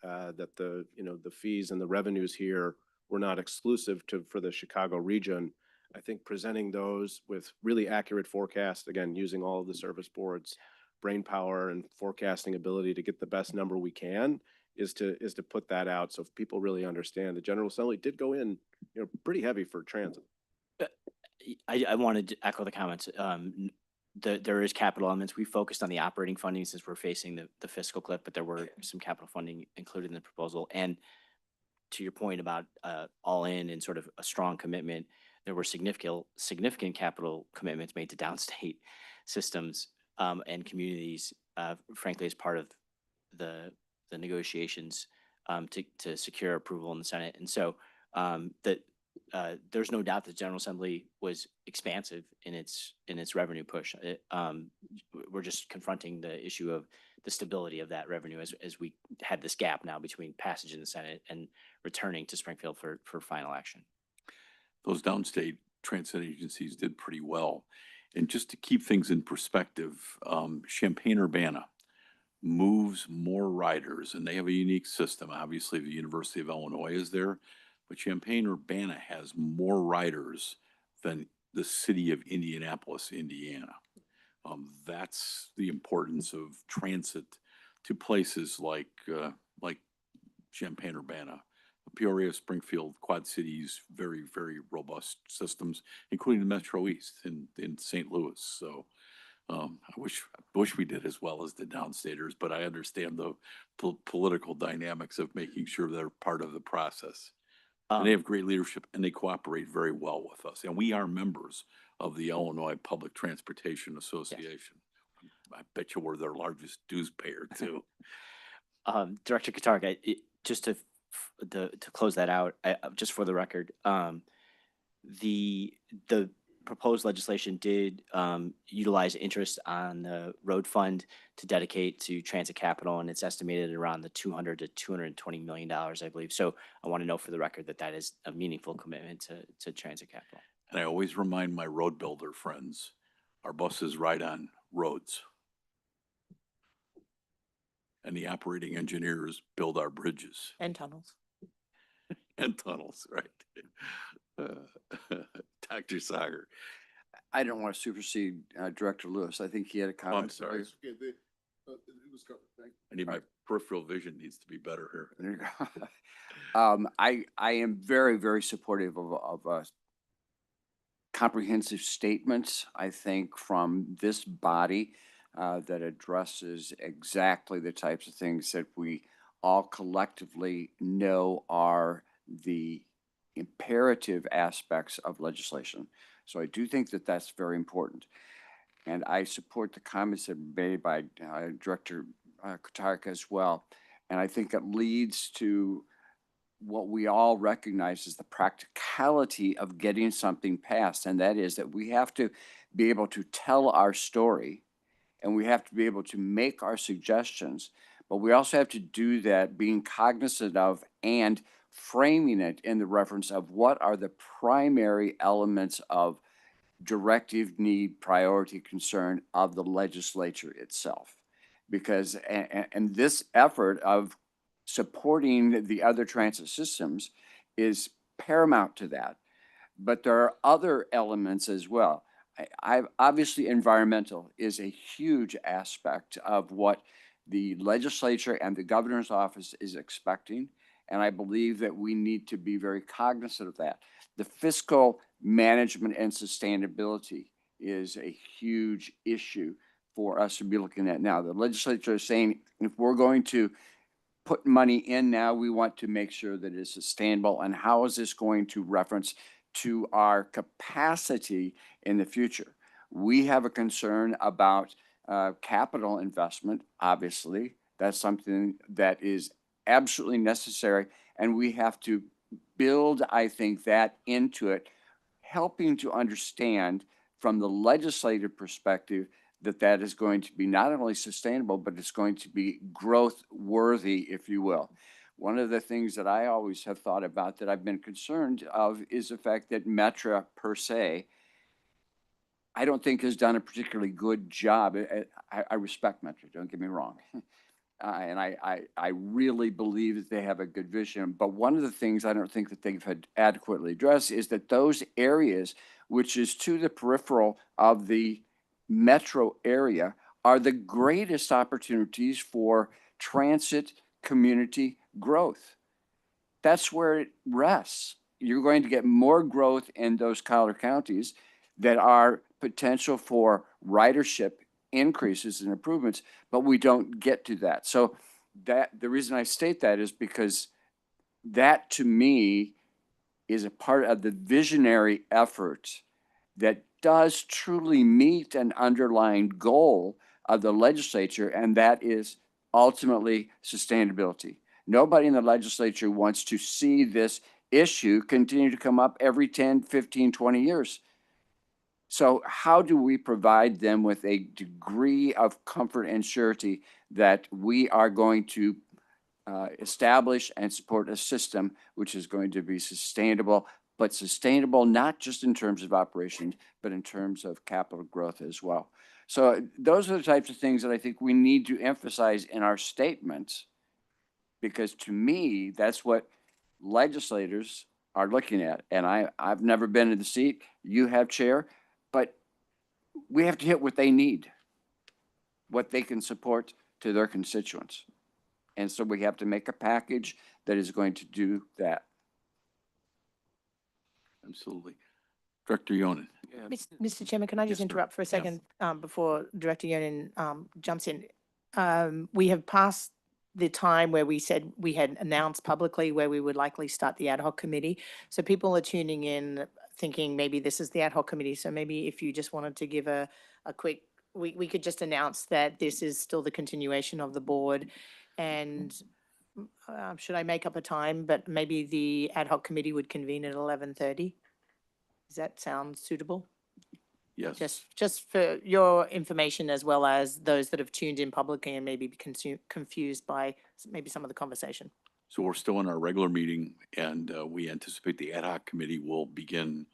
that the fees and the revenues here were not exclusive for the Chicago region. I think presenting those with really accurate forecasts, again, using all of the service boards, brain power and forecasting ability to get the best number we can is to put that out. So if people really understand, the General Assembly did go in, pretty heavy for transit. I wanted to echo the comments. There is capital elements. We focused on the operating funding since we're facing the fiscal cliff, but there were some capital funding included in the proposal. And to your point about all in and sort of a strong commitment, there were significant capital commitments made to downstate systems and communities, frankly, as part of the negotiations to secure approval in the Senate. And so there's no doubt that the General Assembly was expansive in its revenue push. We're just confronting the issue of the stability of that revenue as we had this gap now between passage in the Senate and returning to Springfield for final action. Those downstate transit agencies did pretty well. And just to keep things in perspective, Champaign-Urbana moves more riders, and they have a unique system. Obviously, the University of Illinois is there, but Champaign-Urbana has more riders than the city of Indianapolis, Indiana. That's the importance of transit to places like Champaign-Urbana. Peoria, Springfield, Quad Cities, very, very robust systems, including the Metro East in St. Louis. So I wish we did as well as the downstaters, but I understand the political dynamics of making sure they're part of the process. And they have great leadership, and they cooperate very well with us. And we are members of the Illinois Public Transportation Association. Yes. I bet you we're their largest dues payer too. Director Katarga, just to close that out, just for the record, the proposed legislation did utilize interest on the road fund to dedicate to transit capital, and it's estimated around the $200 to $220 million, I believe. So I want to know for the record that is a meaningful commitment to transit capital. And I always remind my road builder friends, our buses ride on roads. And the operating engineers build our bridges. And tunnels. And tunnels, right. Dr. Sager. I don't want to supersede Director Lewis. I think he had a comment. I'm sorry. Okay, it was covered. Thank you. I need my peripheral vision needs to be better here. There you go. I am very, very supportive of comprehensive statements, I think, from this body that addresses exactly the types of things that we all collectively know are the imperative aspects of legislation. So I do think that that's very important. And I support the comments that were made by Director Katarka as well. And I think it leads to what we all recognize as the practicality of getting something passed. And that is that we have to be able to tell our story, and we have to be able to make our suggestions, but we also have to do that being cognizant of and framing it in the reference of what are the primary elements of directive, need, priority, concern of the legislature itself. Because, and this effort of supporting the other transit systems is paramount to that. But there are other elements as well. Obviously, environmental is a huge aspect of what the legislature and the governor's office is expecting. And I believe that we need to be very cognizant of that. The fiscal management and sustainability is a huge issue for us to be looking at now. The legislature is saying if we're going to put money in now, we want to make sure that it's sustainable. And how is this going to reference to our capacity in the future? We have a concern about capital investment, obviously. That's something that is absolutely necessary. And we have to build, I think, that into it, helping to understand from the legislative perspective that that is going to be not only sustainable, but it's going to be growth worthy, if you will. One of the things that I always have thought about that I've been concerned of is the fact that Metra per se, I don't think has done a particularly good job. I respect Metra, don't get me wrong. And I really believe that they have a good vision. But one of the things I don't think that they've had adequately addressed is that those areas, which is to the peripheral of the metro area, are the greatest opportunities for transit community growth. That's where it rests. You're going to get more growth in those collar counties that are potential for ridership increases and improvements, but we don't get to that. So that the reason I state that is because that to me is a part of the visionary effort that does truly meet an underlying goal of the legislature, and that is ultimately sustainability. Nobody in the legislature wants to see this issue continue to come up every 10, 15, 20 years. So how do we provide them with a degree of comfort and surety that we are going to establish and support a system which is going to be sustainable, but sustainable not just in terms of operations, but in terms of capital growth as well. So those are the types of things that I think we need to emphasize in our statements, because to me, that's what legislators are looking at. And I've never been in the seat, you have, Chair, but we have to hit what they need, what they can support to their constituents. And so we have to make a package that is going to do that. Absolutely. Director Yonan. Mr. Chairman, can I just Yes, interrupt for a yes. second before Director Yonan jumps in? We have passed the time where we said we had announced publicly where we would likely start the ad hoc committee. So people are tuning in thinking maybe this is the ad hoc committee. So maybe if you just wanted to give a quick, we could just announce that this is still the continuation of the board. And should I make up a time, but maybe the ad hoc committee would convene at 11:30? Does that sound suitable? Yes. Just for your information, as well as those that have tuned in publicly and maybe be confused by maybe some of the conversation. So we're still in our regular meeting, and we anticipate the ad hoc committee will begin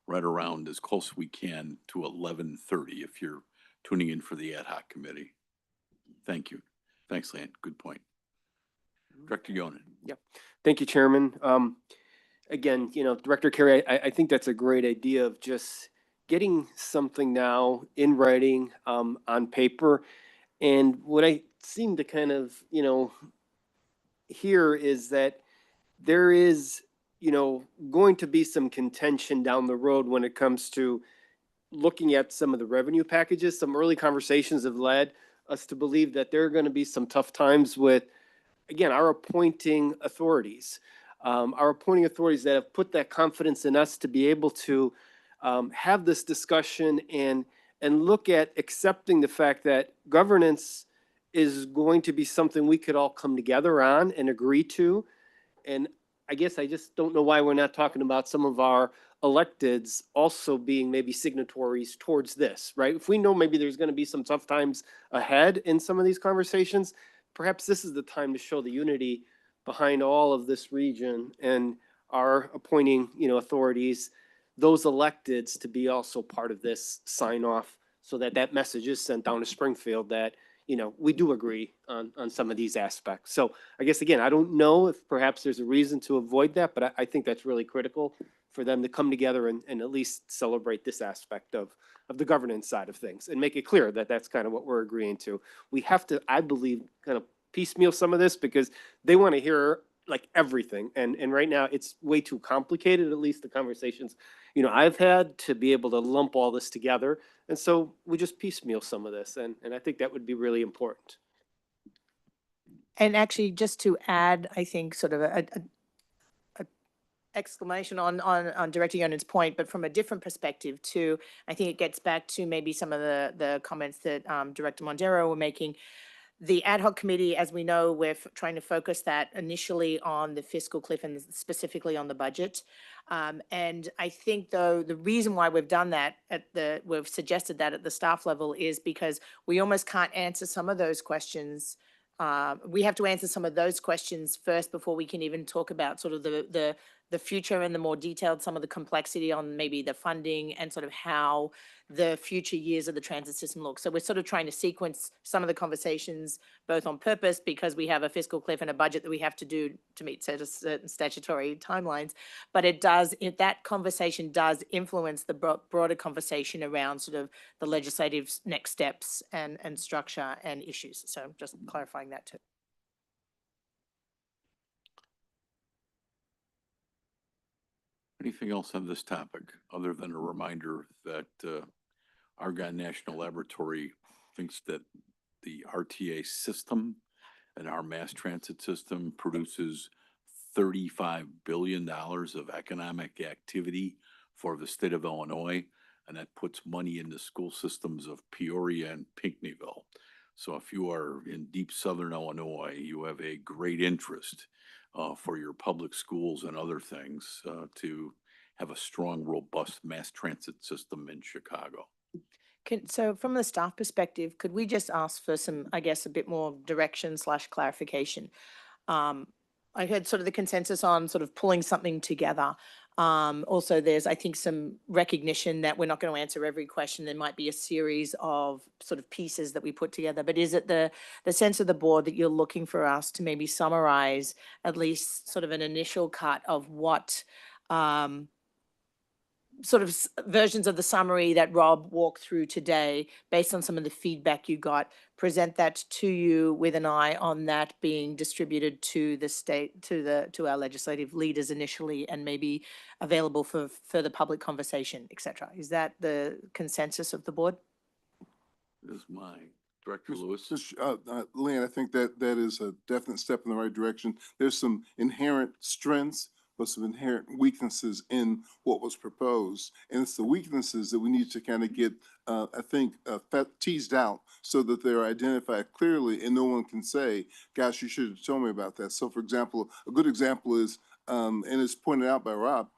right around as close as we can to 11:30 if you're tuning in for the ad hoc committee. Thank you. Thanks, Lan. Good point. Director Yonan. Yep. Thank you, Chairman. Again, Director Carey, I think that's a great idea of just getting something now in writing, on paper. And what I seem to kind of, hear is that there is, going to be some contention down the road when it comes to looking at some of the revenue packages. Some early conversations have led us to believe that there are going to be some tough times with, again, our appointing authorities that have put that confidence in us to be able to have this discussion and look at accepting the fact that governance is going to be something we could all come together on and agree to. And I guess I just don't know why we're not talking about some of our electeds also being maybe signatories towards this, right? If we know maybe there's going to be some tough times ahead in some of these conversations, perhaps this is the time to show the unity behind all of this region and our appointing, authorities, those electeds to be also part of this sign off so that that message is sent down to Springfield that, we do agree on some of these aspects. So I guess, again, I don't know if perhaps there's a reason to avoid that, but I think that's really critical for them to come together and at least celebrate this aspect of the governance side of things and make it clear that that's kind of what we're agreeing to. We have to, I believe, kind of piecemeal some of this because they want to hear like everything. And right now it's way too complicated, at least the conversations, I've had to be able to lump all this together. And so we just piecemeal some of this. And I think that would be really important. And actually, just to add, I think sort of a exclamation on Director Yonin's point, but from a different perspective too, I think it gets back to maybe some of the comments that Director Mondero were making. The ad hoc committee, as we know, we're trying to focus that initially on the fiscal cliff and specifically on the budget. And I think though, the reason why we've done that we've suggested that at the staff level is because we almost can't answer some of those questions. We have to answer some of those questions first before we can even talk about sort of the future and the more detailed, some of the complexity on maybe the funding and sort of how the future years of the transit system look. So we're sort of trying to sequence some of the conversations both on purpose because we have a fiscal cliff and a budget that we have to do to meet certain statutory timelines. But that conversation does influence the broader conversation around sort of the legislative next steps and structure and issues. So just clarifying that too. Anything else on this topic, other than a reminder that Argonne National Laboratory thinks that the RTA system and our mass transit system produces $35 billion of economic activity for the state of Illinois, and that puts money in the school systems of Peoria and Pinckneyville. So if you are in deep southern Illinois, you have a great interest for your public schools and other things to have a strong, robust mass transit system in Chicago. So from the staff perspective, could we just ask for some, I guess, a bit more direction / clarification? I heard sort of the consensus on sort of pulling something together. Also, there's, I think, some recognition that we're not going to answer every question. There might be a series of sort of pieces that we put together. But is it the sense of the board that you're looking for us to maybe summarize at least sort of an initial cut of what sort of versions of the summary that Rob walked through today, based on some of the feedback you got, present that to you with an eye on that being distributed to the state, to our legislative leaders initially, and maybe available for further public conversation, et cetera. Is that the consensus of the board? This is mine. Director Lewis. Lynn, I think that is a definite step in the right direction. There's some inherent strengths, but some inherent weaknesses in what was proposed. And it's the weaknesses that we need to kind of get, I think, teased out so that they're identified clearly and no one can say, gosh, you should have told me about that. So for example, a good example is, and it's pointed out by Rob,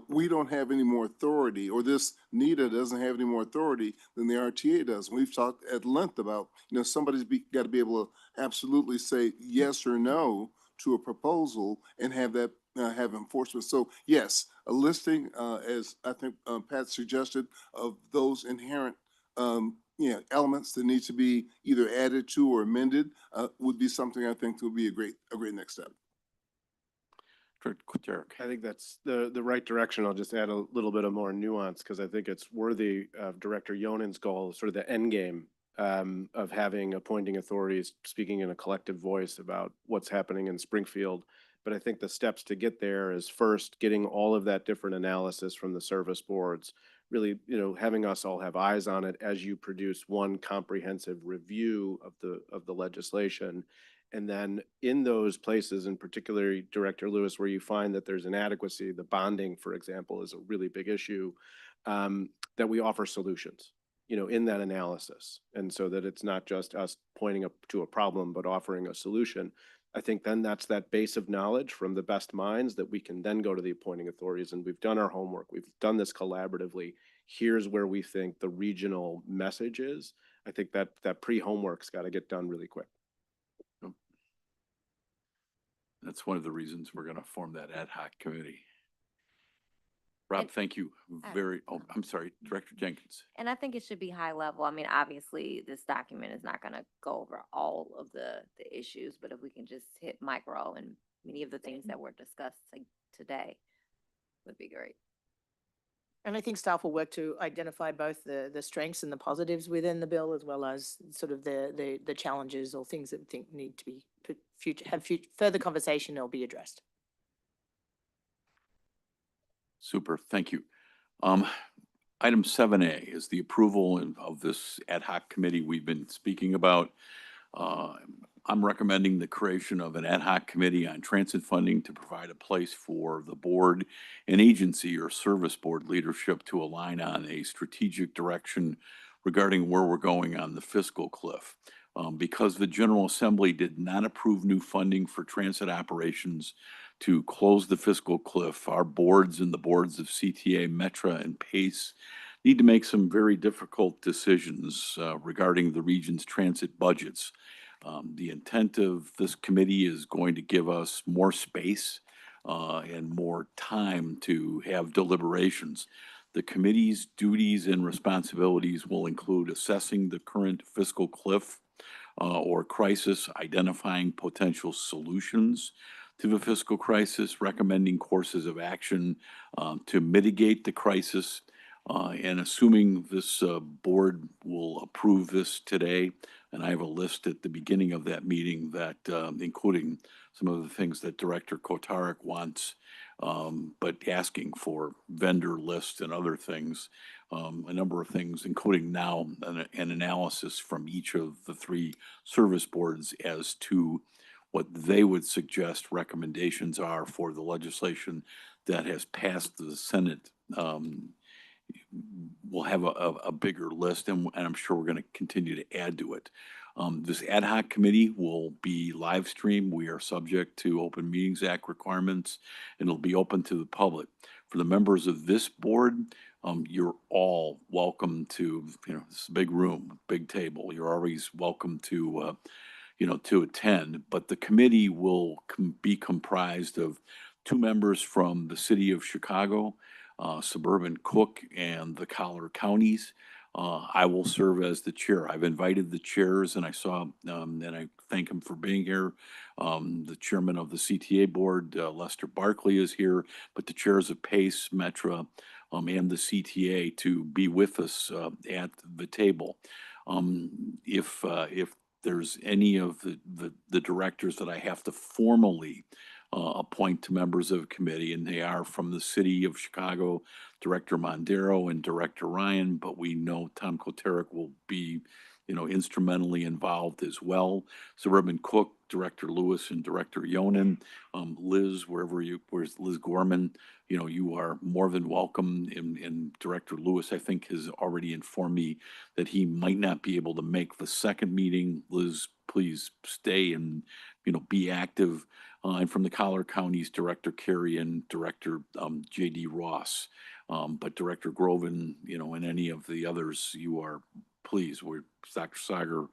we don't have any more authority, or this NETA doesn't have any more authority than the RTA does. We've talked at length about, somebody's got to be able to absolutely say yes or no to a proposal and have that have enforcement. So yes, a listing, as I think Pat suggested, of those inherent elements that need to be either added to or amended would be something I think would be a great next step. I think that's the right direction. I'll just add a little bit of more nuance because I think it's worthy of Director Yonin's goal, sort of the end game of having appointing authorities speaking in a collective voice about what's happening in Springfield. But I think the steps to get there is first getting all of that different analysis from the service boards, really, having us all have eyes on it as you produce one comprehensive review of the legislation. And then in those places, and particularly Director Lewis, where you find that there's inadequacy, the bonding, for example, is a really big issue, that we offer solutions, in that analysis. And so that it's not just us pointing up to a problem, but offering a solution. I think then that's that base of knowledge from the best minds that we can then go to the appointing authorities, and we've done our homework. We've done this collaboratively. Here's where we think the regional message is. I think that pre-homework's got to get done really quick. That's one of the reasons we're going to form that ad hoc committee. Rob, thank you. I'm sorry, Director Jenkins. And I think it should be high level. I mean, obviously, this document is not going to go over all of the issues, but if we can just hit micro and many of the things that were discussed today would be great. And I think staff will work to identify both the strengths and the positives within the bill, as well as sort of the challenges or things that we think need to be further conversation or be addressed. Super, thank you. Item 7A is the approval of this ad hoc committee we've been speaking about. I'm recommending the creation of an ad hoc committee on transit funding to provide a place for the board and agency or service board leadership to align on a strategic direction regarding where we're going on the fiscal cliff. Because the General Assembly did not approve new funding for transit operations to close the fiscal cliff, our boards and the boards of CTA, Metra, and PACE need to make some very difficult decisions regarding the region's transit budgets. The intent of this committee is going to give us more space and more time to have deliberations. The committee's duties and responsibilities will include assessing the current fiscal cliff or crisis, identifying potential solutions to the fiscal crisis, recommending courses of action to mitigate the crisis, and assuming this board will approve this today. And I have a list at the beginning of that meeting that, including some of the things that Director Kotarik wants, but asking for vendor lists and other things, a number of things, including now an analysis from each of the three service boards as to what they would suggest recommendations are for the legislation that has passed the Senate. We'll have a bigger list, and I'm sure we're going to continue to add to it. This ad hoc committee will be live streamed. We are subject to Open Meetings Act requirements, and it'll be open to the public. For the members of this board, you're all welcome to, this is a big room, big table. You're always welcome to, to attend, but the committee will be comprised of 2 members from the city of Chicago, suburban Cook, and the Collier counties. I will serve as the chair. I've invited the chairs, and I saw, and I thank him for being here. The chairman of the CTA board, Lester Barkley, is here, but the chairs of PACE, Metra, and the CTA to be with us at the table. If there's any of the directors that I have to formally appoint to members of a committee, and they are from the city of Chicago, Director Mondero and Director Ryan, but we know Tom Kotarik will be, instrumentally involved as well. Suburban Cook, Director Lewis and Director Yonan, Liz, where's Liz Gorman, you are more than welcome. And Director Lewis, I think, has already informed me that he might not be able to make the second meeting. Liz, please stay and, be active. And from the Collier counties, Director Carey and Director J.D. Ross. But Director Groven, and any of the others, you are, please, we're, Dr. Sager,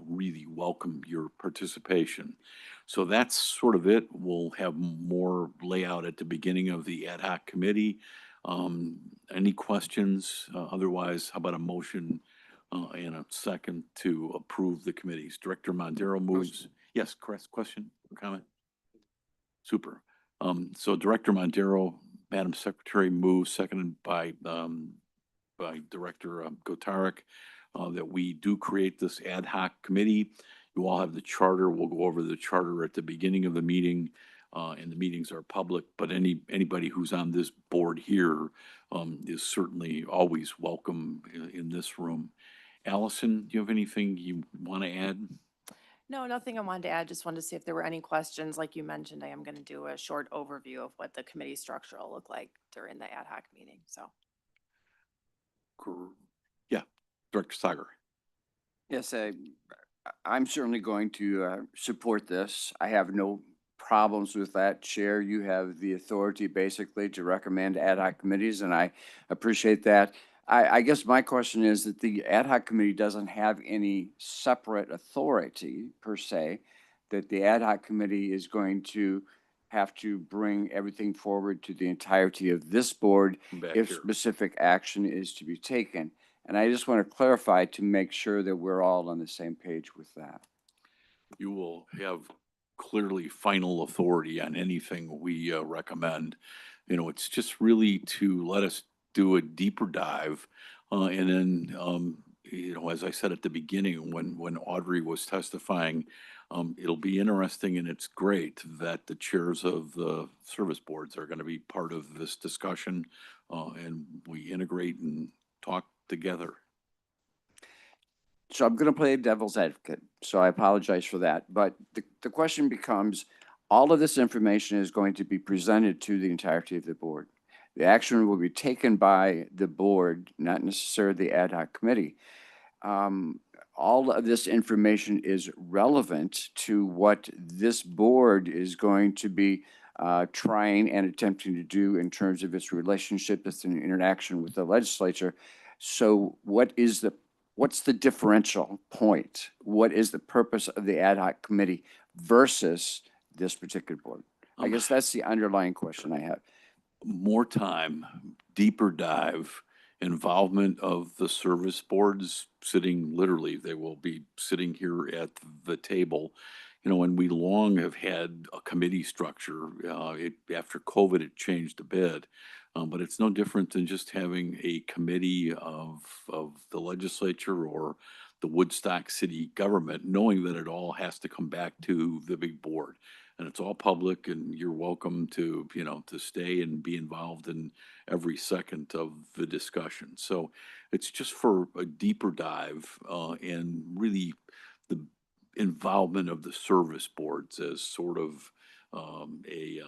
really welcome your participation. So that's sort of it. We'll have more layout at the beginning of the ad hoc committee. Any questions? Otherwise, how about a motion and a second to approve the committees? Director Mondero moves. Yes, correct. Question or comment? Super. So Director Mondero, Madam Secretary, moves, seconded by Director Kotarik, that we do create this ad hoc committee. You all have the charter. We'll go over the charter at the beginning of the meeting, and the meetings are public, but anybody who's on this board here is certainly always welcome in this room. Allison, do you have anything you want to add? No, nothing I wanted to add. Just wanted to see if there were any questions. Like you mentioned, I am going to do a short overview of what the committee structure will look like during the ad hoc meeting. So, yeah, Director Sager. Yes, I'm certainly going to support this. I have no problems with that. Chair, you have the authority basically to recommend ad hoc committees, and I appreciate that. I guess my question is that the ad hoc committee doesn't have any separate authority per se, that the ad hoc committee is going to have to bring everything forward to the entirety of this board if specific action is to be taken. And I just want to clarify to make sure that we're all on the same page with that. You will have clearly final authority on anything we recommend. It's just really to let us do a deeper dive. And then, as I said at the beginning, when Audrey was testifying, it'll be interesting, and it's great that the chairs of the service boards are going to be part of this discussion, and we integrate and talk together. So I'm going to play devil's advocate, so I apologize for that. But the question becomes, all of this information is going to be presented to the entirety of the board. The action will be taken by the board, not necessarily the ad hoc committee. All of this information is relevant to what this board is going to be trying and attempting to do in terms of its relationship, its interaction with the legislature. So what's the differential point? What is the purpose of the ad hoc committee versus this particular board? I guess that's the underlying question I have. More time, deeper dive, involvement of the service boards sitting, literally, they will be sitting here at the table. You know, and we long have had a committee structure. After COVID, it changed a bit. But it's no different than just having a committee of the legislature or the Woodstock city government, knowing that it all has to come back to the big board. And it's all public, and you're welcome to, you know, to stay and be involved in every second of the discussion. So it's just for a deeper dive and really the involvement of the service boards as sort of a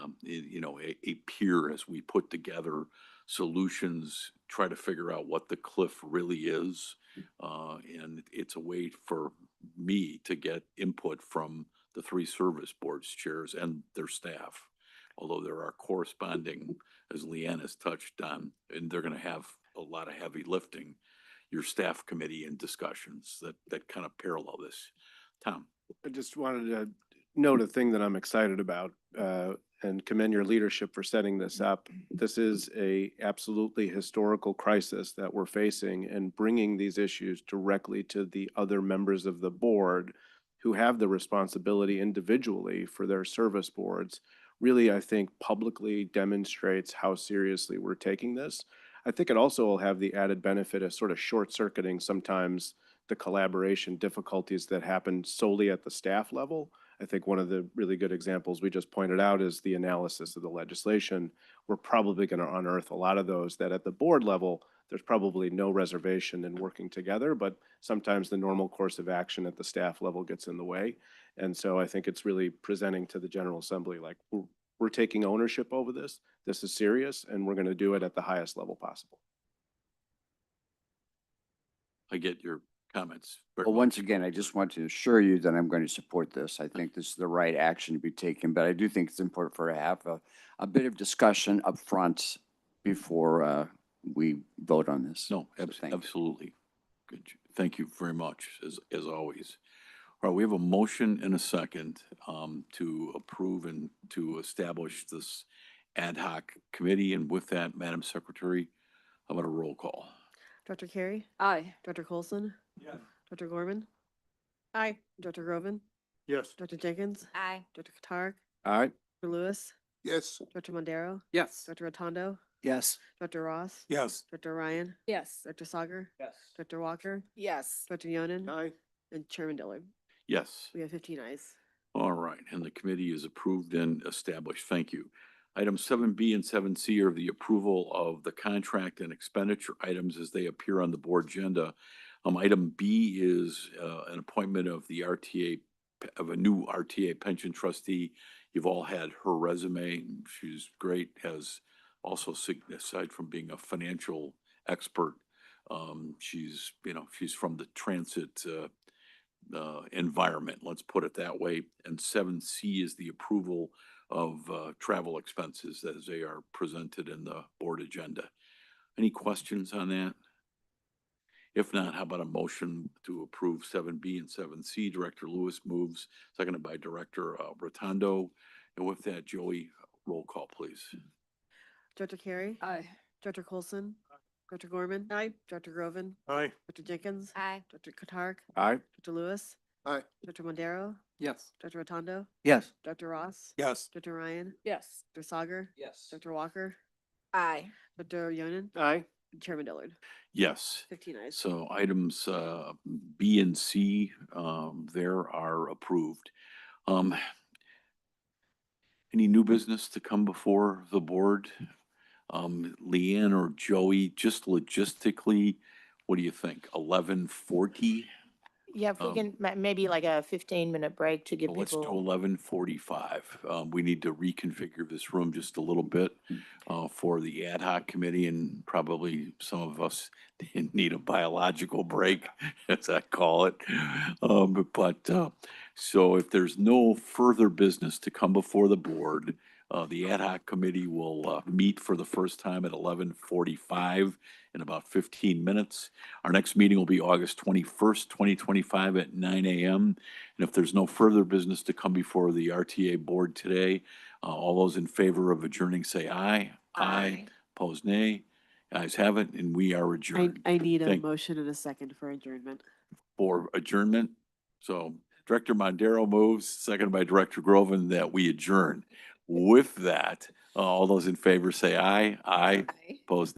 peer as we put together solutions, try to figure out what the cliff really is. And it's a way for me to get input from the three service boards chairs and their staff. Although there are corresponding, as Leanne has touched on, and they're going to have a lot of heavy lifting, your staff committee and discussions that kind of parallel this. Tom. I just wanted to note a thing that I'm excited about and commend your leadership for setting this up. This is a absolutely historical crisis that we're facing, and bringing these issues directly to the other members of the board who have the responsibility individually for their service boards really, I think, publicly demonstrates how seriously we're taking this. I think it also will have the added benefit of sort of short-circuiting sometimes the collaboration difficulties that happen solely at the staff level. I think one of the really good examples we just pointed out is the analysis of the legislation. We're probably going to unearth a lot of those that at the board level, there's probably no reservation in working together, but sometimes the normal course of action at the staff level gets in the way. And so I think it's really presenting to the General Assembly, like we're taking ownership over this. This is serious, and we're going to do it at the highest level possible. I get your comments. Well, once again, I just want to assure you that I'm going to support this. I think this is the right action to be taken, but I do think it's important for to have a bit of discussion up front before we vote on this. No, So thank you. absolutely. Good. Thank you very much, as always. All right, we have a motion and a second to approve and to establish this ad hoc committee. And with that, Madam Secretary, how about a roll call? Director Carey? Aye. Director Colson? Yes. Director Gorman? Aye. Director Groven? Yes. Director Jenkins? Aye. Director Katarg? Aye. Director Lewis? Yes. Director Mondero? Yes. Director Rotondo? Yes. Director Ross? Yes. Director Ryan? Yes. Director Sauger? Yes. Director Walker? Yes. Director Yonan? Aye. And Chairman Dillard. Yes. We have 15 ayes. All right, and the committee is approved and established. Thank you. Items 7B and 7C are the approval of the contract and expenditure items as they appear on the board agenda. Item B is an appointment of the RTA, of a new RTA pension trustee. You've all had her resume. She's great, has also, aside from being a financial expert, she's from the transit environment, let's put it that way. And 7C is the approval of travel expenses as they are presented in the board agenda. Any questions on that? If not, how about a motion to approve 7B and 7C? Director Lewis moves, seconded by Director Rotondo. And with that, Joey, roll call, please. Director Carey? Aye. Director Colson? Director Gorman? Aye. Director Groven? Aye. Director Jenkins? Aye. Director Katarg? Aye. Director Lewis? Aye. Director Mondero? Yes. Director Rotondo? Yes. Director Ross? Yes. Director Ryan? Yes. Director Sauger? Yes. Director Walker? Aye. Director Yonan? Aye. And Chairman Dillard. Yes. 15 ayes. So items B and C there are approved. Any new business to come before the board? Leanne or Joey, just logistically, what do you think? 11:40? Yeah, if we Um, can, maybe like a 15-minute break to give Well, let's do people. 11:45. We need to reconfigure this room just a little bit for the ad hoc committee, and probably some of us need a biological break, as I call it. So if there's no further business to come before the board, the ad hoc committee will meet for the first time at 11:45 in about 15 minutes. Our next meeting will be August 21st, 2025 at 9 a.m. And if there's no further business to come before the RTA board today, all those in favor of adjourning say aye. Aye. Opposed, nay. Ayes have it, and we are adjourned. I need a Thank- motion and a second for adjournment. For adjournment. So Director Mondero moves, seconded by Director Groven, that we adjourn. With that, all those in favor say aye. Aye. Opposed,